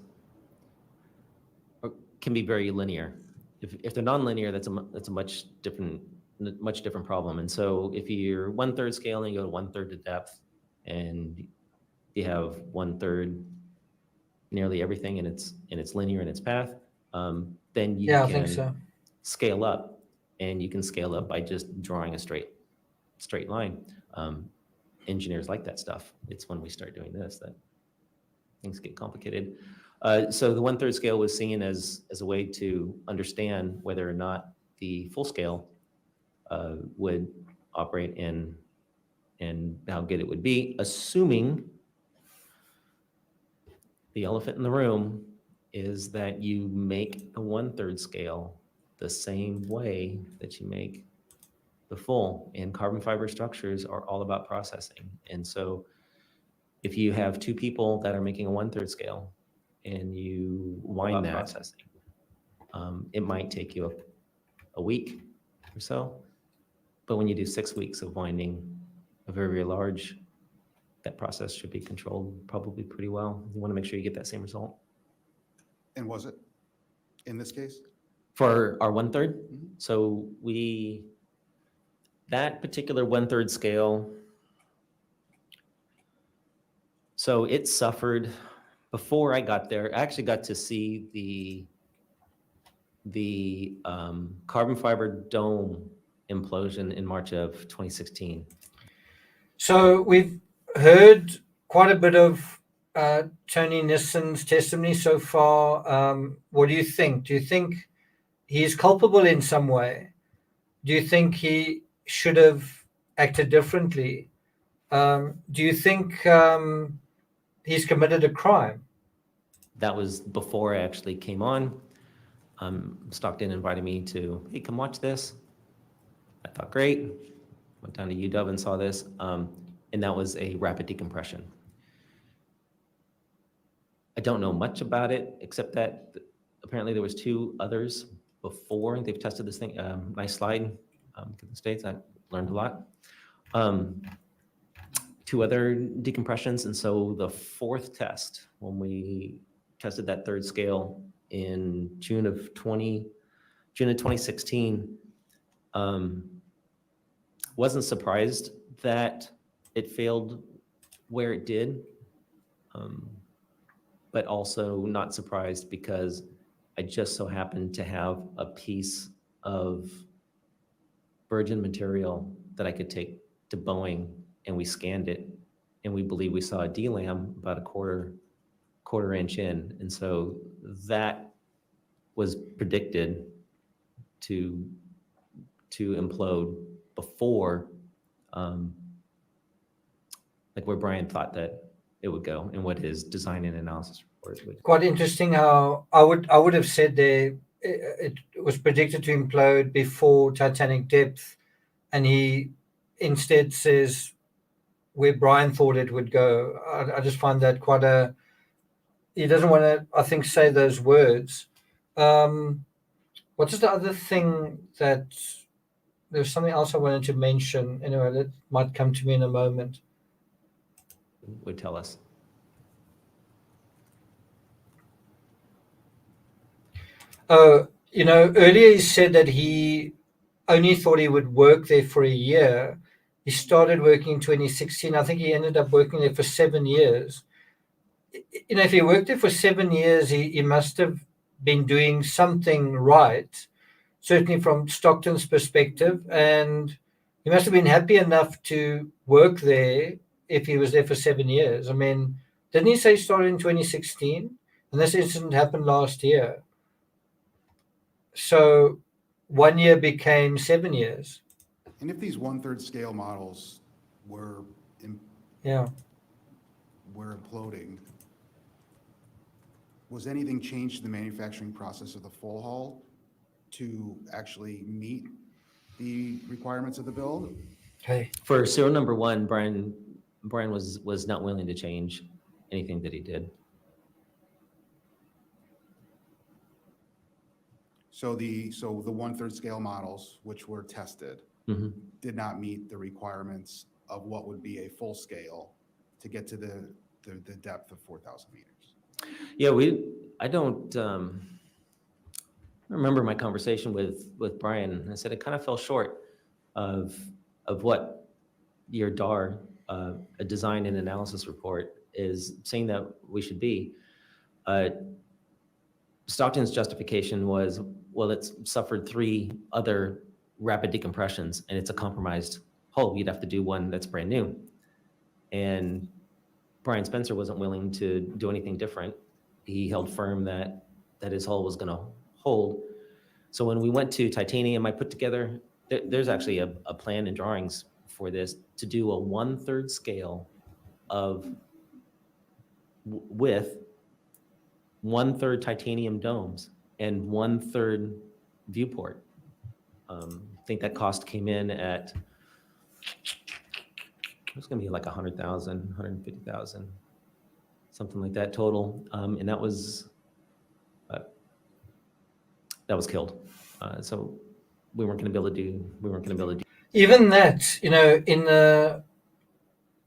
can be very linear. If they're nonlinear, that's a much different problem. And so if you're 1/3 scale and you go to 1/3 to depth, and you have 1/3 nearly everything and it's linear in its path, then you
I
can
think so.
scale up, and you can scale up by just drawing a straight line. Engineers like that stuff. It's when we start doing this that things get complicated. So the 1/3 scale was seen as a way to understand whether or not the full scale would operate and how good it would be, assuming the elephant in the room is that you make the 1/3 scale the same way that you make the full. And carbon fiber structures are all about processing. And so if you have 2 people that are making a 1/3 scale and you wind that processing, it might take you a week or so. But when you do 6 weeks of winding a very, very large, that process should be controlled probably pretty well. You want to make sure you get that same result.
And was it in this case?
For our 1/3, so that particular 1/3 scale, so it suffered before I got there. I actually got to see the carbon fiber dome implosion in March of 2016.
So we've heard quite a bit of Tony Nissen's testimony so far. What do you think? Do you think he's culpable in some way? Do you think he should have acted differently? Do you think he's committed a crime?
That was before I actually came on. Stockton invited me to, hey, come watch this. I thought, great. Went down to UW and saw this. And that was a rapid decompression. I don't know much about it, except that apparently there was 2 others before they've tested this thing. Nice slide to the States. I learned a lot. 2 other decompressions. And so the 4th test, when we tested that 3rd scale in June of 2016, wasn't surprised that it failed where it did, but also not surprised because I just so happened to have a piece of virgin material that I could take to Boeing, and we scanned it, and we believe we saw a DLAM about a quarter inch in, and so that was predicted to implode before, like where Brian thought that it would go and what his design and analysis report would.
Quite interesting how I would have said there it was predicted to implode before Titanic depth, and he instead says where Brian thought it would go. I just find that quite a. He doesn't want to, I think, say those words. What is the other thing that there's something else I wanted to mention? Anyway, that might come to me in a moment.
Would tell us.
Oh, earlier he said that he only thought he would work there for a year. He started working in 2016. I think he ended up working there for 7 years. If he worked there for 7 years, he must have been doing something right, certainly from Stockton's perspective. And he must have been happy enough to work there if he was there for 7 years. I mean, didn't he say he started in 2016? And this incident happened last year. So 1 year became 7 years.
And if these 1/3 scale models were imploding, was anything changed in the manufacturing process of the full hull to actually meet the requirements of the build?
Okay.
For serial number 1, Brian was not willing to change anything that he did.
So the 1/3 scale models, which were tested, did not meet the requirements of what would be a full scale to get to the depth of 4,000 meters.
Yeah, I don't remember my conversation with Brian. I said it kind of fell short of what your DAR, a design and analysis report, is saying that we should be. Stockton's justification was, well, it's suffered 3 other rapid decompressions and it's a compromised hull. You'd have to do one that's brand new. And Brian Spencer wasn't willing to do anything different. He held firm that his hull was going to hold. So when we went to titanium, I put together, there's actually a plan and drawings for this to do a 1/3 scale with 1/3 titanium domes and 1/3 viewport. I think that cost came in at, it was going to be like 100,000, 150,000, something like that total. And that was killed. So we weren't going to be able to do.
Even that, in the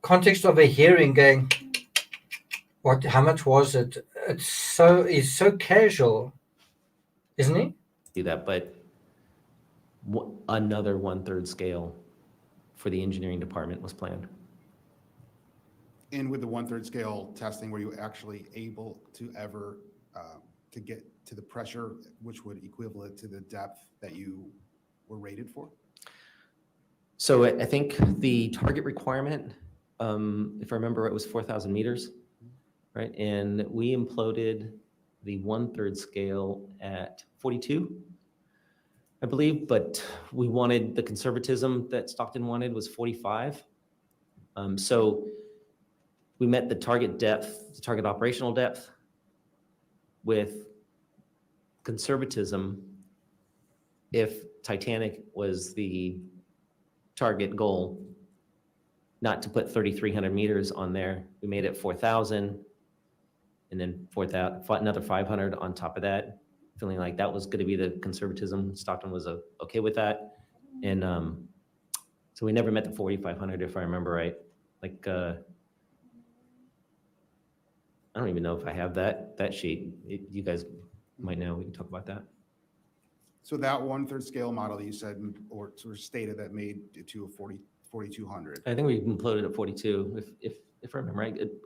context of a hearing, going, how much was it? He's so casual, isn't he?
Do that, but another 1/3 scale for the engineering department was planned.
And with the 1/3 scale testing, were you actually able to ever to get to the pressure, which would equivalent to the depth that you were rated for?
So I think the target requirement, if I remember, it was 4,000 meters, right? And we imploded the 1/3 scale at 42, I believe, but we wanted the conservatism that Stockton wanted was 45. So we met the target depth, the target operational depth with conservatism. If Titanic was the target goal, not to put 3,300 meters on there, we made it 4,000, and then 4,000, another 500 on top of that, feeling like that was going to be the conservatism. Stockton was okay with that, and so we never met the 4,500, if I remember right. Like I don't even know if I have that sheet. You guys might know. We can talk about that. I
So that 1/3 scale model that you said, or sort of stated, that made it to a 4,200.
think we imploded at 42, if I remember right. It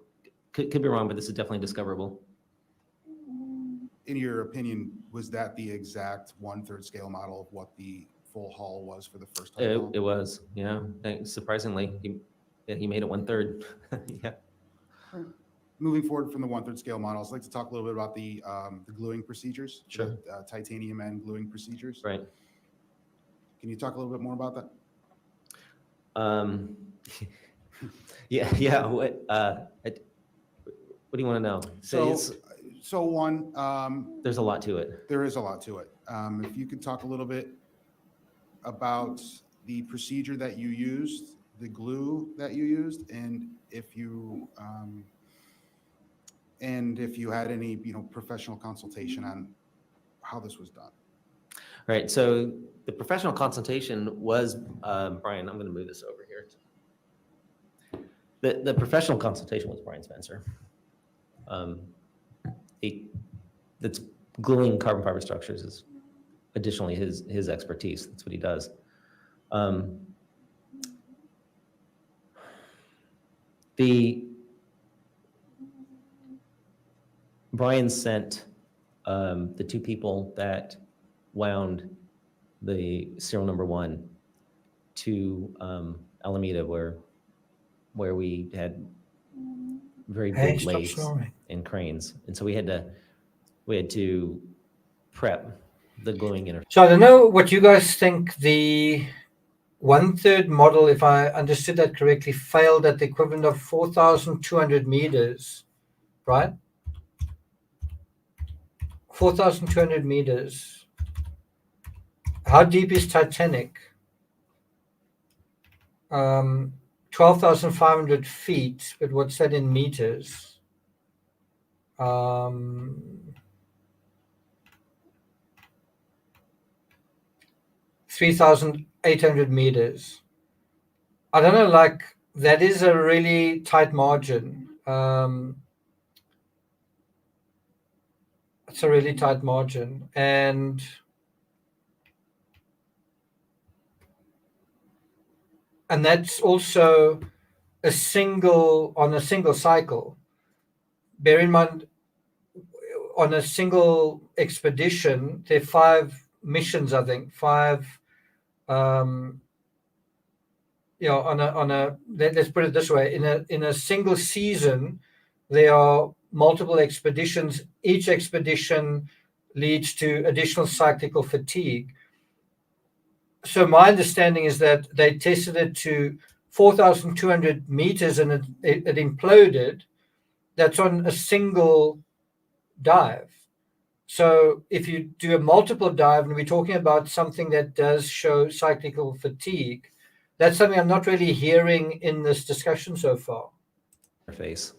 could be wrong, but this is definitely discoverable.
In your opinion, was that the exact 1/3 scale model of what the full hull was for the first time?
It was, yeah. Surprisingly, he made it 1/3. Yeah.
Moving forward from the 1/3 scale models, I'd like to talk a little bit about the gluing procedures.
Sure.
The titanium end gluing procedures.
Right.
Can you talk a little bit more about that?
Yeah. What do you want to know?
So one,
There's a lot to it.
there is a lot to it. If you could talk a little bit about the procedure that you used, the glue that you used, and if you had any, professional consultation on how this was done.
Right. So the professional consultation was Brian. I'm going to move this over here. The professional consultation was Brian Spencer. That's gluing carbon fiber structures is additionally his expertise. That's what he does. Brian sent the two people that wound the serial number 1 to Alameda, where we had very big lathes and cranes, and so we had to prep the gluing interface.
So I don't know what you guys think. The 1/3 model, if I understood that correctly, failed at the equivalent of 4,200 meters, right? 4,200 meters. How deep is Titanic? 12,500 feet, but what's that in meters? 3,800 meters. I don't know, like, that is a really tight margin. It's a really tight margin. And that's also a single cycle. Bear in mind, on a single expedition, there are 5 missions, I think, 5. Let's put it this way: in a single season, there are multiple expeditions. Each expedition leads to additional cyclical fatigue. So my understanding is that they tested it to 4,200 meters and it imploded. That's on a single dive. So if you do a multiple dive, and we're talking about something that does show cyclical fatigue, that's something I'm not really hearing in this discussion so far.
Interface,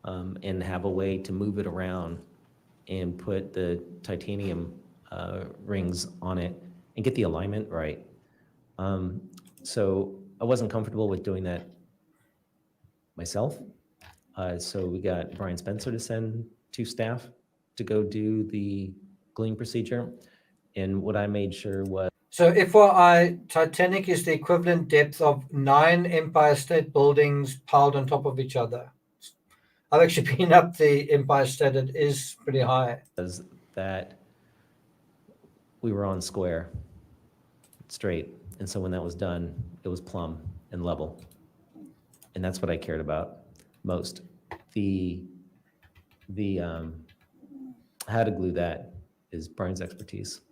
and have a way to move it around and put the titanium rings on it and get the alignment right. So I wasn't comfortable with doing that myself. So we got Brian Spencer to send 2 staff to go do the gluing procedure. And what I made sure was...
So FYI, Titanic is the equivalent depth of 9 Empire State Buildings piled on top of each other. I've actually been up the Empire State. It is pretty high.
As that we were on square, straight. And so when that was done, it was plumb and level. And that's what I cared about most. The how to glue that is Brian's expertise.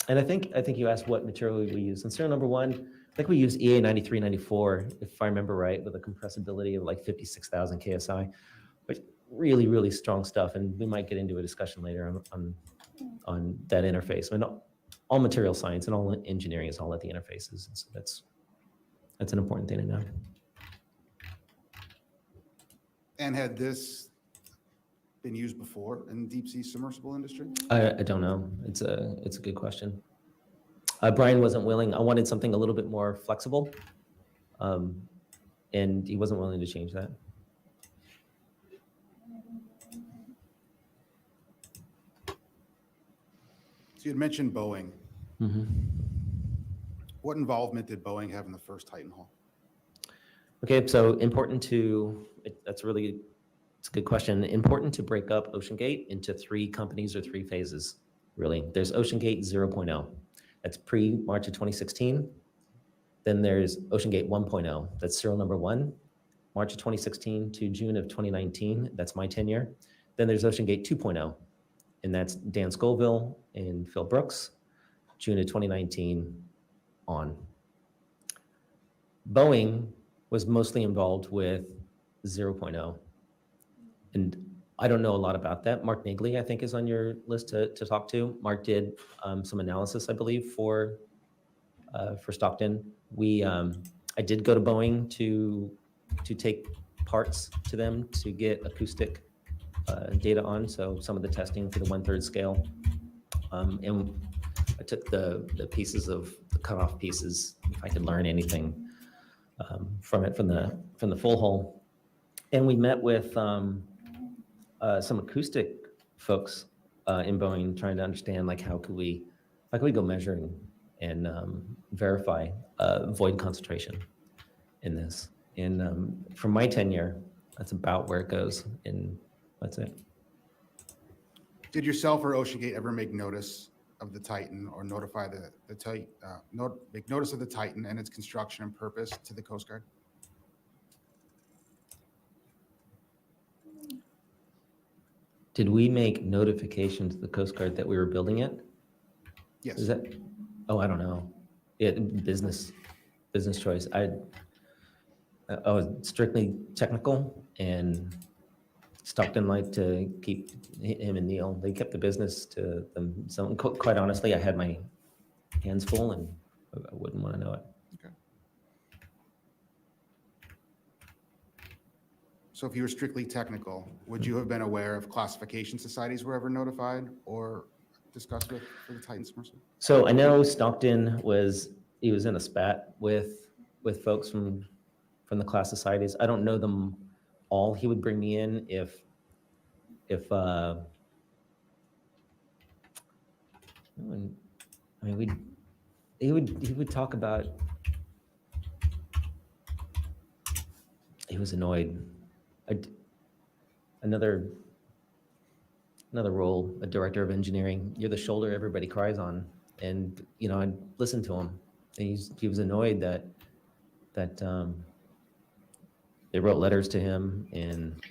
And I think you asked what material we use. And serial number one, I think we use EA 9394, if I remember right, with a compressibility of like 56,000 KSI, but really, really strong stuff. And we might get into a discussion later on that interface. I mean, all material science and all engineering is all at the interfaces. And so that's an important thing to know.
And had this been used before in deep sea submersible industry?
I don't know. It's a good question. Brian wasn't willing. I wanted something a little bit more flexible, and he wasn't willing to change that.
So you had mentioned Boeing.
Mm-hmm.
What involvement did Boeing have in the first Titan hull?
Okay, so it's a good question. Important to break up OceanGate into 3 companies or 3 phases, really. There's OceanGate 0.0. That's pre-March of 2016. Then there's OceanGate 1.0. That's serial number 1, March of 2016 to June of 2019. That's my tenure. Then there's OceanGate 2.0, and that's Dan Scoville and Phil Brooks, June of 2019 on. Boeing was mostly involved with 0.0. And I don't know a lot about that. Mark Nagley, I think, is on your list to talk to. Mark did some analysis, I believe, for Stockton. I did go to Boeing to take parts to them to get acoustic data on, so some of the testing for the 1/3 scale. And I took the pieces of the cutoff pieces, if I could learn anything from it, from the full hull. And we met with some acoustic folks in Boeing, trying to understand like how could we go measuring and verify void concentration in this. And from my tenure, that's about where it goes, and that's it.
Did yourself or OceanGate ever make notice of the Titan or notify make notice of the Titan and its construction and purpose to the Coast Guard?
Did we make notification to the Coast Guard that we were building it?
Yes.
Is that? Oh, I don't know. Business choice. I was strictly technical, and Stockton liked to keep him and Neil. They kept the business to them. So quite honestly, I had my hands full, and I wouldn't want to know it.
Okay. So if you were strictly technical, would you have been aware of classification societies were ever notified or discussed with for the Titan submersible?
So I know Stockton was in a spat with folks from the class societies. I don't know them all. He would bring me in if I mean he would talk about, he was annoyed. Another role, a director of engineering, you're the shoulder everybody cries on. And, I'd listen to him. And he was annoyed that they wrote letters to him. And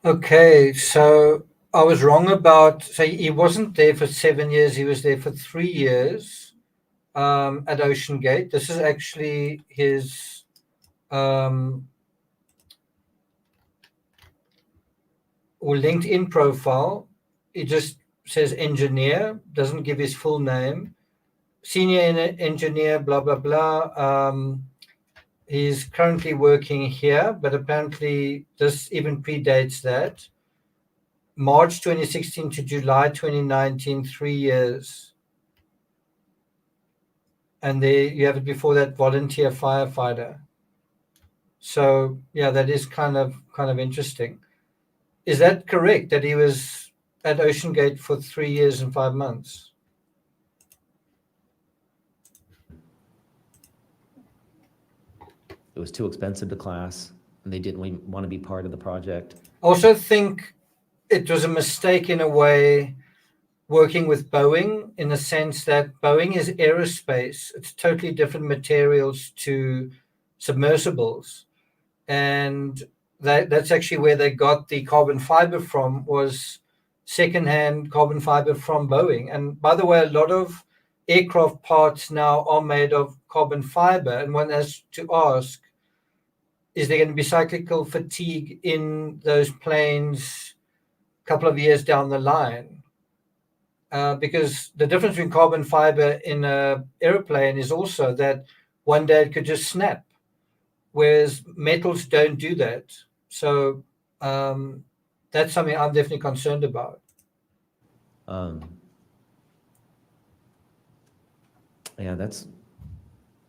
Okay, so I was wrong about, so he wasn't there for 7 years. He was there for 3 years at OceanGate. This is actually his or LinkedIn profile. It just says engineer, doesn't give his full name. Senior engineer, blah, blah, blah. He's currently working here, but apparently this even predates that. March 2016 to July 2019, 3 years. And there you have it before that, volunteer firefighter. So yeah, that is kind of interesting. Is that correct, that he was at OceanGate for 3 years and 5 months?
it was too expensive to class, and they didn't want to be part of the project.
I also think it was a mistake in a way working with Boeing, in the sense that Boeing is aerospace. It's totally different materials to submersibles. And that's actually where they got the carbon fiber from, was secondhand carbon fiber from Boeing. And by the way, a lot of aircraft parts now are made of carbon fiber. And one has to ask, is there going to be cyclical fatigue in those planes a couple of years down the line? Because the difference between carbon fiber in an airplane is also that one day it could just snap, whereas metals don't do that. So that's something I'm definitely concerned about.
Yeah, that's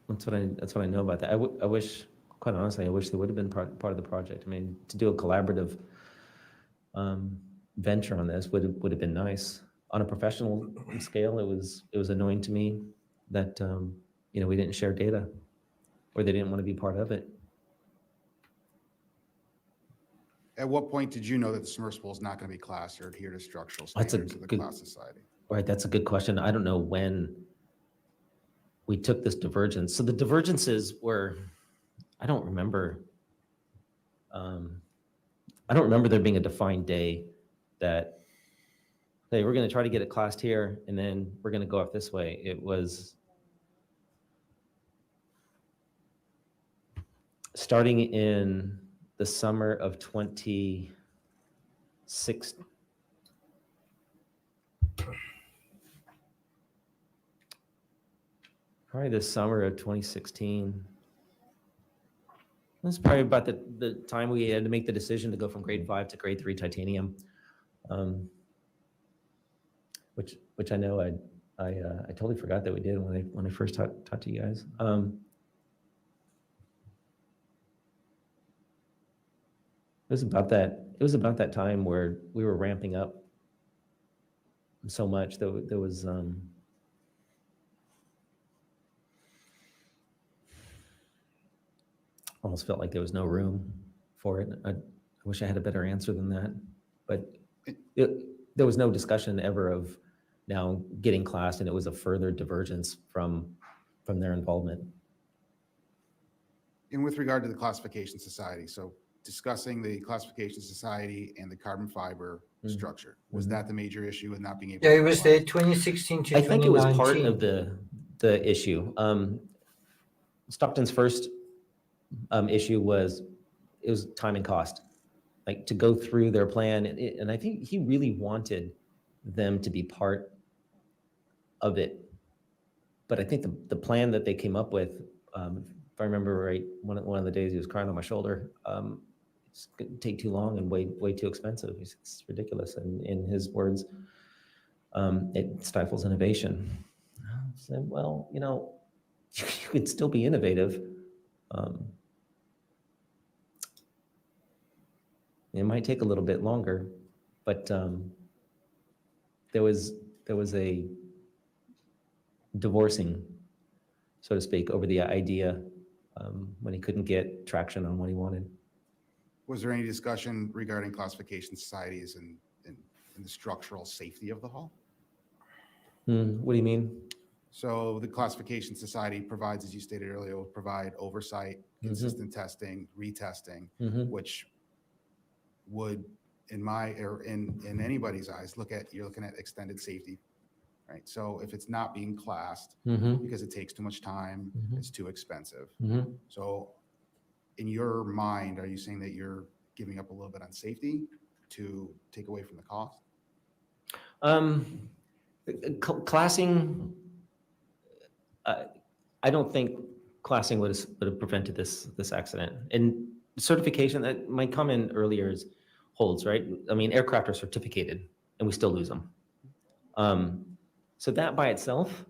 what I know about that. I wish, quite honestly, I wish there would have been part of the project. I mean, to do a collaborative venture on this would have been nice. On a professional scale, it was annoying to me that we didn't share data, or they didn't want to be part of it.
At what point did you know that the submersible is not going to be classed or adhere to structural
That's a
standards of the
good-
class society?
Right, that's a good question. I don't know when we took this divergence. So the divergences were, I don't remember there being a defined day that, hey, we're going to try to get it classed here, and then we're going to go off this way. It was starting in the summer of 2006. Probably the summer of 2016. That's probably about the time we had to make the decision to go from grade 5 to grade 3 titanium, which I know I totally forgot that we did when I first talked to you guys. It was about that time where we were ramping up so much that there was almost felt like there was no room for it. I wish I had a better answer than that, but there was no discussion ever of now getting classed, and it was a further divergence from their involvement.
And with regard to the classification society, so discussing the classification society and the carbon fiber structure, was that the major issue in not being able
Yeah,
to
it was
comply?
there 2016 to
I think it was
2019.
part of the issue. Stockton's first issue was time and cost, like to go through their plan, and I think he really wanted them to be part of it. But I think the plan that they came up with, if I remember right, one of the days he was crying on my shoulder. It's going to take too long and way too expensive. It's ridiculous. And in his words, it stifles innovation. I said, well, you could still be innovative. It might take a little bit longer, but there was a divorcing, so to speak, over the idea when he couldn't get traction on what he wanted.
Was there any discussion regarding classification societies and the structural safety of the hull?
What do you mean?
So the classification society provides, as you stated earlier, will provide oversight, consistent testing, retesting, which would, in anybody's eyes, you're looking at extended safety, right? So if it's not being classed because it takes too much time, it's too expensive. So in your mind, are you saying that you're giving up a little bit on safety to take away from the cost?
Classing, I don't think classing would have prevented this accident. And certification, that my comment earlier holds, right? I mean, aircraft are certificated and we still lose them. So that by itself,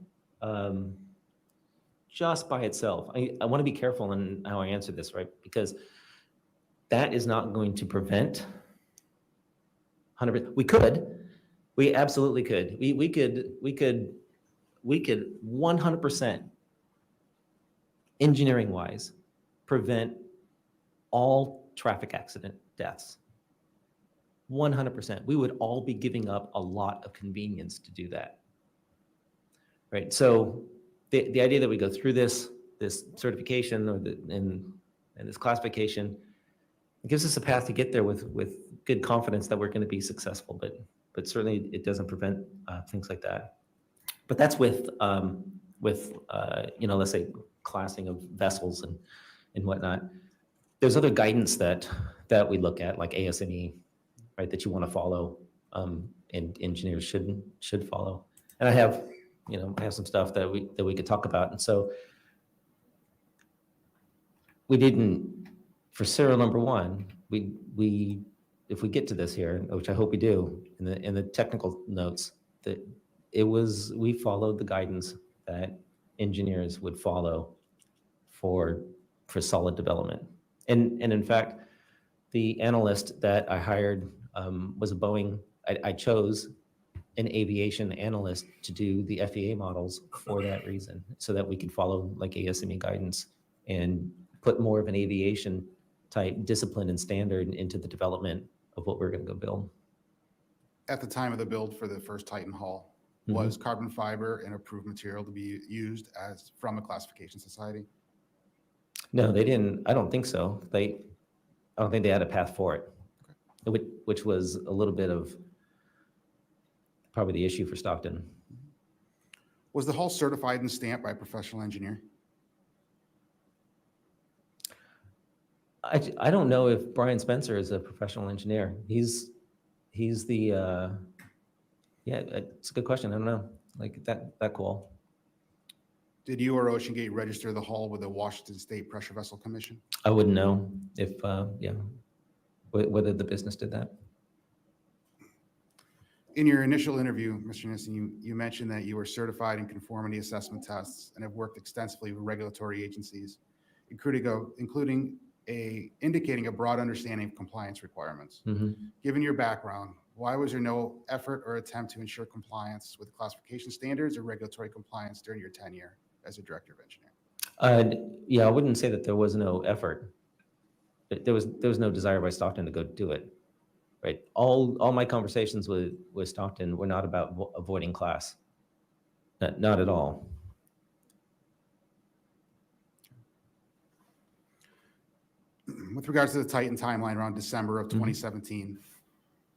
just by itself, I want to be careful in how I answer this, right? Because that is not going to prevent 100%. We absolutely could. We could 100% engineering wise prevent all traffic accident deaths. 100%. We would all be giving up a lot of convenience to do that. Right. So the idea that we go through this certification or and this classification, it gives us a path to get there with good confidence that we're going to be successful. But certainly it doesn't prevent things like that. But that's with let's say classing of vessels and whatnot. There's other guidance that we look at, like ASME, right, that you want to follow, and engineers should follow. And I have some stuff that we could talk about. And so we didn't, for serial number 1, we if we get to this here, which I hope we do, in the technical notes, that we followed the guidance that engineers would follow for solid development. And in fact, the analyst that I hired was a Boeing. I chose an aviation analyst to do the FEA models for that reason, so that we could follow like ASME guidance and put more of an aviation type discipline and standard into the development of what we're going to go build.
At the time of the build for the first Titan hull, was carbon fiber an approved material to be used as from a classification society?
No, they didn't. I don't think so. I don't think they had a path for it, which was a little bit of probably the issue for Stockton.
Was the hull certified and stamped by a professional engineer?
I don't know if Brian Spencer is a professional engineer. He's the it's a good question. I don't know, like that cool.
Did you or OceanGate register the hull with the Washington State Pressure Vessel Commission?
I wouldn't know if whether the business did that.
In your initial interview, Mr. Nissen, you mentioned that you were certified in conformity assessment tests and have worked extensively with regulatory agencies, including indicating a broad understanding of compliance requirements. Given your background, why was there no effort or attempt to ensure compliance with classification standards or regulatory compliance during your tenure as a director of engineering?
I wouldn't say that there was no effort. There was no desire by Stockton to go do it. Right. All my conversations with Stockton were not about avoiding class. Not at all.
With regards to the Titan timeline around December of 2017,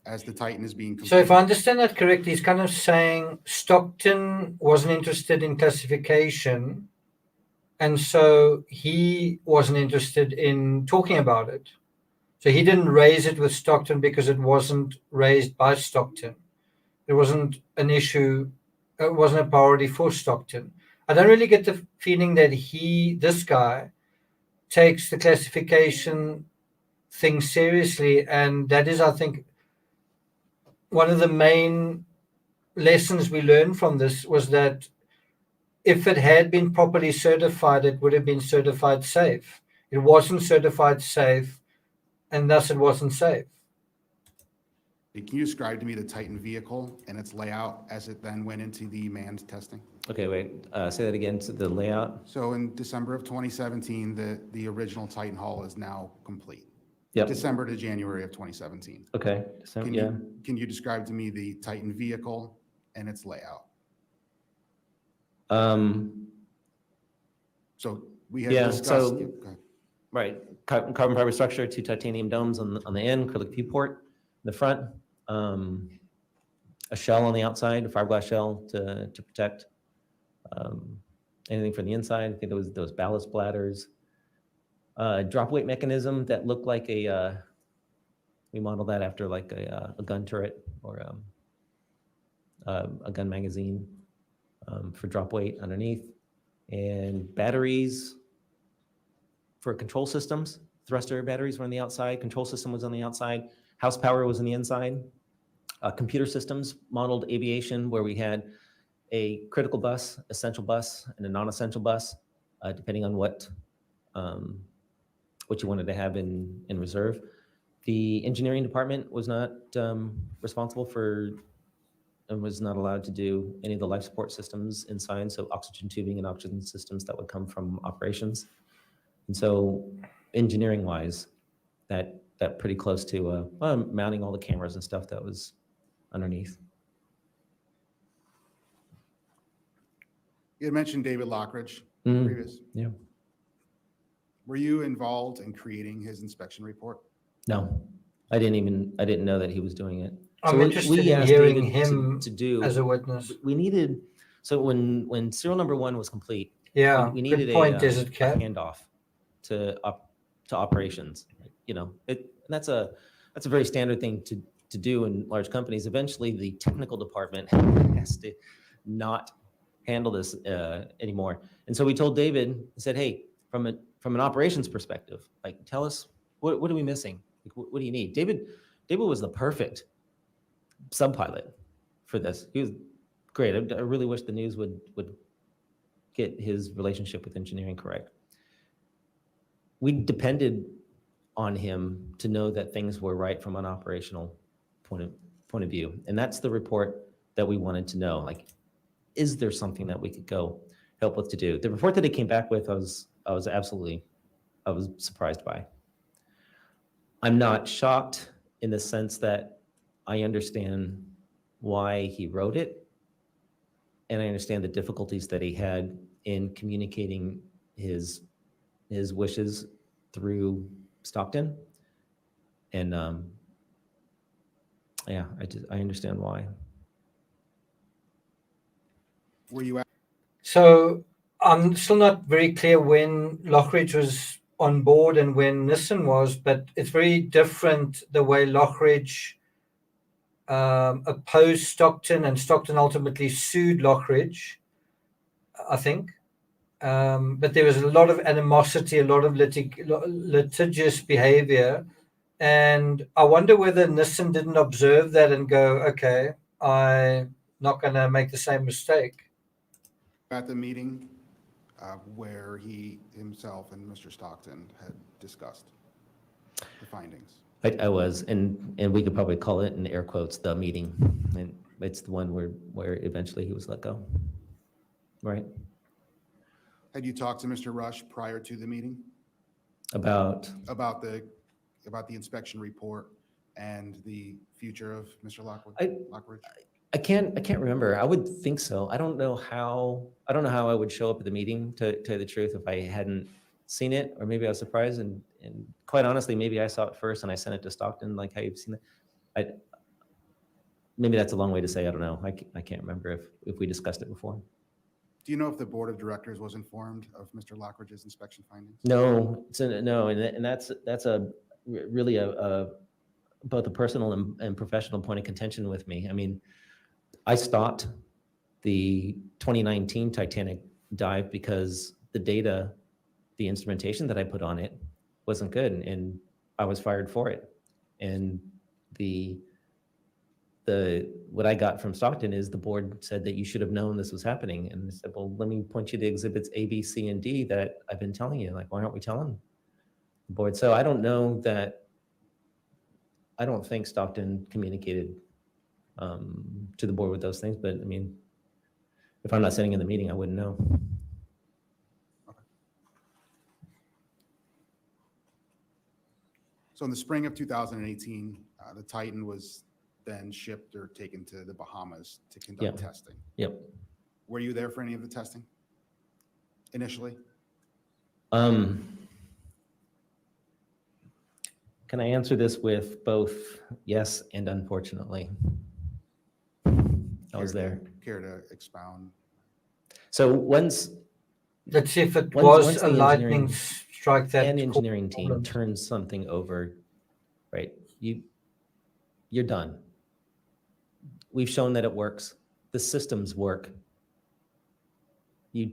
as the Titan is being completed.
So if I understand that correctly, he's kind of saying Stockton wasn't interested in classification, and so he wasn't interested in talking about it. So he didn't raise it with Stockton because it wasn't raised by Stockton. It wasn't an issue. It wasn't a priority for Stockton. I don't really get the feeling that this guy, takes the classification thing seriously. And that is, I think, one of the main lessons we learned from this was that if it had been properly certified, it would have been certified safe. It wasn't certified safe, and thus it wasn't safe.
Can you describe to me the Titan vehicle and its layout as it then went into the manned testing?
Okay, wait. Say that again. So the layout.
So in December of 2017, the original Titan hull is now complete.
Yep.
December to January of 2017.
Okay.
Can you describe to me the Titan vehicle and its layout? So we have discussed.
Right. Carbon fiber structure, 2 titanium domes on the end, acrylic viewport in the front, a shell on the outside, a fiberglass shell to protect anything from the inside. I think there was ballast bladders, drop weight mechanism that looked like we modeled that after like a gun turret or a gun magazine for drop weight underneath, and batteries for control systems. Thruster batteries were on the outside. Control system was on the outside. House power was on the inside. Computer systems modeled aviation, where we had a critical bus, essential bus, and a non-essential bus, depending on what you wanted to have in reserve. The engineering department was not responsible for and was not allowed to do any of the life support systems inside, so oxygen tubing and oxygen systems that would come from operations. And so engineering-wise, that got pretty close to mounting all the cameras and stuff that was underneath.
You had mentioned David Lockridge
Mhm.
previous.
Yeah.
Were you involved in creating his inspection report?
No, I didn't know that he was doing it.
I'm
we-
interested
we
in
asked
hearing
David
him
to do,
as a witness.
we needed, so when serial number 1 was complete,
Yeah,
we
good
needed
point,
a
Desert Cat.
handoff to operations. You know, that's a very standard thing to do in large companies. Eventually, the technical department has to not handle this anymore. And so we told David, said, hey, from an operations perspective, like, tell us what are we missing? Like, what do you need? David was the perfect subpilot for this. He was great. I really wish the news would get his relationship with engineering correct. We depended on him to know that things were right from an operational point of view. And that's the report that we wanted to know. Like, is there something that we could go help with to do? The report that he came back with, I was surprised by. I'm not shocked in the sense that I understand why he wrote it, and I understand the difficulties that he had in communicating his wishes through Stockton. And yeah, I understand why.
Were you at?
So I'm still not very clear when Lockridge was on board and when Nissen was, but it's very different the way Lockridge opposed Stockton, and Stockton ultimately sued Lockridge, I think. But there was a lot of animosity, a lot of litigious behavior. And I wonder whether Nissen didn't observe that and go, okay, I'm not going to make the same mistake.
At the meeting where he himself and Mr. Stockton had discussed the findings.
I was, and we could probably call it in air quotes the meeting, and it's the one where eventually he was let go. Right.
Had you talked to Mr. Rush prior to the meeting
About
the inspection report and the future of Mr. Lockridge?
I can't remember. I would think so. I don't know how I would show up at the meeting, to tell you the truth, if I hadn't seen it, or maybe I was surprised, and quite honestly, maybe I saw it first and I sent it to Stockton, like, hey, you've seen it. Maybe that's a long way to say I don't know. I can't remember if we discussed it before.
Do you know if the board of directors was informed of Mr. Lockridge's inspection findings?
No, no, and that's a really a both a personal and professional point of contention with me. I mean, I stopped the 2019 Titanic dive because the data, the instrumentation that I put on it wasn't good, and I was fired for it. And what I got from Stockton is the board said that you should have known this was happening. And I said, well, let me point you to exhibits A, B, C, and D that I've been telling you. Like, why aren't we telling the board? So I don't know that, I don't think Stockton communicated to the board with those things, but I mean, if I'm not sitting in the meeting, I wouldn't know.
So in the spring of 2018, the Titan was then shipped or taken to the Bahamas to conduct testing.
Yep.
Were you there for any of the testing initially?
Can I answer this with both yes and unfortunately? I was there.
Care to expound?
So once
Let's see if it
Once
was
the
a lightning
engineering
strike that
and
caused
engineering team
problems.
turns something over, right? You're done. We've shown that it works. The systems work. You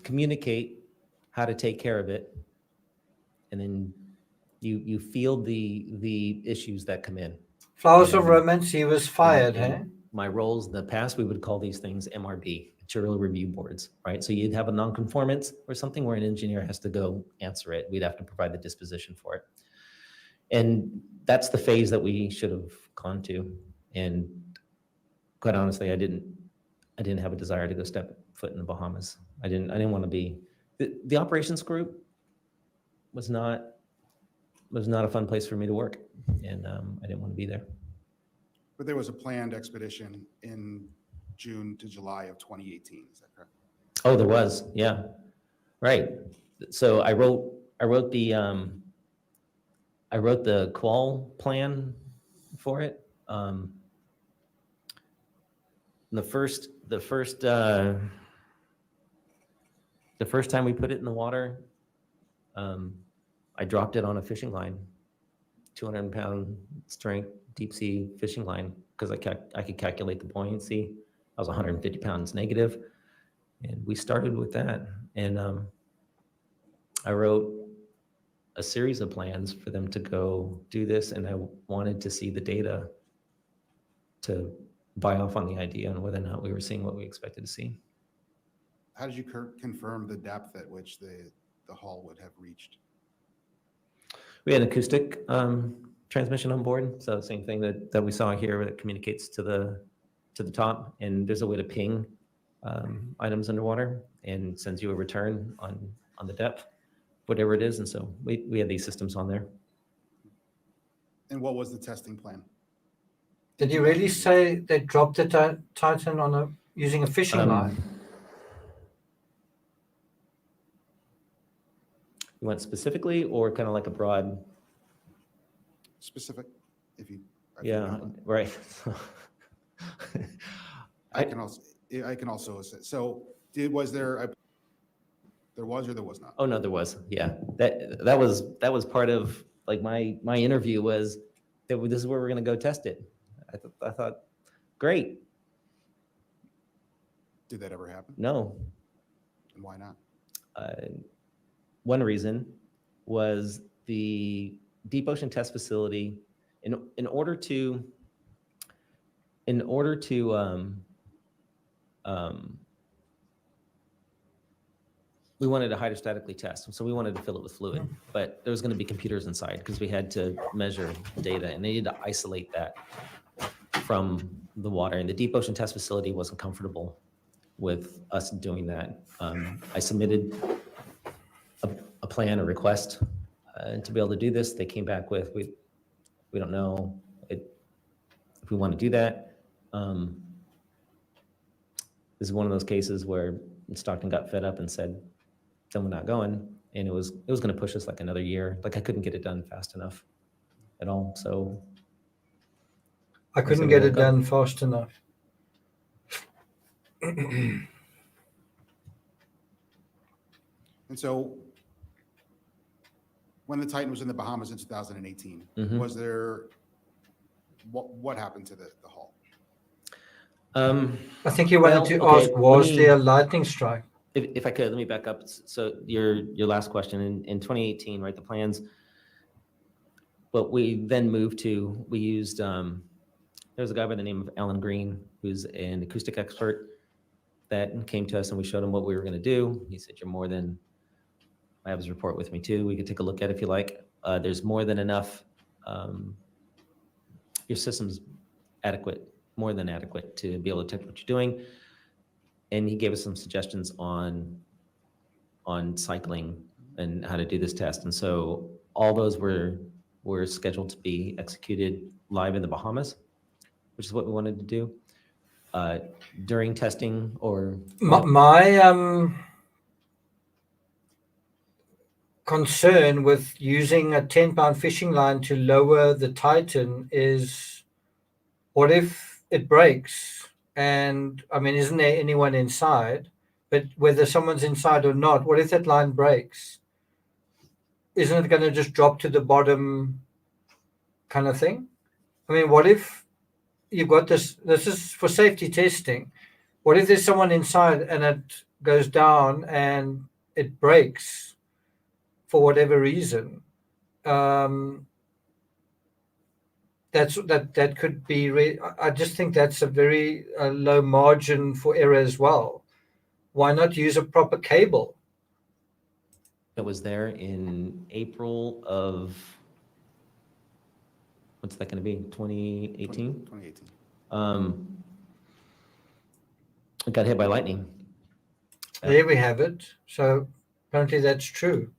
communicate how to take care of it, and then you field the issues that come in.
Flowers of
And-
Romance, he was fired,
And
hey?
My roles in the past, we would call these things MRB, material review boards, right? So you'd have a nonconformance or something where an engineer has to go answer it. We'd have to provide the disposition for it. And that's the phase that we should have gone to. And quite honestly, I didn't have a desire to go step foot in the Bahamas. I didn't want to be, the operations group was not was not a fun place for me to work, and I didn't want to be there.
But there was a planned expedition in June to July of 2018, is that correct?
Oh, there was, yeah, right. So I wrote the qual plan for it. The first time we put it in the water, I dropped it on a fishing line, 200-pound strength deep sea fishing line, because I could calculate the buoyancy. I was 150 pounds negative, and we started with that. And I wrote a series of plans for them to go do this, and I wanted to see the data to buy off on the idea and whether or not we were seeing what we expected to see.
How did you confirm the depth at which the hull would have reached?
We had an acoustic transmission on board, so same thing that we saw here that communicates to the top, and there's a way to ping items underwater and sends you a return on the depth, whatever it is. And so we had these systems on there.
And what was the testing plan?
Did you really say they dropped the Titan using a fishing line?
You want specifically, or kind of like a broad?
Specific, if you
Yeah, right.
I can also assist. So there was or there was not?
Oh no, there was. Yeah, that was part of like my interview was that this is where we're going to go test it. I thought, great.
Did that ever happen?
No.
And why not?
One reason was the deep ocean test facility. In order to we wanted to hydrostatically test, so we wanted to fill it with fluid, but there was going to be computers inside because we had to measure data, and they needed to isolate that from the water. And the deep ocean test facility wasn't comfortable with us doing that. I submitted a plan, a request to be able to do this. They came back with, we don't know if we want to do that. This is one of those cases where Stockton got fed up and said, then we're not going. And it was going to push us like another year. Like I couldn't get it done fast enough at all. So
I couldn't get it done fast enough.
And so when the Titan was in the Bahamas in 2018, was there, what happened to the hull?
I think you wanted to ask, was there a lightning strike?
If I could, let me back up. So your last question, in 2018, right, the plans, what we then moved to, we used, there's a guy by the name of Alan Green, who's an acoustic expert, that came to us and we showed him what we were going to do. He said, you're more than, I have his report with me too. We could take a look at it if you like. There's more than enough, your system's adequate, more than adequate to be able to detect what you're doing. And he gave us some suggestions on cycling and how to do this test. And so all those were scheduled to be executed live in the Bahamas, which is what we wanted to do. During testing or
my concern with using a 10-pound fishing line to lower the Titan is, what if it breaks? And I mean, isn't there anyone inside? But whether someone's inside or not, what if that line breaks? Isn't it going to just drop to the bottom kind of thing? I mean, what if you've got this is for safety testing. What if there's someone inside and it goes down and it breaks for whatever reason? That could be, I just think that's a very low margin for error as well. Why not use a proper cable?
It was there in April of, what's that going to be, 2018?
2018.
It got hit by lightning.
There we have it. So apparently that's true.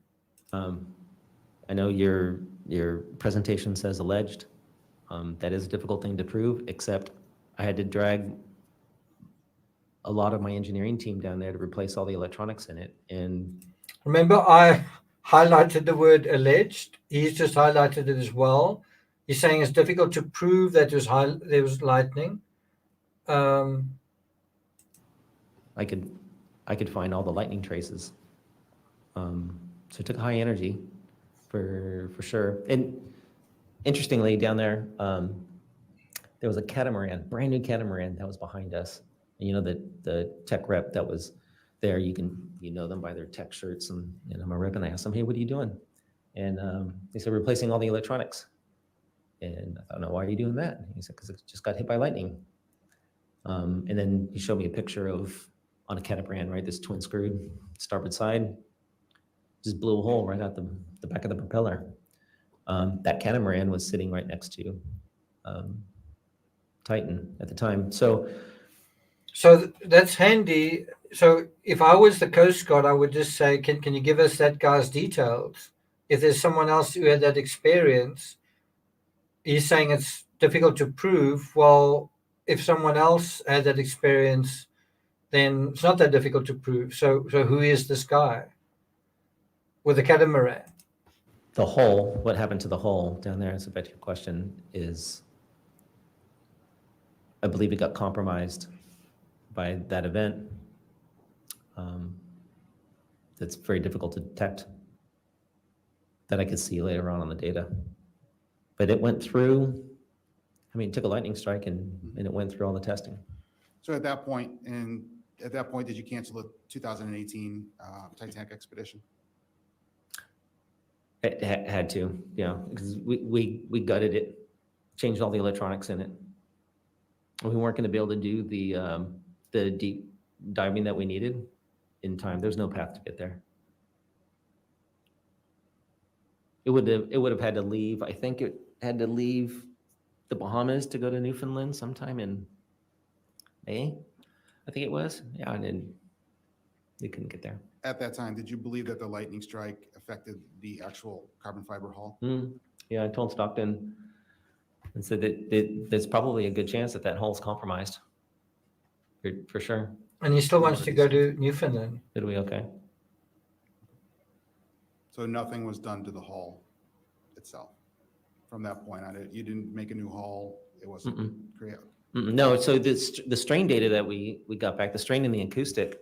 I know your your presentation says alleged. That is a difficult thing to prove, except I had to drag a lot of my engineering team down there to replace all the electronics in it. And
Remember, I highlighted the word alleged. He's just highlighted it as well. He's saying it's difficult to prove that there was lightning.
I could find all the lightning traces. So it took high energy for sure. And interestingly, down there, there was a catamaran, brand new catamaran that was behind us. And you know, the tech rep that was there, you know them by their tech shirts, and I'm a rep, and I asked them, hey, what are you doing? And they said, replacing all the electronics. And I thought, no, why are you doing that? And he said, because it just got hit by lightning. And then he showed me a picture of, on a catamaran, right, this twin screwed starboard side, just blew a hole right out the back of the propeller. That catamaran was sitting right next to Titan at the time. So
that's handy. So if I was the Coast Guard, I would just say, can you give us that guy's details? If there's someone else who had that experience, he's saying it's difficult to prove. Well, if someone else had that experience, then it's not that difficult to prove. So who is this guy with the catamaran?
the hull, what happened to the hull down there, so back to your question, is I believe it got compromised by that event. That's very difficult to detect, that I could see later on the data. But it went through, I mean, it took a lightning strike and it went through all the testing.
So at that point, did you cancel the 2018 Titanic expedition?
It had to, yeah, because we gutted it, changed all the electronics in it. We weren't going to be able to do the deep diving that we needed in time. There's no path to get there. It would have had to leave. I think it had to leave the Bahamas to go to Newfoundland sometime in May, I think it was. Yeah, and then we couldn't get there.
At that time, did you believe that the lightning strike affected the actual carbon fiber hull?
Yeah, I told Stockton and said that there's probably a good chance that hull's compromised. For sure.
And he still wants to go to Newfoundland.
It'll be okay.
So nothing was done to the hull itself from that point on. You didn't make a new hull. It wasn't created.
No. So the strain data that we got back, the strain in the acoustic.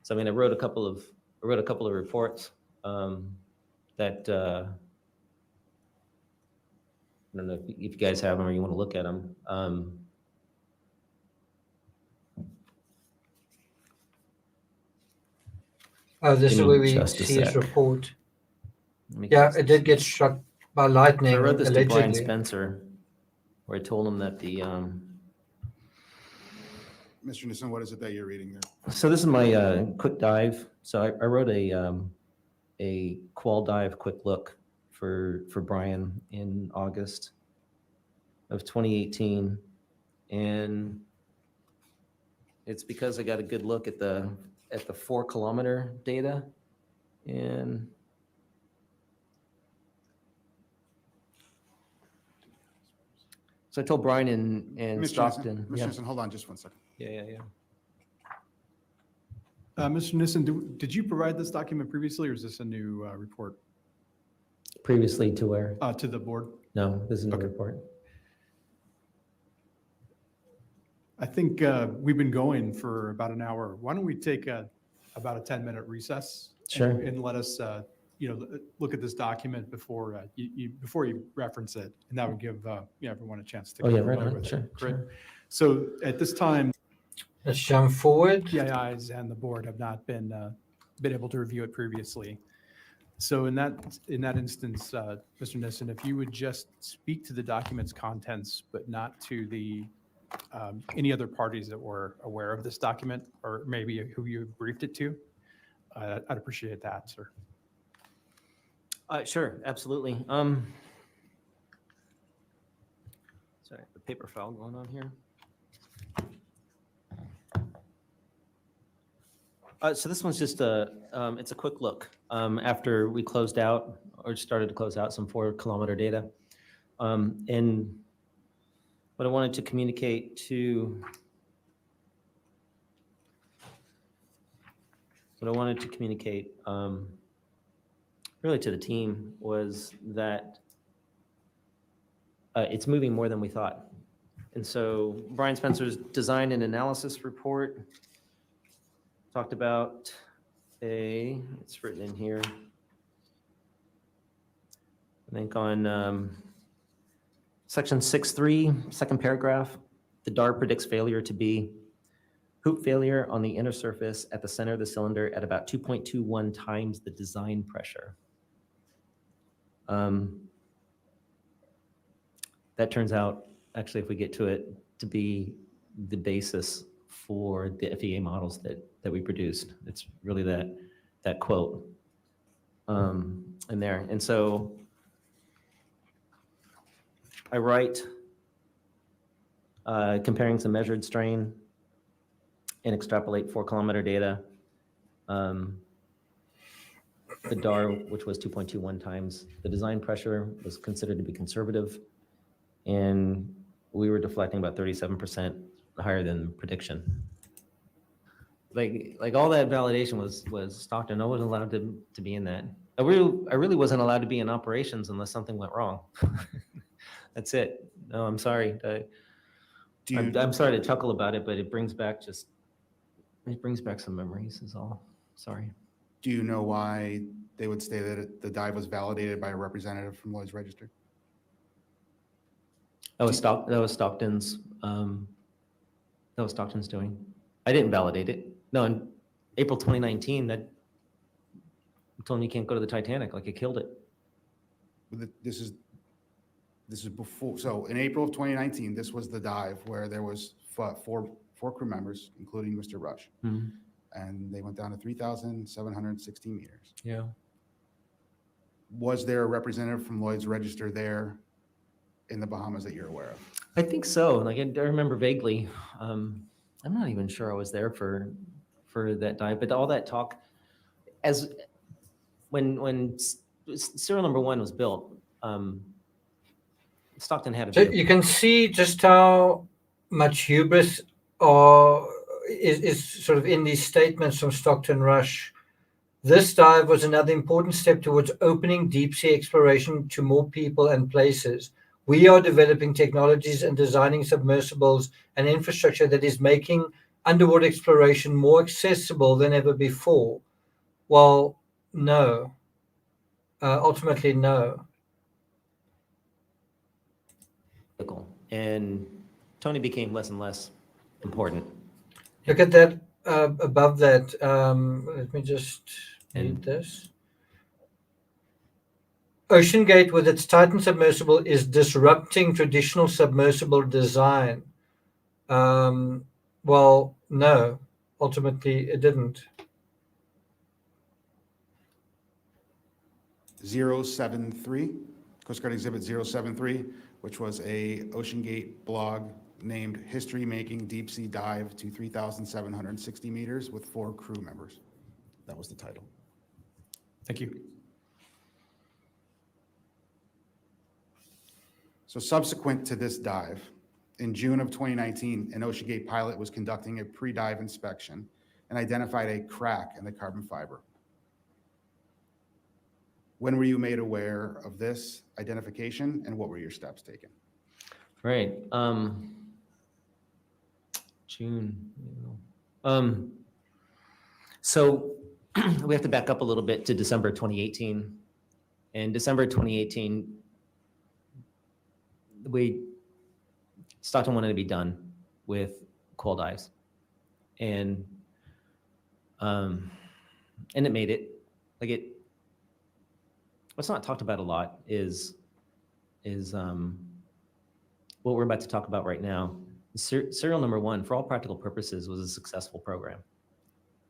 So I mean, I wrote a couple of reports that I don't know if you guys have them or you want to look at them.
This is
Give me
where we
just a
see his
sec.
report.
Let me
Yeah,
get
it did get struck by lightning.
So I wrote this to Brian
allegedly.
Spencer, where I told him that
Mr. Nissen, what is it that you're reading there?
So this is my quick dive. So I wrote a qual dive quick look for Brian in August of 2018, and it's because I got a good look at the 4 kilometer data, and so I told Brian and
Mr.
Stockton.
Nissen, Mr. Nissen, hold on just 1 second.
Yeah.
Mr. Nissen, did you provide this document previously, or is this a new report
Previously to where?
to the board?
No, this is no
Okay.
report.
I think we've been going for about an hour. Why don't we take about a 10-minute recess?
Sure.
And let us, look at this document before you reference it, and that would give everyone a chance to.
Oh, yeah,
get
right
familiar
on.
with
Sure,
it, correct?
sure.
So at this time,
Let's jump forward.
PIIs and the board have not been able to review it previously. So in that instance, Mr. Nissen, if you would just speak to the document's contents, but not to the any other parties that were aware of this document, or maybe who you briefed it to, I'd appreciate that, sir.
Sure, absolutely. Sorry, the paper file going on here. So this one's just it's a quick look. After we closed out or started to close out some 4-kilometer data. And what I wanted to communicate really to the team was that it's moving more than we thought. And so Brian Spencer's design and analysis report talked about it's written in here, I think on section 6.3, second paragraph, the DAR predicts failure to be hoop failure on the inner surface at the center of the cylinder at about 2.21 times the design pressure. That turns out, actually, if we get to it, to be the basis for the FEA models that we produced. It's really that quote in there. And so I write comparing some measured strain and extrapolate 4-kilometer data. The DAR, which was 2.21 times the design pressure, was considered to be conservative, and we were deflecting about 37% higher than prediction. Like all that validation was Stockton. I wasn't allowed to be in that. I really wasn't allowed to be in operations unless something went wrong. That's it. No, I'm sorry. I'm sorry to chuckle about it, but it brings back some memories is all. Sorry.
Do you know why they would say that the dive was validated by a representative from Lloyd's Register?
That was Stockton's doing. I didn't validate it. No, in April 2019, that told me you can't go to the Titanic, like it killed it.
This is before. So in April of 2019, this was the dive where there was four crew members, including Mr. Rush, and they went down to 3,760 meters.
Yeah.
Was there a representative from Lloyd's Register there in the Bahamas that you're aware of?
I think so. Like I remember vaguely. I'm not even sure I was there for that dive, but all that talk, as when serial number 1 was built, Stockton had a
So you can see just how much hubris is sort of in these statements from Stockton Rush. This dive was another important step towards opening deep sea exploration to more people and places. We are developing technologies and designing submersibles and infrastructure that is making underwater exploration more accessible than ever before. Well, no. Ultimately, no.
And Tony became less and less important.
Look at that above that. Let me just read this. OceanGate with its Titan submersible is disrupting traditional submersible design. Well, no, ultimately it didn't.
073, Coast Guard Exhibit 073, which was a OceanGate blog named History Making Deep Sea Dive to 3,760 meters with 4 crew members. That was the title.
Thank you.
So subsequent to this dive, in June of 2019, an OceanGate pilot was conducting a pre-dive inspection and identified a crack in the carbon fiber. When were you made aware of this identification, and what were your steps taken?
Right. June. So we have to back up a little bit to December 2018. In December 2018, Stockton wanted to be done with cold dives, and it made it. What's not talked about a lot is what we're about to talk about right now. Serial number 1, for all practical purposes, was a successful program,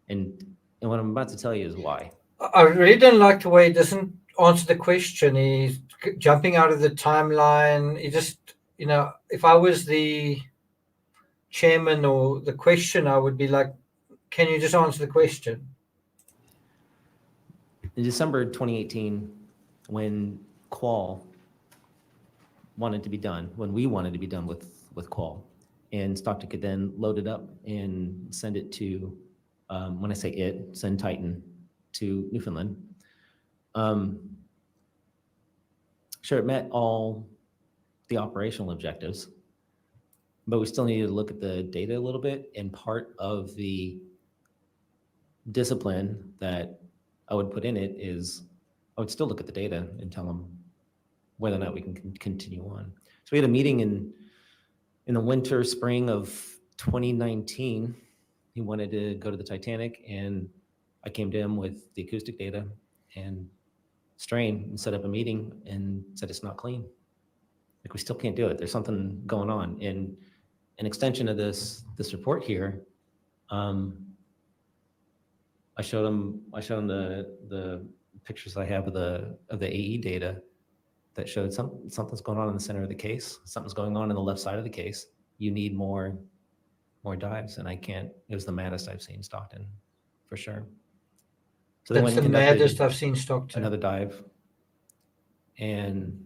and what I'm about to tell you is why.
I really don't like the way he doesn't answer the question. He's jumping out of the timeline. He just, if I was the chairman or the question, I would be like, can you just answer the question?
In December 2018, when Qual wanted to be done, when we wanted to be done with Qual, and Stockton could then load it up and send it to, when I say it, send Titan to Newfoundland. Sure, it met all the operational objectives, but we still needed to look at the data a little bit. And part of the discipline that I would put in it is I would still look at the data and tell them whether or not we can continue on. So we had a meeting in the winter, spring of 2019. He wanted to go to the Titanic, and I came to him with the acoustic data and strain and set up a meeting and said it's not clean. Like, we still can't do it. There's something going on. And an extension of this report here, I showed him the pictures I have of the AE data that showed something's going on in the center of the case. Something's going on in the left side of the case. You need more dives, and I can't. It was the maddest I've seen Stockton, for sure. So
That's the maddest I've seen Stockton.
Another dive, and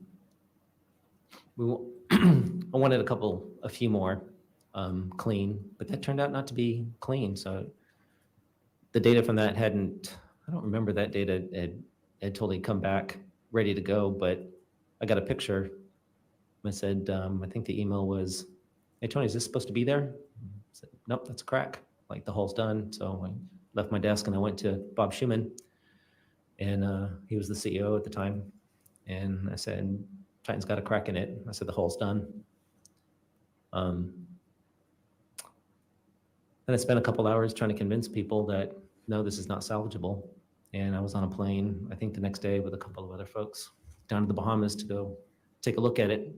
I wanted a few more clean, but that turned out not to be clean. So the data from that I don't remember that data had totally come back ready to go, but I got a picture. I said, I think the email was, "Hey, Tony, is this supposed to be there?" I said, "Nope, that's a crack. Like, the hull's done." So I left my desk and I went to Bob Schumann, and he was the CEO at the time. And I said, "Titan's got a crack in it." I said, "The hull's done." Then I spent a couple hours trying to convince people that, no, this is not salvageable. And I was on a plane, I think the next day, with a couple of other folks down to the Bahamas to go take a look at it.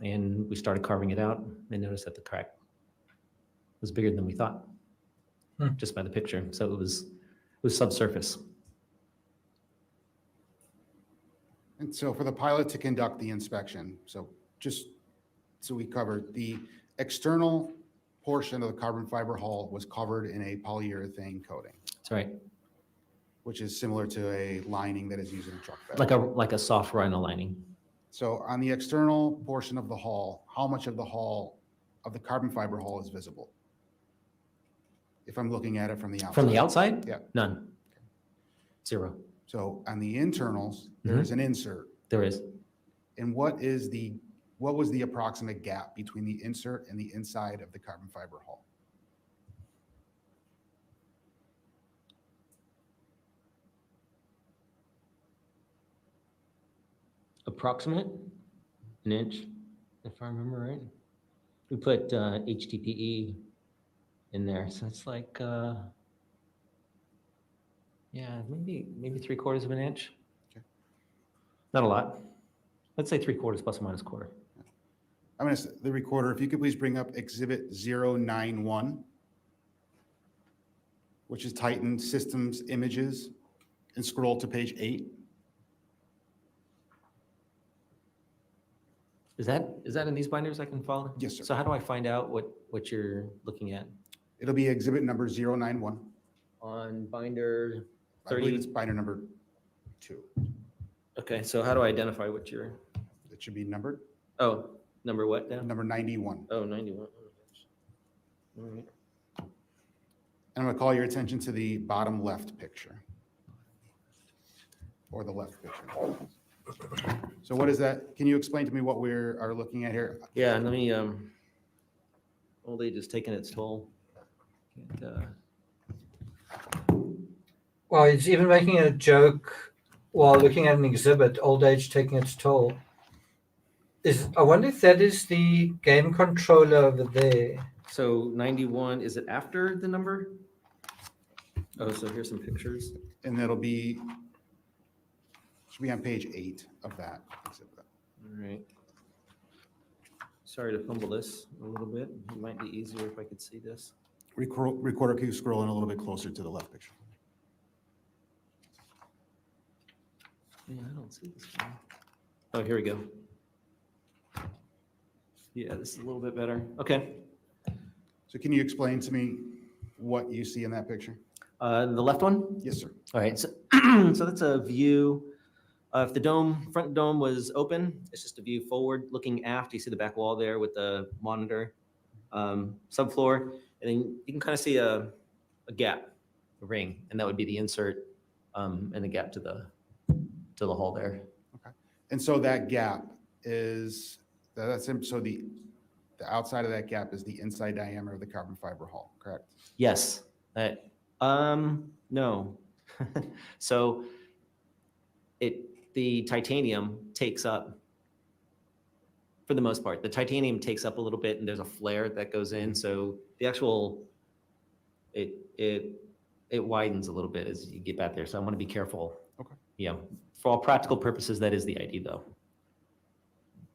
And we started carving it out and noticed that the crack was bigger than we thought, just by the picture. So it was subsurface.
And so for the pilot to conduct the inspection, so we covered the external portion of the carbon fiber hull was covered in a polyurethane coating,
That's right.
which is similar to a lining that is used in a truck bed.
Like a soft rhino lining.
So on the external portion of the hull, how much of the hull, of the carbon fiber hull, is visible? If I'm looking at it from the outside.
From the outside?
Yeah.
None. Zero.
So on the internals, there is an insert.
There is.
And what was the approximate gap between the insert and the inside of the carbon fiber hull?
Approximate, an inch, if I remember right. We put HDPE in there, so it's like, yeah, maybe 3/4 of an inch.
Okay.
Not a lot. Let's say 3/4 plus or minus quarter.
I'm going to, the recorder, if you could please bring up exhibit 091, which is Titan Systems Images, and scroll to page 8.
Is that in these binders I can follow?
Yes, sir.
So how do I find out what you're looking at?
It'll be exhibit number 091.
On binder
I believe
30?
it's binder number 2.
Okay, so how do I identify what you're,
It should be numbered,
oh, number what now?
number 91.
Oh, 91. All right.
And I'm going to call your attention to the bottom left picture. Or the left picture. So what is that? Can you explain to me what we are looking at here?
Yeah, and let me, old age is taking its toll.
Well, it's even making a joke while looking at an exhibit, old age taking its toll. I wonder if that is the game controller over there.
So 91, is it after the number? Oh, so here's some pictures.
And that'll be, should be on page 8 of that exhibit.
All right. Sorry to fumble this a little bit. It might be easier if I could see this.
Recorder, can you scroll in a little bit closer to the left picture?
Yeah, I don't see this one. Oh, here we go. Yeah, this is a little bit better. Okay.
So can you explain to me what you see in that picture?
The left one?
Yes, sir.
All right. So, so that's a view If the front dome was open, it's just a view forward, looking aft. You see the back wall there with the monitor subfloor, and then you can kind of see a gap, a ring, and that would be the insert and the gap to the hull there.
Okay. And so that gap is, so the outside of that gap is the inside diameter of the carbon fiber hull, correct?
Yes. No. So the titanium takes up, for the most part, the titanium takes up a little bit, and there's a flare that goes in. So the actual, it widens a little bit as you get back there. So I want to be careful.
Okay.
Yeah. For all practical purposes, that is the ID though.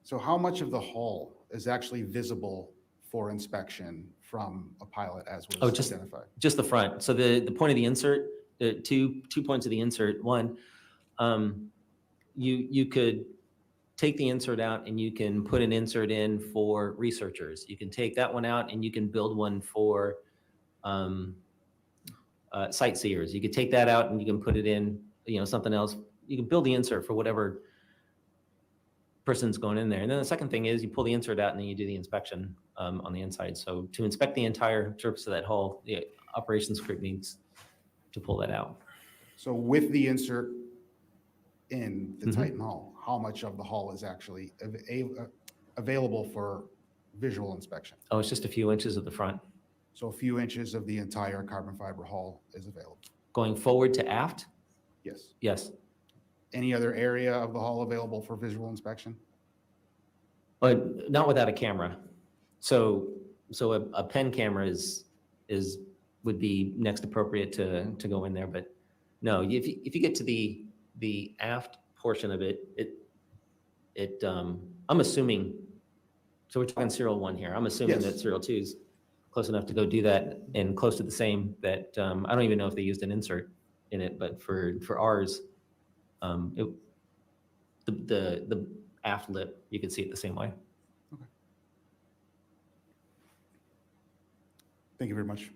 So how much of the hull is actually visible for inspection from a pilot as was identified?
Just the front. So the point of the insert, the two points of the insert. One, you could take the insert out and you can put an insert in for researchers. You can take that one out and you can build one for sightseers. You could take that out and you can put it in, something else. You can build the insert for whatever person's going in there. And then the second thing is you pull the insert out and then you do the inspection on the inside. So to inspect the entire surface of that hull, the operations group needs to pull that out.
So with the insert in the Titan hull, how much of the hull is actually available for visual inspection?
Oh, it's just a few inches of the front.
So a few inches of the entire carbon fiber hull is available?
Going forward to aft?
Yes.
Yes.
Any other area of the hull available for visual inspection?
But not without a camera. So a pen camera would be next appropriate to go in there. But no, if you get to the aft portion of it, I'm assuming, so we're talking serial 1 here. I'm assuming
Yes.
that serial 2 is close enough to go do that and close to the same that, I don't even know if they used an insert in it, but for ours, the aft lip, you can see it the same way.
Okay. Thank you very much.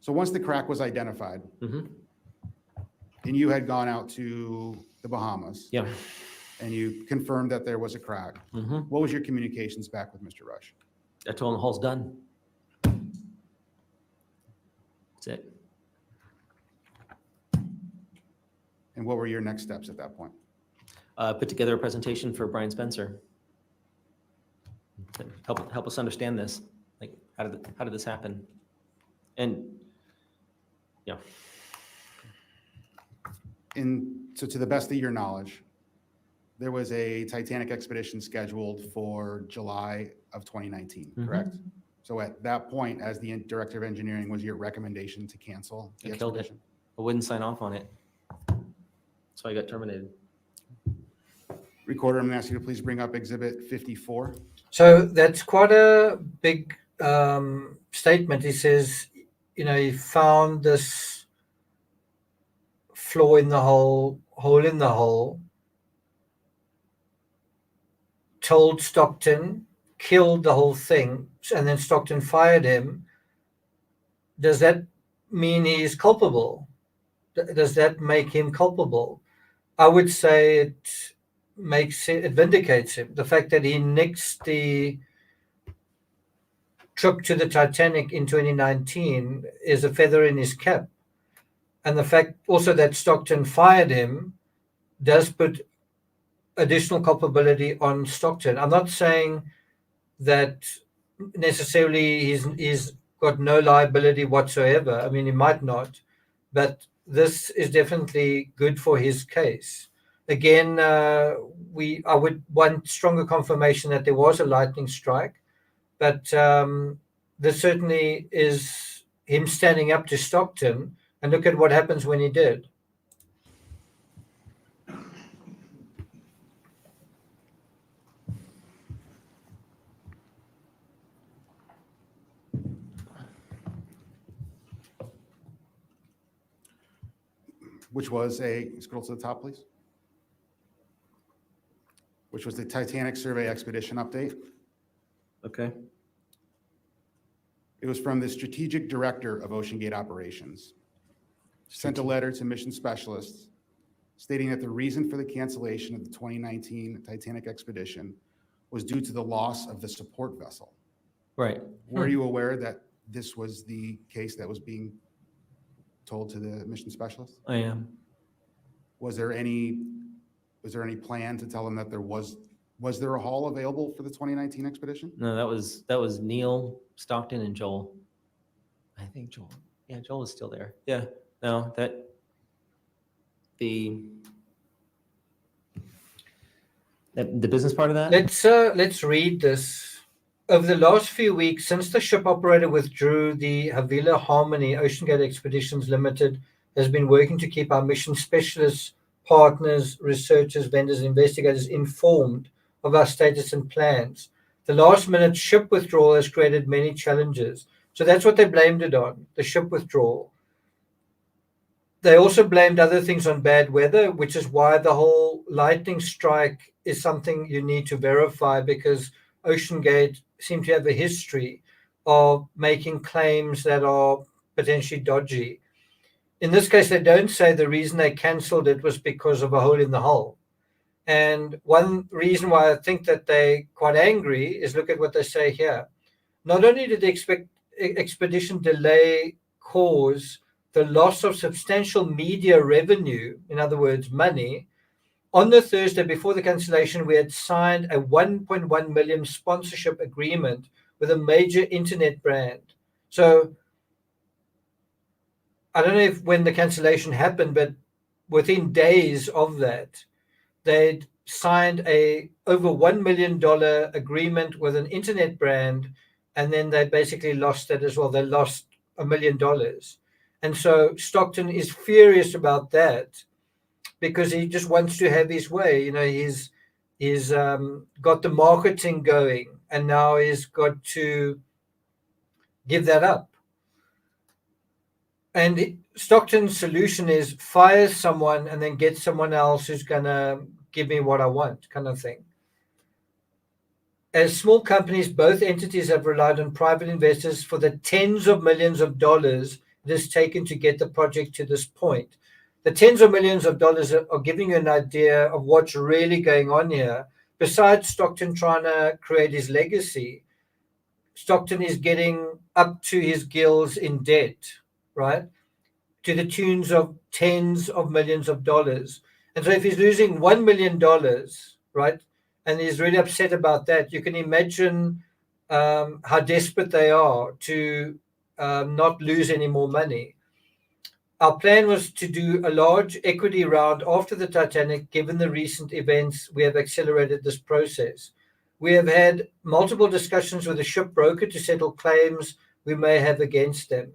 So once the crack was identified, and you had gone out to the Bahamas,
Yeah.
and you confirmed that there was a crack, what was your communications back with Mr. Rush?
I told him the hull's done. That's it.
And what were your next steps at that point?
Put together a presentation for Brian Spencer. To help us understand this. Like, how did this happen? And yeah.
So to the best of your knowledge, there was a Titanic expedition scheduled for July of 2019, correct? So at that point, as the director of engineering, was your recommendation to cancel the
I killed it.
expedition?
I wouldn't sign off on it. So I got terminated.
Recorder, I'm going to ask you to please bring up Exhibit 54.
So that's quite a big statement. He says, he found this flaw in the hole in the hull, told Stockton, killed the whole thing, and then Stockton fired him. Does that mean he's culpable? Does that make him culpable? I would say it vindicates him. The fact that he nixed the trip to the Titanic in 2019 is a feather in his cap. And the fact also that Stockton fired him does put additional culpability on Stockton. I'm not saying that necessarily he's got no liability whatsoever. I mean, he might not, but this is definitely good for his case. Again, I would want stronger confirmation that there was a lightning strike, but this certainly is him standing up to Stockton, and look at what happens when he did.
Which was scroll to the top, please. Which was the Titanic Survey Expedition Update.
Okay.
It was from the Strategic Director of OceanGate Operations. Sent a letter to mission specialists stating that the reason for the cancellation of the 2019 Titanic expedition was due to the loss of the support vessel.
Right.
Were you aware that this was the case that was being told to the mission specialist?
I am.
Was there any plan to tell them that was there a hull available for the 2019 expedition?
No, that was Neil, Stockton, and Joel. I think Joel. Yeah, Joel is still there. Yeah. No, the business part of that.
Let's read this. Over the last few weeks, since the ship operator withdrew, the Havila Harmony OceanGate Expeditions Limited has been working to keep our mission specialists, partners, researchers, vendors, and investigators informed of our status and plans. The last-minute ship withdrawal has created many challenges. So that's what they blamed it on, the ship withdrawal. They also blamed other things on bad weather, which is why the whole lightning strike is something you need to verify, because OceanGate seem to have a history of making claims that are potentially dodgy. In this case, they don't say the reason they cancelled it was because of a hole in the hull. And one reason why I think that they're quite angry is look at what they say here. Not only did the expedition delay cause the loss of substantial media revenue, in other words, money, on the Thursday before the cancellation, we had signed a 1.1 million sponsorship agreement with a major internet brand. So I don't know if when the cancellation happened, but within days of that, they'd signed a over $1 million agreement with an internet brand, and then they basically lost that as well. They lost $1 million. And so Stockton is furious about that, because he just wants to have his way. You know, he's got the marketing going, and now he's got to give that up. And Stockton's solution is fire someone and then get someone else who's going to give me what I want, kind of thing. As small companies, both entities have relied on private investors for the tens of millions of dollars it has taken to get the project to this point. The tens of millions of dollars are giving you an idea of what's really going on here. Besides Stockton trying to create his legacy, Stockton is getting up to his gills in debt, right? To the tunes of tens of millions of dollars. And so if he's losing $1 million, right, and he's really upset about that, you can imagine how desperate they are to not lose any more money. Our plan was to do a large equity round after the Titanic. Given the recent events, we have accelerated this process. We have had multiple discussions with the ship broker to settle claims we may have against them.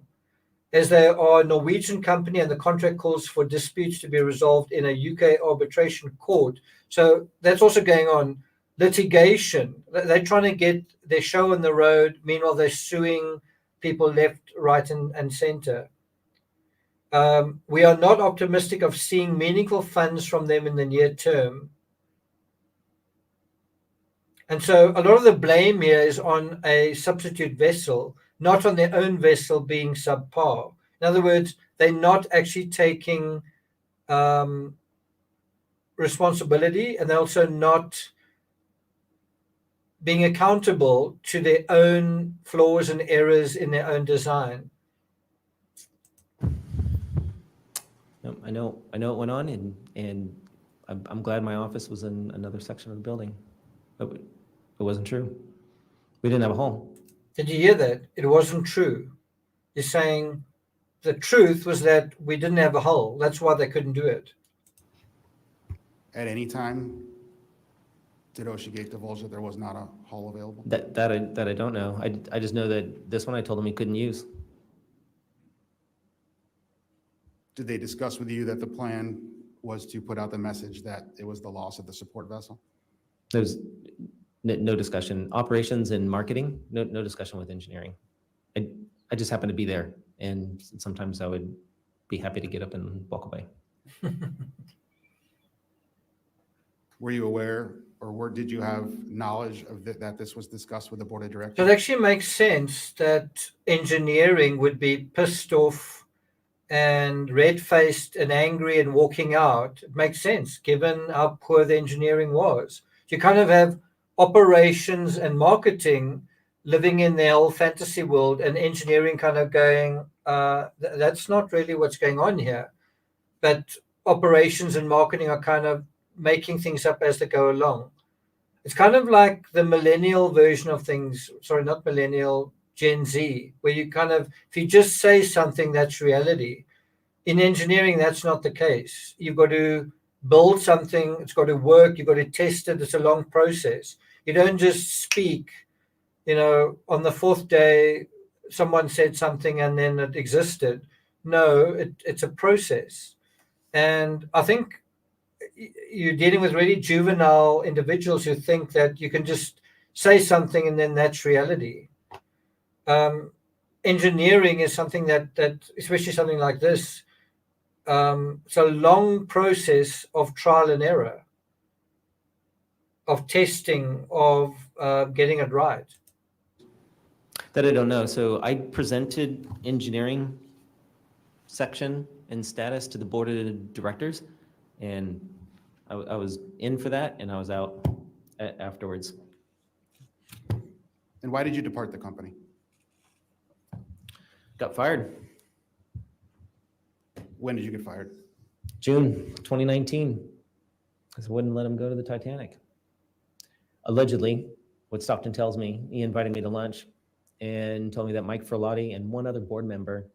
As they are a Norwegian company and the contract calls for disputes to be resolved in a UK arbitration court. So that's also going on. Litigation. They're trying to get their show on the road. Meanwhile, they're suing people left, right, and center. We are not optimistic of seeing meaningful funds from them in the near term. And so a lot of the blame here is on a substitute vessel, not on their own vessel being subpar. In other words, they're not actually taking responsibility, and they're also not being accountable to their own flaws and errors in their own design.
I know it went on, and I'm glad my office was in another section of the building. But it wasn't true. We didn't have a hole.
Did you hear that? It wasn't true. You're saying the truth was that we didn't have a hole. That's why they couldn't do it.
At any time, did OceanGate divulge that there was not a hull available?
That I don't know. I just know that this one I told them we couldn't use.
Did they discuss with you that the plan was to put out the message that it was the loss of the support vessel?
There's no discussion. Operations and marketing, no discussion with engineering. I just happened to be there, and sometimes I would be happy to get up and walk away.
Were you aware, or did you have knowledge of that this was discussed with the board of directors?
So it actually makes sense that engineering would be pissed off and red-faced and angry and walking out, it makes sense given how poor the engineering was. You kind of have operations and marketing living in their whole fantasy world, and engineering kind of going, that's not really what's going on here. But operations and marketing are kind of making things up as they go along. It's kind of like the millennial version of things. Sorry, not millennial, Gen Z, where you kind of, if you just say something, that's reality. In engineering, that's not the case. You've got to build something, it's got to work, you've got to test it, it's a long process. You don't just speak, on the fourth day, someone said something and then it existed. No, it's a process. And I think you're dealing with really juvenile individuals who think that you can just say something and then that's reality. Engineering is something that especially something like this, it's a long process of trial and error, of testing, of getting it right.
That I don't know. So I presented engineering section and status to the board of directors, and I was in for that, and I was out afterwards.
And why did you depart the company?
Got fired.
When did you get fired?
June 2019, because I wouldn't let him go to the Titanic. Allegedly, what Stockton tells me, he invited me to lunch and told me that Mike Ferlotti and one other board member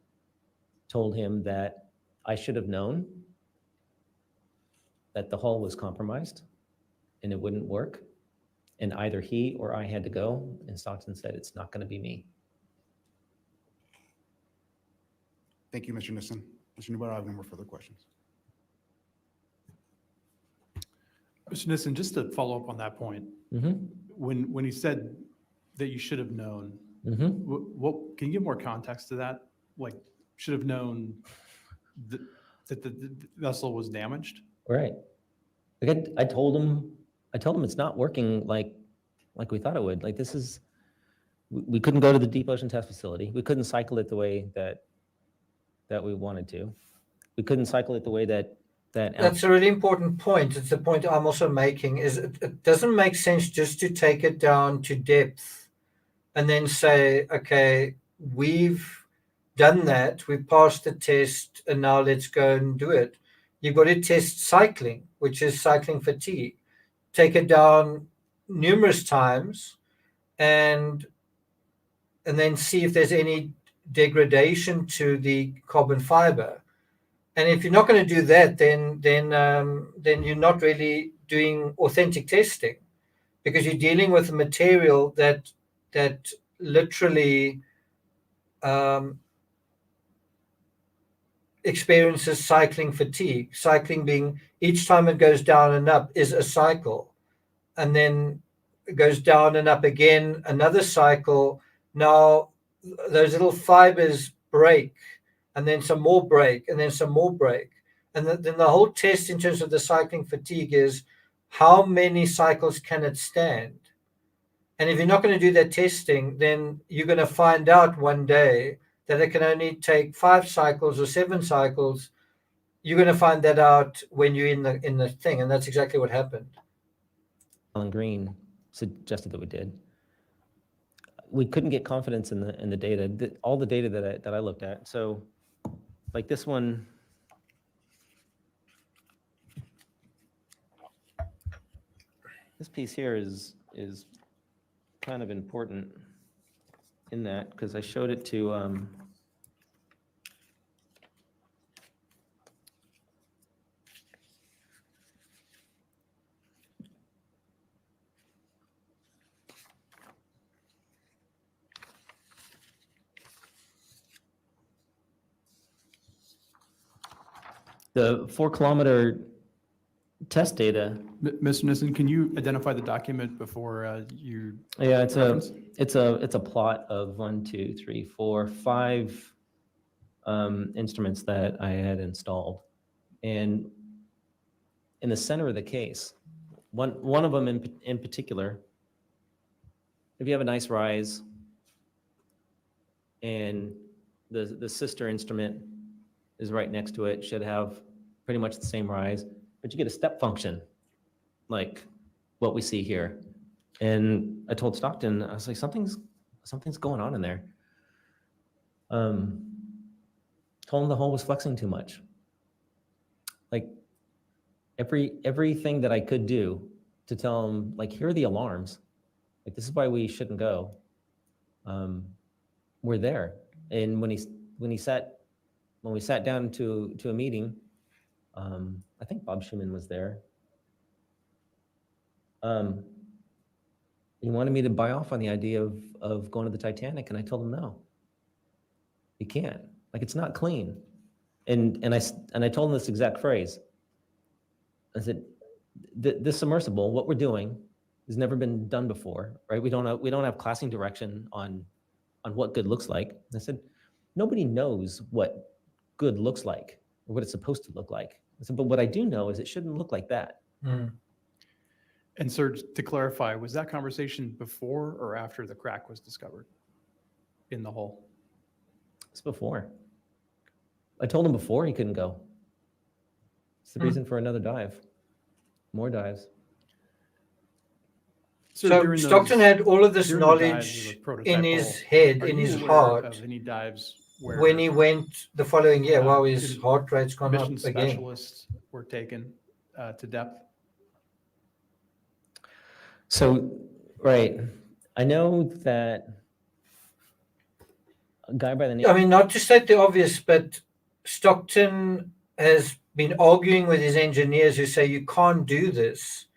told him that I should have known that the hull was compromised and it wouldn't work. And either he or I had to go. And Stockton said, it's not going to be me.
Thank you, Mr. Nissen. Mr. Newbauer, I have no more further questions.
Mr. Nissen, just to follow up on that point, when he said that you should have known, what can you give more context to that? Like, should have known that the vessel was damaged?
Right. Like I told him it's not working like we thought it would. Like we couldn't go to the deep ocean test facility. We couldn't cycle it the way that we wanted to. We couldn't cycle it the way that
That's a really important point. It's the point I'm also making, is it doesn't make sense just to take it down to depth and then say, okay, we've done that, we've passed the test, and now let's go and do it. You've got to test cycling, which is cycling fatigue. Take it down numerous times and then see if there's any degradation to the carbon fiber. And if you're not going to do that, then you're not really doing authentic testing, because you're dealing with a material that literally experiences cycling fatigue. Cycling being each time it goes down and up is a cycle, and then it goes down and up again, another cycle. Now those little fibers break, and then some more break, and then some more break. And then the whole test in terms of the cycling fatigue is how many cycles can it stand? And if you're not going to do that testing, then you're going to find out one day that it can only take 5 cycles or 7 cycles. You're going to find that out when you're in the thing, and that's exactly what happened.
Alan Green suggested that we did. We couldn't get confidence in the data, all the data that I looked at. So, like this one, this piece here is kind of important in that, because I showed it to the 4-kilometer test data.
Mr. Nissen, can you identify the document before you?
Yeah, it's
reference?
a plot of 1, 2, 3, 4, 5 instruments that I had installed, and in the center of the case, one of them in particular, if you have a nice rise, and the sister instrument is right next to it, should have pretty much the same rise, but you get a step function like what we see here. And I told Stockton, I was like, something's going on in there. Told him the hull was flexing too much. Like everything that I could do to tell him, like, here are the alarms. Like, this is why we shouldn't go. We're there. And when we sat down to a meeting, I think Bob Schumann was there. He wanted me to buy off on the idea of going to the Titanic, and I told him no. You can't. Like, it's not clean. And I told him this exact phrase. I said, this submersible, what we're doing, has never been done before, right? We don't have classing direction on what good looks like. And I said, nobody knows what good looks like or what it's supposed to look like. I said, but what I do know is it shouldn't look like that.
Mm.
And sir, to clarify, was that conversation before or after the crack was discovered in the hull?
It's before. I told him before he couldn't go. It's the reason for another dive, more dives.
Sir,
So
during
Stockton
those-
had all of this
during the dives of
knowledge
the prototype
in his
hull,
head,
are
in
you
his
aware
heart,
of any dives where
when he went the following year. Wow, his
did
heart rate's gone up
mission
again.
specialists were taken to depth?
So, right, I know that a guy by the name.
I mean, not to state the obvious, but Stockton has been arguing with his engineers who say you can't do this.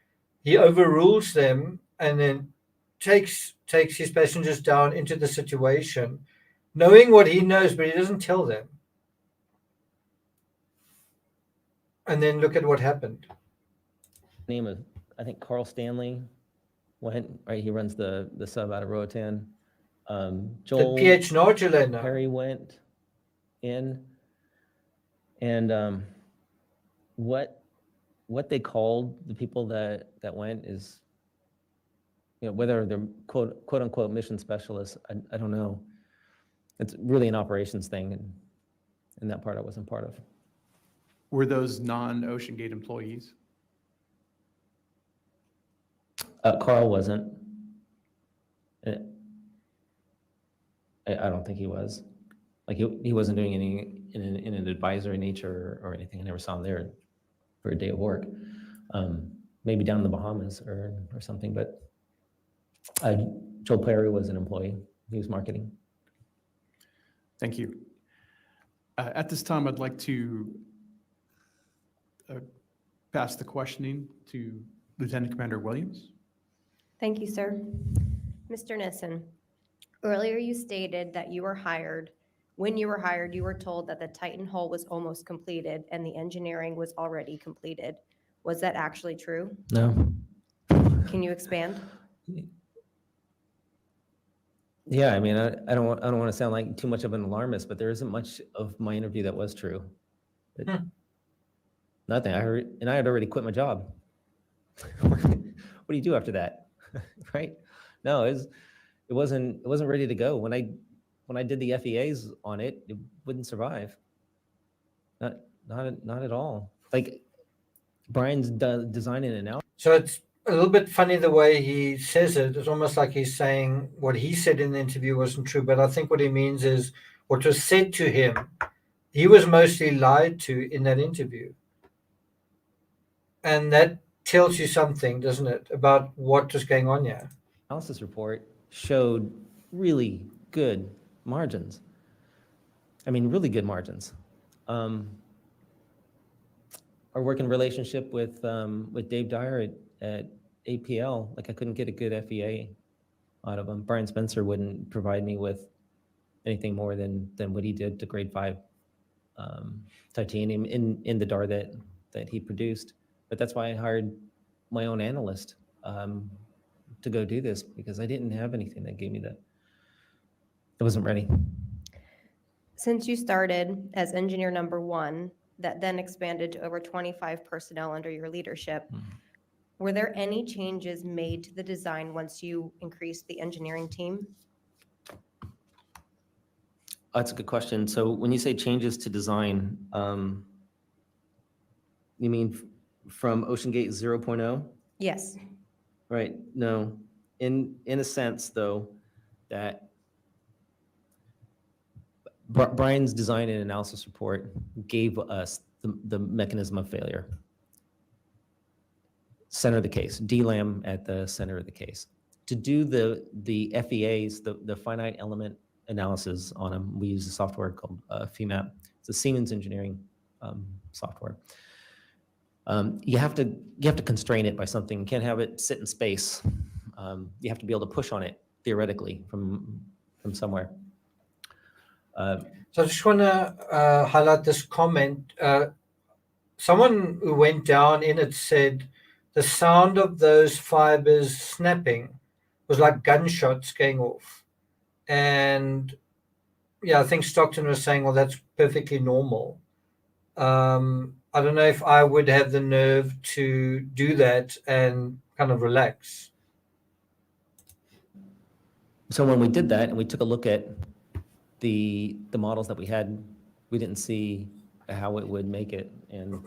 He overrules them and then takes his passengers down into the situation, knowing what he knows, but he doesn't tell them. And then look at what happened.
Name of, I think Carl Stanley went, right, he runs the sub out of Roatan. Joel
The PH Nodulator.
Perry went in, and what they called the people that went is, you know, whether they're quote unquote mission specialists, I don't know. It's really an operations thing, and that part I wasn't part of.
Were those non-OceanGate employees?
Carl wasn't. I don't think he was. Like, he wasn't doing any in an advisory nature or anything. I never saw him there for a day of work. Maybe down in the Bahamas or something. But Joel Perry was an employee. He was marketing.
Thank you. At this time, I'd like to pass the questioning to Lieutenant Commander Williams.
Thank you, sir. Mr. Nissen, earlier you stated that when you were hired, you were told that the Titan hull was almost completed and the engineering was already completed. Was that actually true?
No.
Can you expand?
Yeah, I mean, I don't want to sound like too much of an alarmist, but there isn't much of my interview that was true. Nothing. I heard, and I had already quit my job. What do you do after that, right? No, it wasn't ready to go. When I did the FEAs on it, it wouldn't survive. Not at all. Like, Brian's designing it now.
So it's a little bit funny the way he says it. It's almost like he's saying what he said in the interview wasn't true. But I think what he means is what was said to him, he was mostly lied to in that interview. And that tells you something, doesn't it, about what was going on here?
Analysis report showed really good margins. I mean, really good margins. Our working relationship with Dave Dyer at APL, like, I couldn't get a good FEA out of him. Brian Spencer wouldn't provide me with anything more than what he did to grade 5 titanium in the DAR that he produced. But that's why I hired my own analyst to go do this, because I didn't have anything that gave me that. I wasn't ready.
Since you started as engineer number 1, that then expanded to over 25 personnel under your leadership, were there any changes made to the design once you increased the engineering team?
That's a good question. So when you say changes to design, you mean from OceanGate 0.0?
Yes.
Right, no. In a sense, though, that Brian's design and analysis report gave us the mechanism of failure. Center of the case, DLAM at the center of the case. To do the FEAs, the finite element analysis on them, we use a software called FEMAP. It's a Siemens engineering software. You have to constrain it by something. You can't have it sit in space. You have to be able to push on it theoretically from somewhere.
So I just want to highlight this comment. Someone who went down in it said the sound of those fibers snapping was like gunshots going off. And yeah, I think Stockton was saying, well, that's perfectly normal. I don't know if I would have the nerve to do that and kind of relax.
So when we did that and we took a look at the models that we had, we didn't see how it would make it. And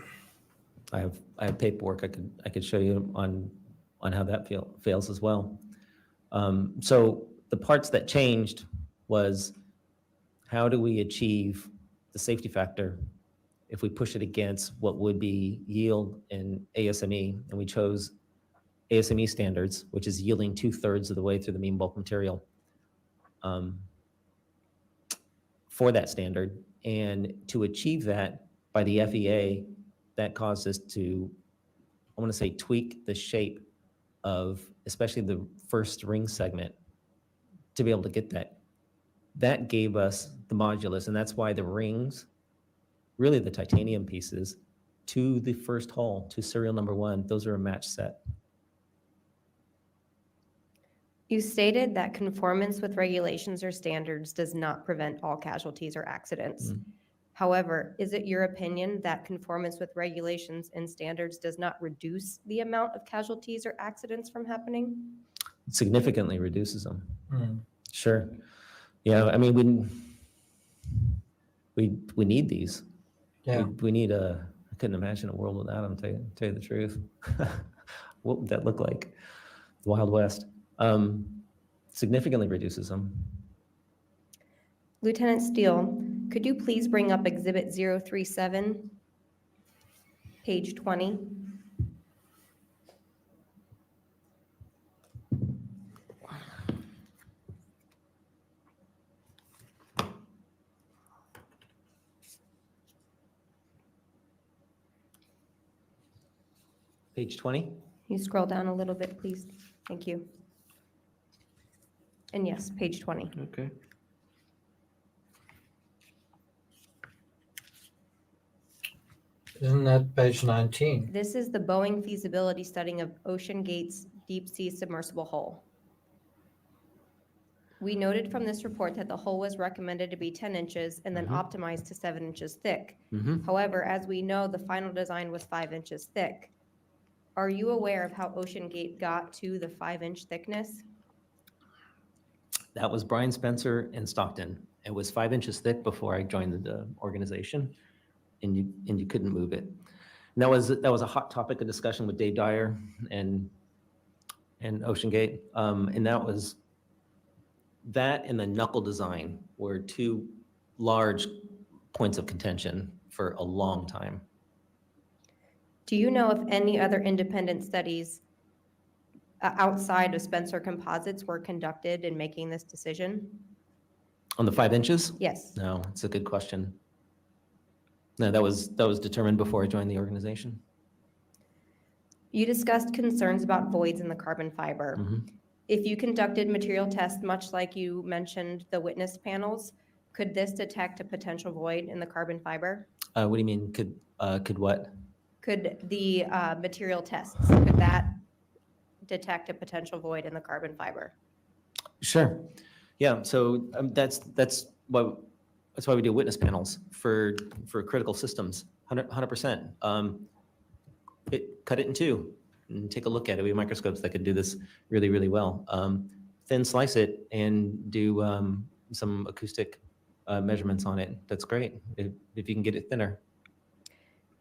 I have paperwork I could show you on how that fails as well. So the parts that changed was how do we achieve the safety factor if we push it against what would be yield in ASME, and we chose ASME standards, which is yielding 2/3 of the way through the mean bulk material for that standard. And to achieve that by the FEA, that caused us to, I want to say, tweak the shape of especially the first ring segment to be able to get that. That gave us the modulus, and that's why the rings, really the titanium pieces, to the first hull, to serial number 1, those are a match set.
You stated that conformance with regulations or standards does not prevent all casualties or accidents. However, is it your opinion that conformance with regulations and standards does not reduce the amount of casualties or accidents from happening?
It significantly reduces them. Sure. Yeah, I mean, we need these.
Yeah.
We need I couldn't imagine a world without them, to tell you the truth. What would that look like? The Wild West. Significantly reduces them.
Lieutenant Steele, could you please bring up Exhibit 037, page 20?
Page 20?
Can you scroll down a little bit, please? Thank you. And yes, page 20.
Okay.
Isn't that page 19?
This is the Boeing feasibility study of OceanGate's deep sea submersible hull. We noted from this report that the hull was recommended to be 10 inches and then optimized to 7 inches thick. However, as we know, the final design was 5 inches thick. Are you aware of how OceanGate got to the 5-inch thickness?
That was Brian Spencer and Stockton. It was 5 inches thick before I joined the organization, and you couldn't move it. And that was a hot topic of discussion with Dave Dyer and OceanGate, and that and the knuckle design were 2 large points of contention for a long time.
Do you know if any other independent studies outside of Spencer Composites were conducted in making this decision?
On the 5 inches?
Yes.
No, it's a good question. No, that was determined before I joined the organization.
You discussed concerns about voids in the carbon fiber. If you conducted material tests, much like you mentioned the witness panels, could this detect a potential void in the carbon fiber?
What do you mean, could what?
Could the material tests, could that detect a potential void in the carbon fiber?
Sure. Yeah, so that's why we do witness panels for critical systems, 100%. Cut it in 2 and take a look at it. We have microscopes that could do this really, really well. Thin slice it and do some acoustic measurements on it, that's great, if you can get it thinner.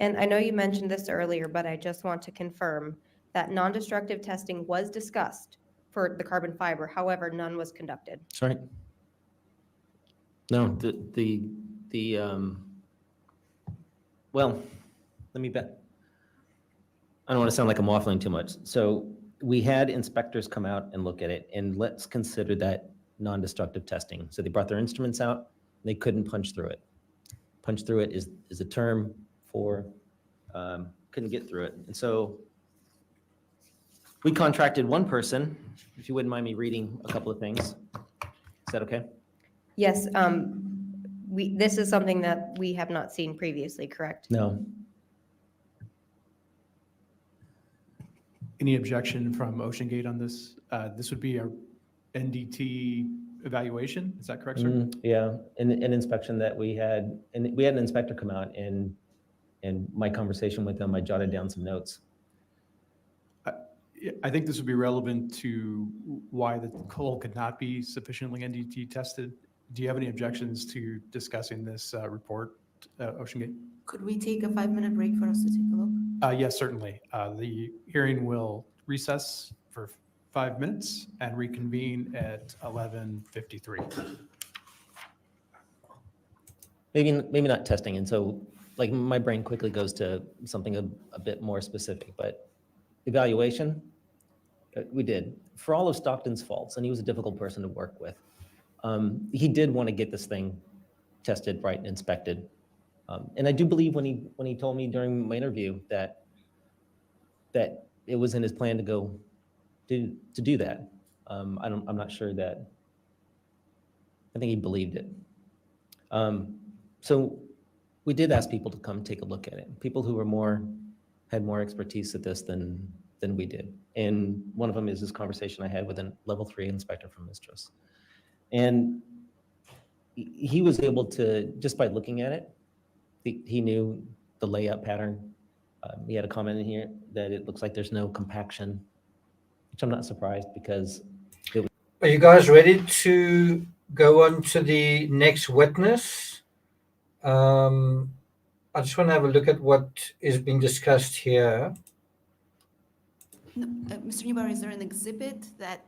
And I know you mentioned this earlier, but I just want to confirm that non-destructive testing was discussed for the carbon fiber. However, none was conducted.
That's right. No, well, let me bet. I don't want to sound like I'm waffling too much. So we had inspectors come out and look at it, and let's consider that non-destructive testing. So they brought their instruments out, they couldn't punch through it. Punch through it is a term for couldn't get through it. And so we contracted one person, if you wouldn't mind me reading a couple of things. Is that okay?
Yes, this is something that we have not seen previously, correct?
No.
Any objection from OceanGate on this? This would be our NDT evaluation. Is that correct, sir?
Yeah, an inspection that we had, and we had an inspector come out, and my conversation with them, I jotted down some notes.
I think this would be relevant to why the coal could not be sufficiently NDT tested. Do you have any objections to discussing this report, OceanGate?
Could we take a 5-minute break for us to take a look?
Yes, certainly. The hearing will recess for 5 minutes and reconvene at 11:53.
Maybe not testing, and so like my brain quickly goes to something a bit more specific, but evaluation, we did. For all of Stockton's faults, and he was a difficult person to work with, he did want to get this thing tested, right, and inspected. And I do believe when he told me during my interview that it was in his plan to go to do that. I'm not sure that, I think he believed it. So we did ask people to come take a look at it. People who had more expertise at this than we did. And one of them is this conversation I had with a level 3 inspector from Mistras. And he was able to, just by looking at it, he knew the layout pattern. He had a comment in here that it looks like there's no compaction, which I'm not surprised because
Are you guys ready to go on to the next witness? I just want to have a look at what is being discussed here.
No, Mr. Newbar, is there an exhibit that,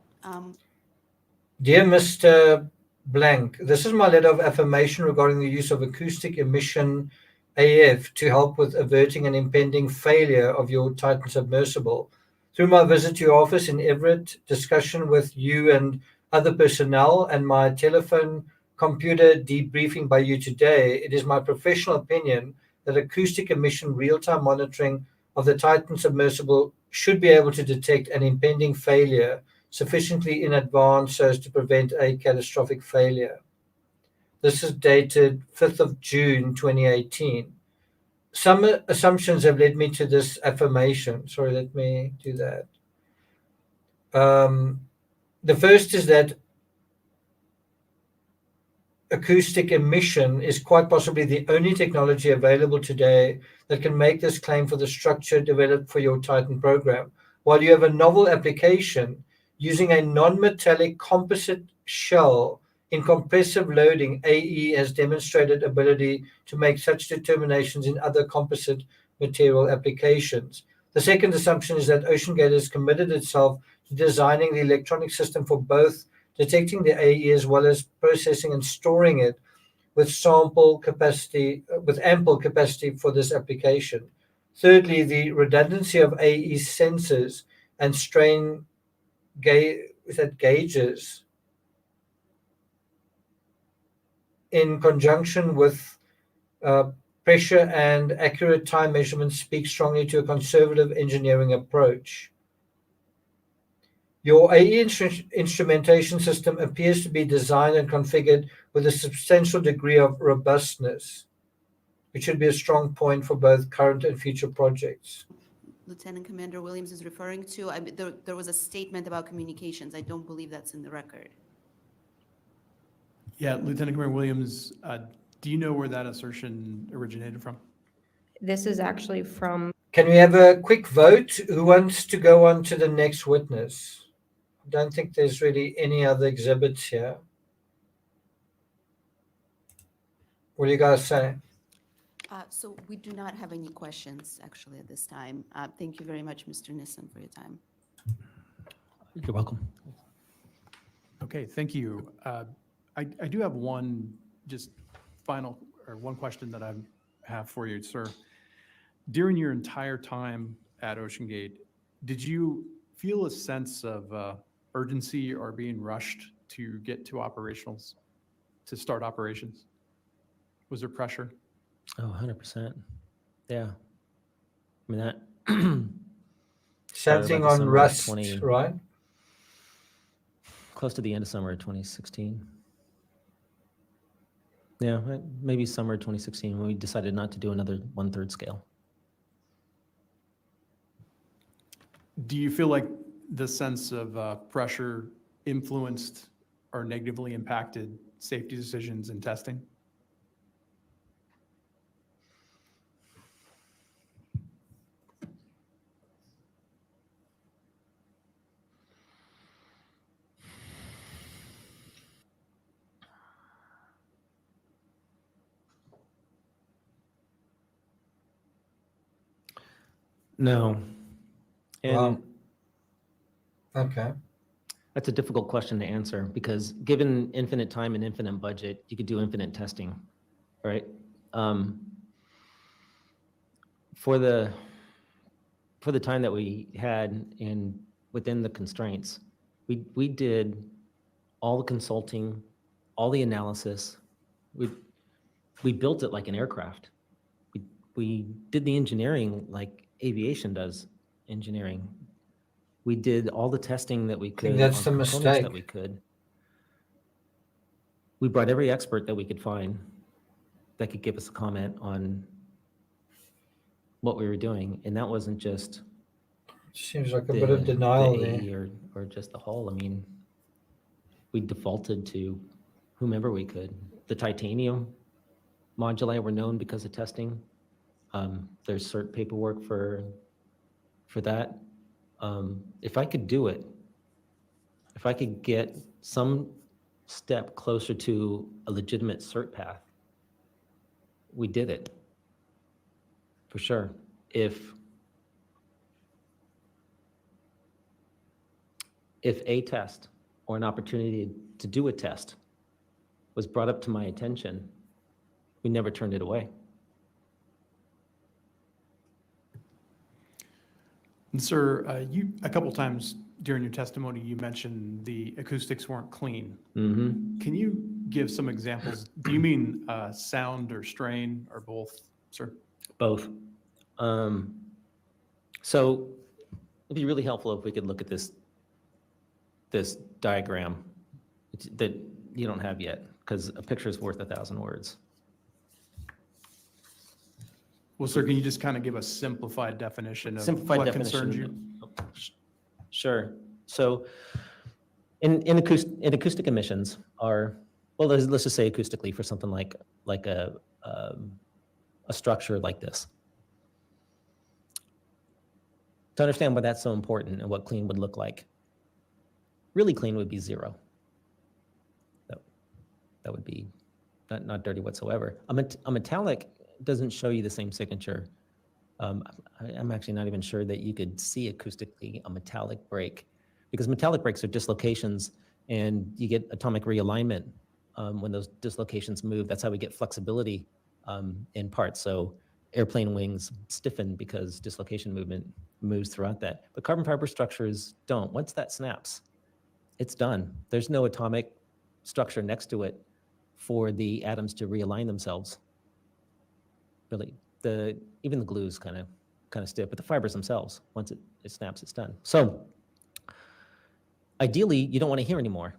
Dear Mr. Blank, this is my letter of affirmation regarding the use of acoustic emission AF to help with averting an impending failure of your Titan submersible. Through my visit to your office in Everett, discussion with you and other personnel, and my telephone computer debriefing by you today, it is my professional opinion that acoustic emission real-time monitoring of the Titan submersible should be able to detect an impending failure sufficiently in advance so as to prevent a catastrophic failure. This is dated 5th of June, 2018. Some assumptions have led me to this affirmation. Sorry, let me do that. The first is that acoustic emission is quite possibly the only technology available today that can make this claim for the structure developed for your Titan program. While you have a novel application using a non-metallic composite shell in compressive loading, AE has demonstrated ability to make such determinations in other composite material applications. The second assumption is that OceanGate has committed itself to designing the electronic system for both detecting the AE as well as processing and storing it with ample capacity for this application. Thirdly, the redundancy of AE sensors and strain gauges in conjunction with pressure and accurate time measurements speak strongly to a conservative engineering approach. Your AE instrumentation system appears to be designed and configured with a substantial degree of robustness, which should be a strong point for both current and future projects.
Lieutenant Commander Williams is referring to? I mean, there was a statement about communications. I don't believe that's in the record.
Yeah, Lieutenant Commander Williams, do you know where that assertion originated from?
This is actually from,
Can we have a quick vote? Who wants to go on to the next witness? I don't think there's really any other exhibits here. What do you guys say?
So we do not have any questions actually at this time. Thank you very much, Mr. Nissen, for your time.
You're welcome.
Okay, thank you. I do have one just one question that I have for you, sir. During your entire time at OceanGate, did you feel a sense of urgency or being rushed to get to operationals, to start operations? Was there pressure?
Oh, 100%. Yeah. I mean, that.
Same
Started
thing
about
on
December of
Rust,
20
right?
Close to the end of summer of 2016. Yeah, maybe summer 2016 when we decided not to do another 1/3 scale.
Do you feel like the sense of pressure influenced or negatively impacted safety decisions in testing?
No. And
Wow. Okay.
that's a difficult question to answer because given infinite time and infinite budget, you could do infinite testing, right? For the time that we had and within the constraints, we did all the consulting, all the analysis. We built it like an aircraft. We did the engineering like aviation does engineering. We did all the testing that we could
that's
on
the
components
mistake.
that we could. We brought every expert that we could find that could give us a comment on what we were doing, and that wasn't just
Seems like a bit of denial
the
there.
AE or just the hull. I mean, we defaulted to whomever we could. The titanium moduli were known because of testing. There's cert paperwork for that. If I could do it, if I could get some step closer to a legitimate cert path, we did it, for sure. If a test or an opportunity to do a test was brought up to my attention, we never turned it away.
And sir, you a couple times during your testimony, you mentioned the acoustics weren't clean.
Mm-hmm.
Can you give some examples? Do you mean sound or strain or both, sir?
Both. So it'd be really helpful if we could look at this diagram that you don't have yet, because a picture is worth 1,000 words.
Well, sir, can you just kind of give a simplified definition of
Simplified
what
definition.
concerns you?
Sure. So in acoustic emissions are, well, let's just say acoustically for something like a structure like this. To understand why that's so important and what clean would look like, really clean would be 0. That would be not dirty whatsoever. A metallic doesn't show you the same signature. I'm actually not even sure that you could see acoustically a metallic break, because metallic breaks are dislocations and you get atomic realignment when those dislocations move. That's how we get flexibility in parts. So airplane wings stiffen because dislocation movement moves throughout that. But carbon fiber structures don't. Once that snaps, it's done. There's no atomic structure next to it for the atoms to realign themselves. Really, even the glue's kind of stiff, but the fibers themselves, once it snaps, it's done. So ideally, you don't want to hear anymore.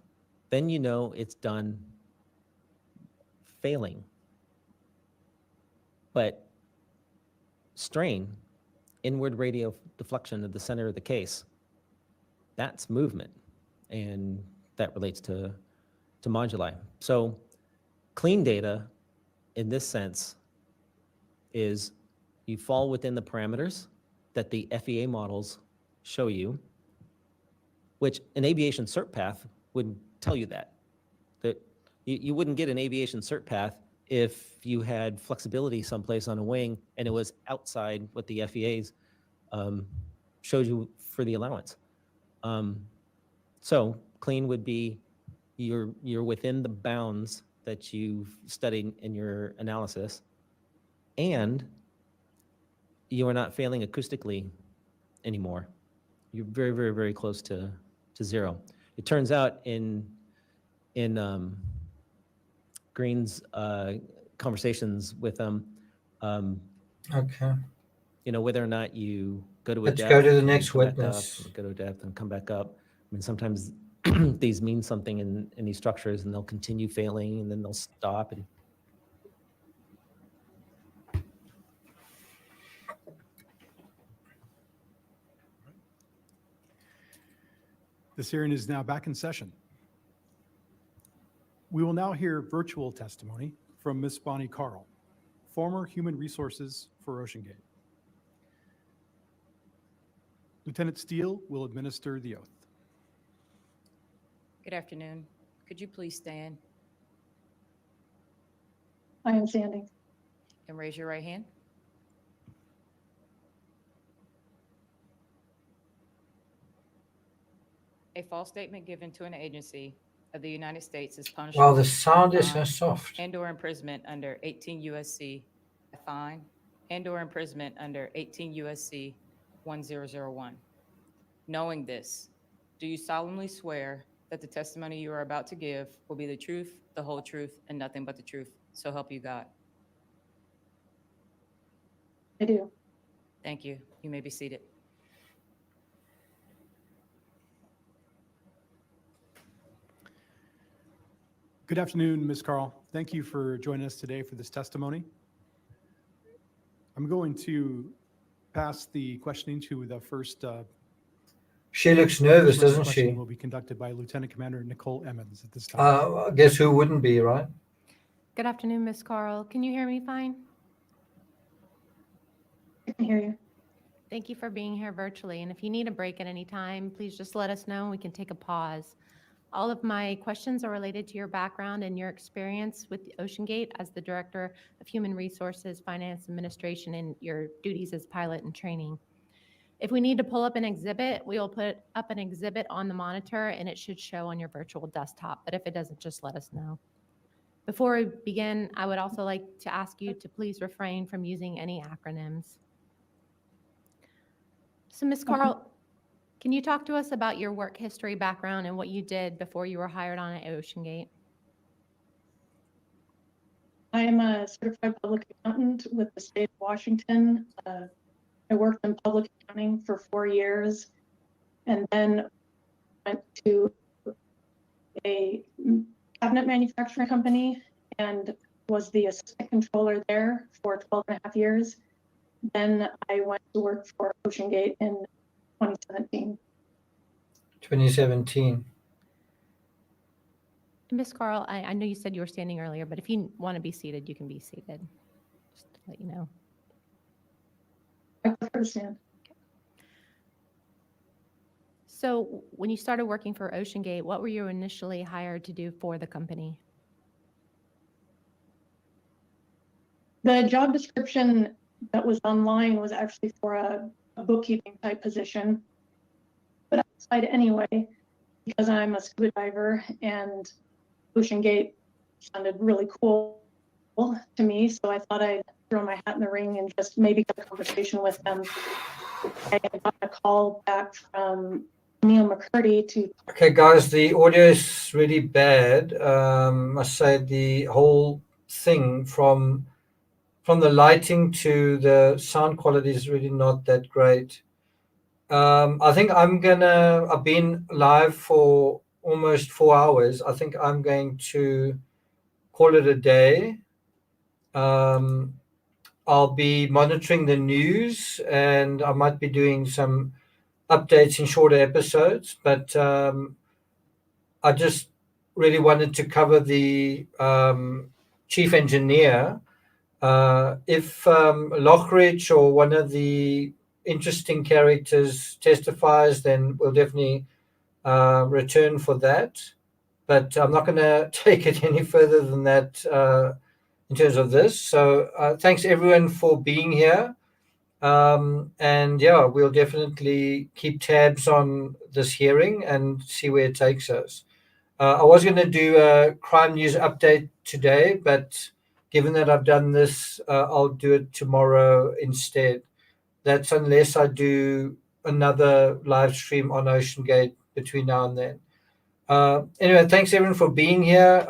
Then you know it's done failing. But strain, inward radial deflection of the center of the case, that's movement, and that relates to moduli. So clean data, in this sense, is you fall within the parameters that the FEA models show you, which an aviation cert path would tell you that you wouldn't get an aviation cert path if you had flexibility someplace on a wing and it was outside what the FEAs showed you for the allowance. So clean would be you're within the bounds that you've studied in your analysis, and you are not failing acoustically anymore. You're very, very, very close to zero. It turns out in Green's conversations with them,
Okay.
you know, whether or not you go to a
Let's
depth,
go to the
and
next
come back up,
witness.
and go to a depth and come back up. I mean, sometimes these mean something in these structures, and they'll continue failing, and then they'll stop. And
This hearing is now back in session. We will now hear virtual testimony from Ms. Bonnie Carl, former Human Resources for OceanGate. Lieutenant Steele will administer the oath.
Good afternoon. Could you please stand
I am standing.
and raise your right hand? A false statement given to an agency of the United States is punishable.
Wow, the sound is so
by
soft.
and/or imprisonment under 18 USC, a fine, and/or imprisonment under 18 USC 1001. Knowing this, do you solemnly swear that the testimony you are about to give will be the truth, the whole truth, and nothing but the truth? So help you God.
I do.
Thank you. You may be seated.
Good afternoon, Ms. Carl. Thank you for joining us today for this testimony. I'm going to pass the questioning to the first.
She looks nervous,
first
doesn't
questioning
she?
will be conducted by Lieutenant Commander Nicole Emmons at this time.
I guess who wouldn't be, right?
Good afternoon, Ms. Carl. Can you hear me fine?
I can hear you.
Thank you for being here virtually. And if you need a break at any time, please just let us know and we can take a pause. All of my questions are related to your background and your experience with OceanGate as the Director of Human Resources, Finance Administration, and your duties as pilot and training. If we need to pull up an exhibit, we will put up an exhibit on the monitor and it should show on your virtual desktop. But if it doesn't, just let us know. Before we begin, I would also like to ask you to please refrain from using any acronyms. So Ms. Carl, can you talk to us about your work history background and what you did before you were hired on at OceanGate?
I am a certified public accountant with the state of Washington. I worked in public accounting for 4 years and then went to a cabinet manufacturing company and was the assistant controller there for 12 and a half years. Then I went to work for OceanGate in 2017.
2017.
Ms. Carl, I know you said you were standing earlier, but if you want to be seated, you can be seated, just to let you know.
I prefer to stand.
So when you started working for OceanGate, what were you initially hired to do for the company?
The job description that was online was actually for a bookkeeping type position. But I applied anyway because I'm a scuba diver and OceanGate sounded really cool to me. So I thought I'd throw my hat in the ring and just maybe get a conversation with them. I got a call back from Neil McCurdy to.
Okay, guys, the audio is really bad. I say the whole thing from the lighting to the sound quality is really not that great. I think I've been live for almost 4 hours. I think I'm going to call it a day. I'll be monitoring the news and I might be doing some updates in shorter episodes, but I just really wanted to cover the chief engineer. If Lockridge or one of the interesting characters testifies, then we'll definitely return for that. But I'm not going to take it any further than that in terms of this. So thanks everyone for being here. And yeah, we'll definitely keep tabs on this hearing and see where it takes us. I was going to do a crime news update today, but given that I've done this, I'll do it tomorrow instead. That's unless I do another live stream on OceanGate between now and then. Anyway, thanks everyone for being here.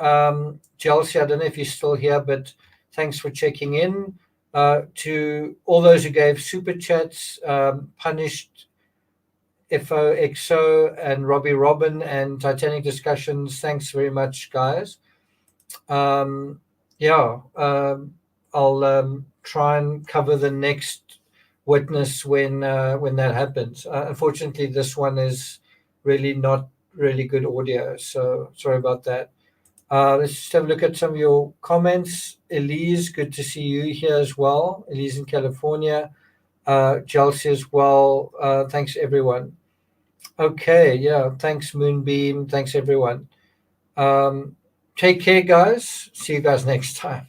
Chelsea, I don't know if you're still here, but thanks for checking in. To all those who gave super chats, Punished, FOXO, and Robbie Robin, and Titanic Discussions, thanks very much, guys. Yeah, I'll try and cover the next witness when that happens. Unfortunately, this one is really not really good audio, so sorry about that. Let's just have a look at some of your comments. Elise, good to see you here as well. Elise in California. Chelsea as well. Thanks, everyone. Okay, yeah, thanks, Moonbeam. Thanks, everyone. Take care, guys. See you guys next time.